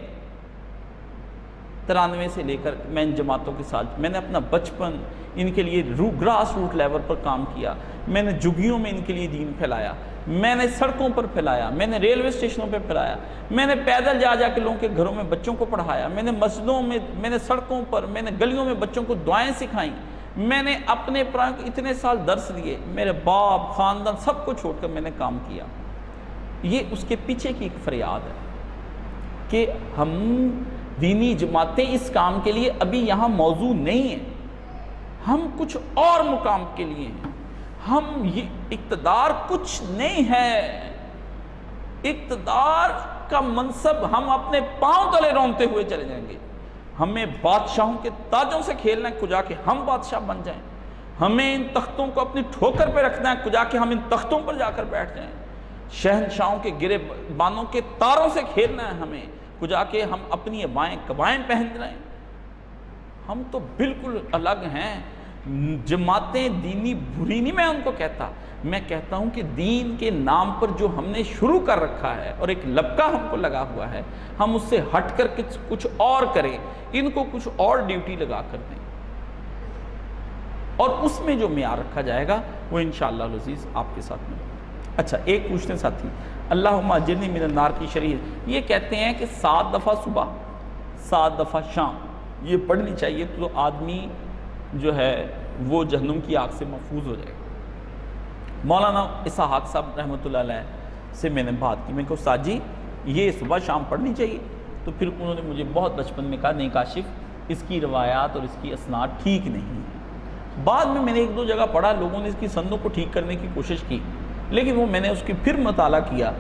93 سے لے کر میں ان جماعتوں کے ساتھ میں نے اپنا بچپن ان کے لیے گراس روٹ لیول پر کام کیا. میں نے جھگیوں میں ان کے لیے دین پھیلایا, میں نے سڑکوں پر پھیلایا, میں نے ریلوے اسٹیشنوں پہ پھیلایا, میں نے پیدل جا جا کے لوگوں کے گھروں میں بچوں کو پڑھایا, میں نے مسجدوں میں, میں نے سڑکوں پر, میں نے گلیوں میں بچوں کو دعائیں سکھائیں, میں نے اپنے پرائم کو اتنے سال درس دیے, میرے باپ خاندان سب کو چھوڑ کر میں نے کام کیا. یہ اس کے پیچھے کی ایک فریاد ہے کہ ہم دینی جماعتیں اس کام کے لیے ابھی یہاں موضوع نہیں ہیں, ہم کچھ اور مقام کے لیے ہیں. ہم یہ اقتدار کچھ نہیں ہے, اقتدار کا منصب ہم اپنے پاؤں تلے رونتے ہوئے چلے جائیں گے. ہمیں بادشاہوں کے تاجوں سے کھیلنا ہے کجا کے ہم بادشاہ بن جائیں, ہمیں ان تختوں کو اپنی ٹھوکر پہ رکھنا ہے کجا کے ہم ان تختوں پر جا کر بیٹھ جائیں, شہنشاہوں کے گرے بانوں کے تاروں سے کھیلنا ہے ہمیں کجا کے ہم اپنی بائیں کبائیں پہن رہے ہیں. ہم تو بالکل الگ ہیں. جماعتیں دینی بری نہیں میں ان کو کہتا, میں کہتا ہوں کہ دین کے نام پر جو ہم نے شروع کر رکھا ہے اور ایک لبکہ ہم کو لگا ہوا ہے, ہم اس سے ہٹ کر کچھ اور کریں, ان کو کچھ اور ڈیوٹی لگا کر دیں, اور اس میں جو معیار رکھا جائے گا وہ انشاءاللہ العزیز آپ کے ساتھ میں. اچھا, ایک پوچھتے ساتھی اللہم اجرنی من النار کی شرح, یہ کہتے ہیں کہ 7 دفعہ صبح 7 دفعہ شام یہ پڑھنی چاہیے تو آدمی جو ہے وہ جہنم کی آگ سے محفوظ ہو جائے گا. مولانا اسحاق صاحب رحمۃ اللہ علیہ سے میں نے بات کی, میں کہا استاد جی یہ صبح شام پڑھنی چاہیے, تو پھر انہوں نے مجھے بہت بچپن میں کہا نہیں کاشف اس کی روایات اور اس کی اسناد ٹھیک نہیں ہے. بعد میں نے 1-2 جگہ پڑھا, لوگوں نے اس کی سندوں کو ٹھیک کرنے کی کوشش کی, لیکن وہ میں نے اس کی پھر مطالعہ کیا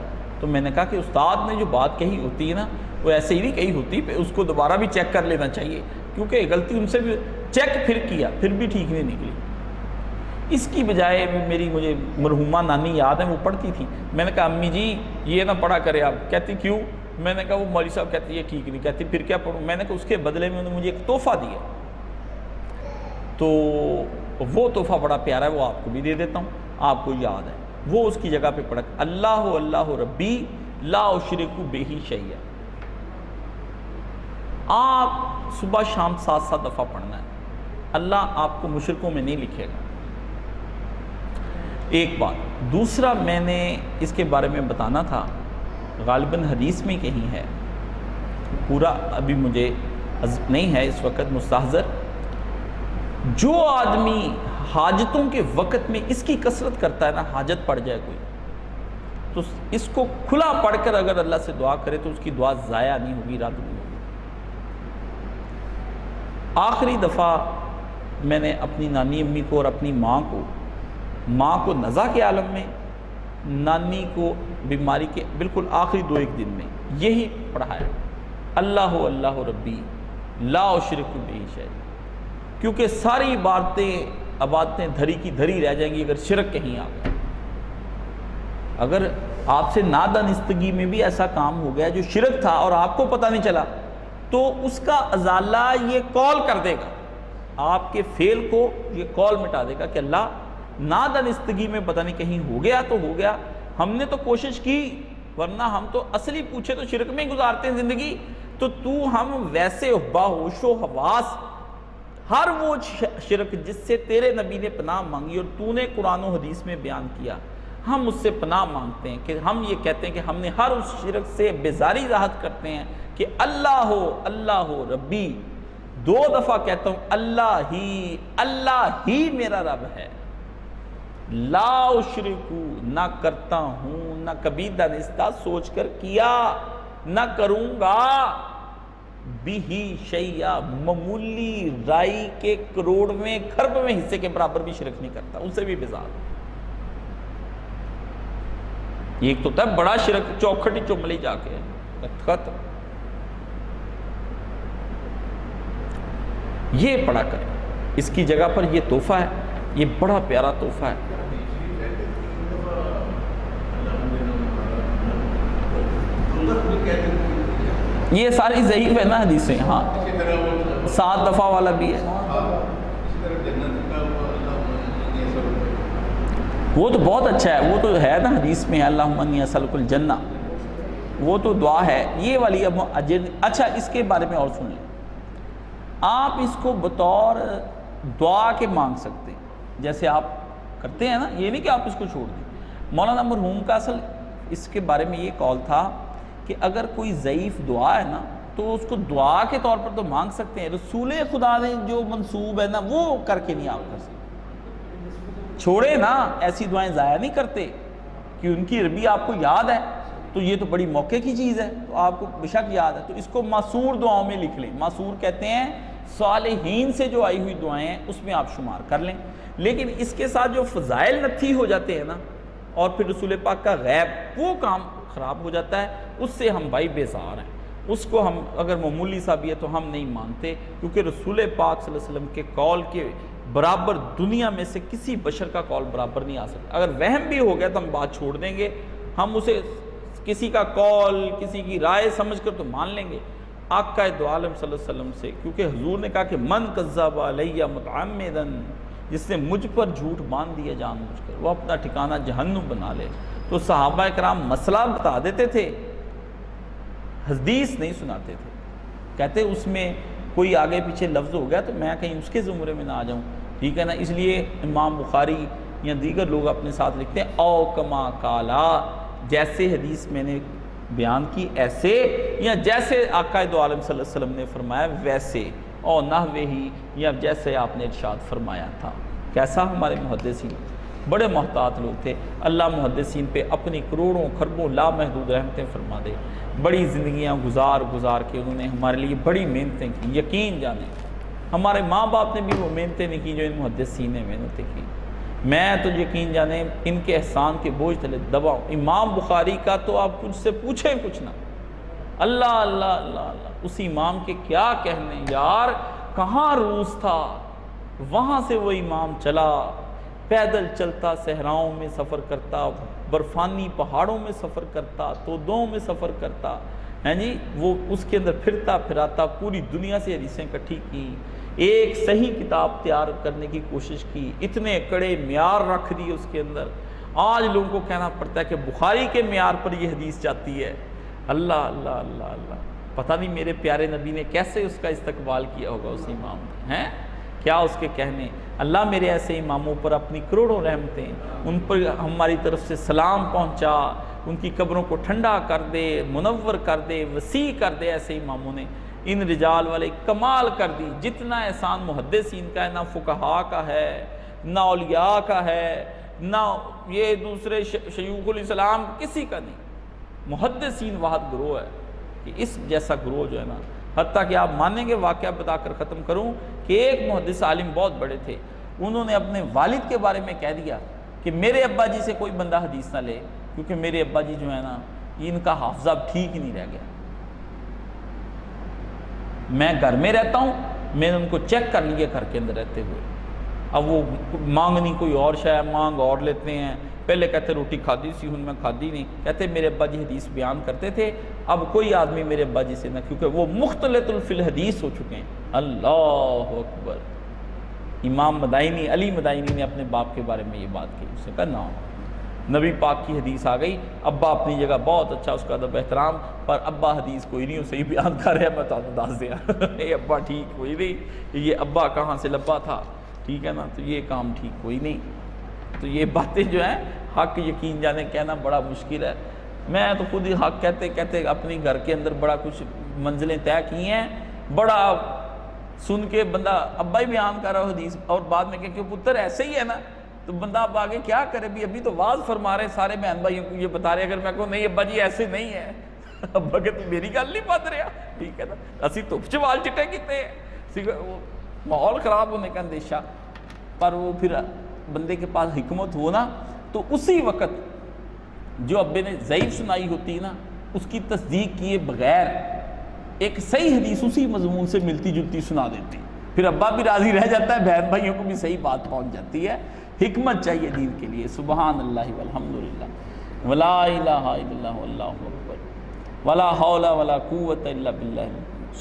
تو میں نے کہا کہ استاد نے جو بات کہی ہوتی ہے نا وہ ایسے ہی نہیں کہی ہوتی, اس کو دوبارہ بھی چیک کر لینا چاہیے, کیونکہ غلطی ان سے بھی چیک پھر کیا پھر بھی ٹھیک نہیں نکلی. اس کی بجائے مجھے مرحومہ نانی یاد ہے, وہ پڑھتی تھی. میں نے کہا امی جی یہ نہ پڑھا کرے آپ. کہتی کیوں؟ میں نے کہا وہ مولوی صاحب کہتی یہ ٹھیک نہیں. کہتی پھر کیا پڑھوں؟ میں نے کہا اس کے بدلے میں انہوں نے مجھے ایک تحفہ دیا, تو وہ تحفہ بڑا پیارا ہے, وہ آپ کو بھی دے دیتا ہوں, آپ کو یاد ہے. وہ اس کی جگہ پہ پڑھا اللہ اللہ ربی لا اشرک بہ شیئا. آپ صبح شام 7 دفعہ پڑھنا ہے, اللہ آپ کو مشرکوں میں نہیں لکھے گا. ایک بات. دوسرا میں نے اس کے بارے میں بتانا تھا, غالباً حدیث میں کہیں ہے, پورا ابھی مجھے نہیں ہے اس وقت مستحضر, جو آدمی حاجتوں کے وقت میں اس کی کثرت کرتا ہے نا, حاجت پڑ جائے کوئی تو اس کو کھلا پڑھ کر اگر اللہ سے دعا کرے تو اس کی دعا ضائع نہیں ہوگی, رد نہیں ہوگی. آخری دفعہ میں نے اپنی نانی امی کو اور اپنی ماں کو نزا کے عالم میں, نانی کو بیماری کے بالکل آخری 2-1 دن میں یہی پڑھایا اللہ اللہ ربی لا اشرک بہ شیئا, کیونکہ ساری عبادتیں دھری کی دھری رہ جائیں گی اگر شرک کہیں آ گیا. اگر آپ سے نادانستگی میں بھی ایسا کام ہو گیا جو شرک تھا اور آپ کو پتہ نہیں چلا تو اس کا ازالہ یہ کال کر دے گا, آپ کے فعل کو یہ کال مٹا دے گا کہ اللہ نادانستگی میں پتہ نہیں کہیں ہو گیا تو ہو گیا, ہم نے تو کوشش کی, ورنہ ہم تو اصلی پوچھے تو شرک میں ہی گزارتے ہیں زندگی, تو ہم ویسے باہوش و حواس ہر وہ شرک جس سے تیرے نبی نے پناہ مانگی اور تو نے قرآن و حدیث میں بیان کیا، ہم اس سے پناہ مانگتے ہیں کہ ہم یہ کہتے ہیں کہ ہم نے ہر اس شرک سے بیزاری ظاہر کرتے ہیں کہ اللہ ہو ربی، 2 دفعہ کہتا ہوں اللہ ہی میرا رب ہے، لا اشرکو، نہ کرتا ہوں، نہ کبھی دانستہ سوچ کر کیا، نہ کروں گا، بھی شیعہ، معمولی رائی کے کروڑویں کھربویں حصے کے برابر بھی شرک نہیں کرتا، ان سے بھی بیزار۔ یہ ایک تو تب بڑا شرک چوکھٹی چملی جا کے ختم، یہ پڑھا کریں، اس کی جگہ پر یہ تحفہ ہے، یہ بڑا پیارا تحفہ ہے۔ یہ ساری ضعیف ہے نا حدیثیں، ہاں 7 دفعہ والا بھی ہے، وہ تو بہت اچھا ہے، وہ تو ہے نا حدیث میں اللہم انی اسألک الجنہ، وہ تو دعا ہے۔ یہ والی اب اچھا اس کے بارے میں اور سن لیں، آپ اس کو بطور دعا کے مانگ سکتے ہیں، جیسے آپ کرتے ہیں نا، یہ نہیں کہ آپ اس کو چھوڑ دیں۔ مولانا مرحوم کا اصل اس کے بارے میں یہ قول تھا کہ اگر کوئی ضعیف دعا ہے نا تو اس کو دعا کے طور پر تو مانگ سکتے ہیں، رسول خدا نے جو منسوب ہے نا وہ کر کے نہیں آپ کر سکتے، چھوڑے نا، ایسی دعائیں ضائع نہیں کرتے کہ ان کی عربی آپ کو یاد ہے تو یہ تو بڑی موقع کی چیز ہے، تو آپ کو بشک یاد ہے، تو اس کو معصور دعاؤں میں لکھ لیں۔ معصور کہتے ہیں صالحین سے جو آئی ہوئی دعائیں ہیں اس میں آپ شمار کر لیں، لیکن اس کے ساتھ جو فضائل نتھی ہو جاتے ہیں نا اور پھر رسول پاک کا غیب، وہ کام خراب ہو جاتا ہے، اس سے ہم بھائی بیزار ہیں، اس کو ہم اگر معمولی سا بھی ہے تو ہم نہیں مانتے، کیونکہ رسول پاک صلی اللہ علیہ وسلم کے قول کے برابر دنیا میں سے کسی بشر کا قول برابر نہیں آ سکتا۔ اگر وہم بھی ہو گیا تو ہم بات چھوڑ دیں گے، ہم اسے کسی کا قول، کسی کی رائے سمجھ کر تو مان لیں گے، آقا دو عالم صلی اللہ علیہ وسلم سے، کیونکہ حضور نے کہا کہ من کذب علیہ متعمدا، جس نے مجھ پر جھوٹ باندھ دیا جان بوجھ کر، وہ اپنا ٹھکانہ جہنم بنا لے۔ تو صحابہ کرام مسئلہ بتا دیتے تھے، حدیث نہیں سناتے تھے، کہتے اس میں کوئی آگے پیچھے لفظ ہو گیا تو میں کہیں اس کے زمرے میں نہ آ جاؤں، ٹھیک ہے نا، اس لیے امام بخاری یا دیگر لوگ اپنے ساتھ لکھتے ہیں او کما کالا، جیسے حدیث میں نے بیان کی ایسے، یا جیسے آقا دو عالم صلی اللہ علیہ وسلم نے فرمایا ویسے، او نحوہ ہی، یا جیسے آپ نے ارشاد فرمایا تھا۔ کیسا ہمارے محدثین بڑے محتاط لوگ تھے، اللہ محدثین پہ اپنی کروڑوں کھربوں لامحدود رحمتیں فرما دے، بڑی زندگیاں گزار کے انہوں نے ہمارے لیے بڑی محنتیں کی، یقین جانیں ہمارے ماں باپ نے بھی وہ محنتیں نہیں کی جو ان محدثین نے محنتیں کی، میں تو یقین جانیں ان کے احسان کے بوجھ تلے دباؤں۔ امام بخاری کا تو آپ کچھ سے پوچھیں کچھ نہ، اللہ اللہ اللہ اللہ، اس امام کے کیا کہنے یار، کہاں روس تھا، وہاں سے وہ امام چلا، پیدل چلتا، صحراؤں میں سفر کرتا، برفانی پہاڑوں میں سفر کرتا، تودوں میں سفر کرتا، ہیں جی، وہ اس کے اندر پھرتا پھراتا پوری دنیا سے حدیثیں اکٹھی کی، ایک صحیح کتاب تیار کرنے کی کوشش کی، اتنے کڑے معیار رکھ دی اس کے اندر، آج لوگوں کو کہنا پڑتا ہے کہ بخاری کے معیار پر یہ حدیث جاتی ہے۔ اللہ اللہ اللہ اللہ، پتہ نہیں میرے پیارے نبی نے کیسے اس کا استقبال کیا ہوگا اس امام نے، ہیں کیا اس کے کہنے۔ اللہ میرے ایسے اماموں پر اپنی کروڑوں رحمتیں، ان پر ہماری طرف سے سلام پہنچا، ان کی قبروں کو ٹھنڈا کر دے، منور کر دے، وسیع کر دے۔ ایسے اماموں نے ان رجال والے کمال کر دی، جتنا احسان محدثین کا ہے نہ فقہاء کا ہے، نہ اولیاء کا ہے، نہ یہ دوسرے شیوخ الاسلام، کسی کا نہیں، محدثین واحد گروہ ہے کہ اس جیسا گروہ جو ہے نا، حتیٰ کہ آپ مانیں گے، واقعہ بتا کر ختم کروں کہ ایک محدث عالم بہت بڑے تھے، انہوں نے اپنے والد کے بارے میں کہہ دیا کہ میرے ابا جی سے کوئی بندہ حدیث نہ لے، کیونکہ میرے ابا جی جو ہے نا ان کا حافظہ ٹھیک ہی نہیں رہ گیا، میں گھر میں رہتا ہوں، میں نے ان کو چیک کر لیا گھر کے اندر رہتے ہوئے، اب وہ مانگنی کوئی اور شے مانگ اور لیتے ہیں، پہلے کہتے روٹی کھادی سی ہوں میں کھادی نہیں، کہتے میرے ابا جی حدیث بیان کرتے تھے، اب کوئی آدمی میرے ابا جی سے نہ، کیونکہ وہ مختلط فی الحدیث ہو چکے ہیں۔ اللہ اکبر، امام مدائنی علی مدائنی نے اپنے باپ کے بارے میں یہ بات کی، اس نے کہا نا نبی پاک کی حدیث آ گئی، ابا اپنی جگہ بہت اچھا، اس کا ادب احترام، پر ابا حدیث کوئی نہیں، صحیح بیان کر رہا ہے، میں تو دس دیا یہ ابا ٹھیک کوئی نہیں، یہ ابا کہاں سے لبا تھا، ٹھیک ہے نا، تو یہ کام ٹھیک کوئی نہیں۔ تو یہ باتیں جو ہیں حق یقین جانے کہنا بڑا مشکل ہے۔ میں تو خود ہی حق کہتے کہتے اپنی گھر کے اندر بڑا کچھ منزلیں طے کی ہیں، بڑا سن کے بندہ ابا ہی بیان کر رہا ہو حدیث، اور بعد میں کہ پتر ایسے ہی ہے نا، تو بندہ اب آگے کیا کرے بھی، ابھی تو واز فرما رہے سارے بہن بھائیوں کو یہ بتا رہے، اگر میں کہوں نہیں ابا جی ایسے نہیں ہے، ابا کہ تو میری گل نہیں بات رہا، ٹھیک ہے نا، اسی تو چوال چٹے کیتے ہیں، ماحول خراب ہونے کا اندیشہ۔ پر وہ پھر بندے کے پاس حکمت ہو نا، تو اسی وقت جو ابے نے ضعیف سنائی ہوتی ہے نا، اس کی تصدیق کیے بغیر ایک صحیح حدیث اسی مضمون سے ملتی جلتی سنا دیتی، پھر ابا بھی راضی رہ جاتا ہے، بہن بھائیوں کو بھی صحیح بات پہنچ جاتی ہے۔ حکمت چاہیے دین کے لیے۔ سبحان اللہ والحمدللہ ولا الہ الا اللہ واللہ اکبر ولا حول ولا قوت الا باللہ،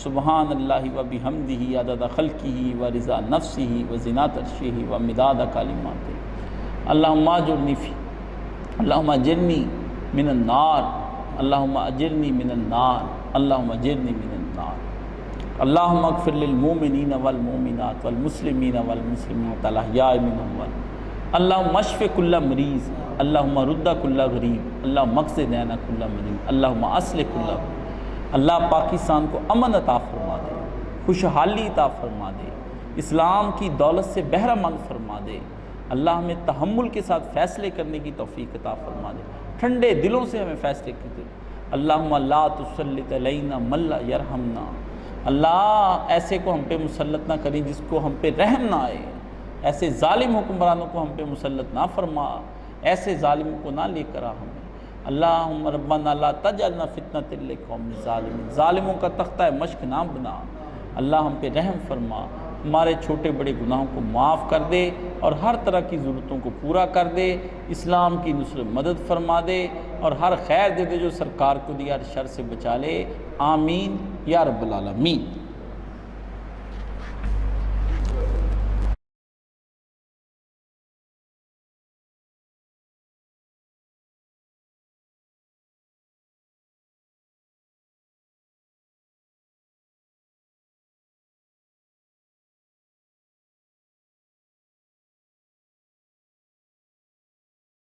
سبحان اللہ وبحمدہ عدد خلقہ ورضا نفسہ وزنات عرشہ ومداد کلماتہ، اللہم اجرنی فی، اللہم اجرنی من النار، اللہم اجرنی من النار، اللہم اجرنی من النار، اللہم اغفر للمؤمنین والمؤمنات والمسلمین والمسلمات الاحیاء منہم والاموات، اللہم اشف کل مریض، اللہم رد کل غریب، اللہم اقض دین کل مریض، اللہم اصلح کل غریب۔ اللہ پاکستان کو امن عطا فرما دے، خوشحالی عطا فرما دے، اسلام کی دولت سے بہرہ مند فرما دے، اللہ ہمیں تحمل کے ساتھ فیصلے کرنے کی توفیق عطا فرما دے، ٹھنڈے دلوں سے ہمیں فیصلے کرتے، اللہم لا تسلط علینا من لا یرحمنا، اللہ ایسے کو ہم پہ مسلط نہ کریں جس کو ہم پہ رحم نہ آئے، ایسے ظالم حکمرانوں کو ہم پہ مسلط نہ فرما، ایسے ظالموں کو نہ لے کر آ ہمیں، اللہم ربنا لا تجعلنا فتنۃ للقوم الظالمین، ظالموں کا تختہ مشق نہ بنا، اللہ ہم پہ رحم فرما، ہمارے چھوٹے بڑے گناہوں کو معاف کر دے اور ہر طرح کی ضرورتوں کو پورا کر دے، اسلام کی نصرت مدد فرما دے اور ہر خیر دے دے جو سرکار کو دیا، ہر شر سے بچا لے، آمین یا رب العالمین۔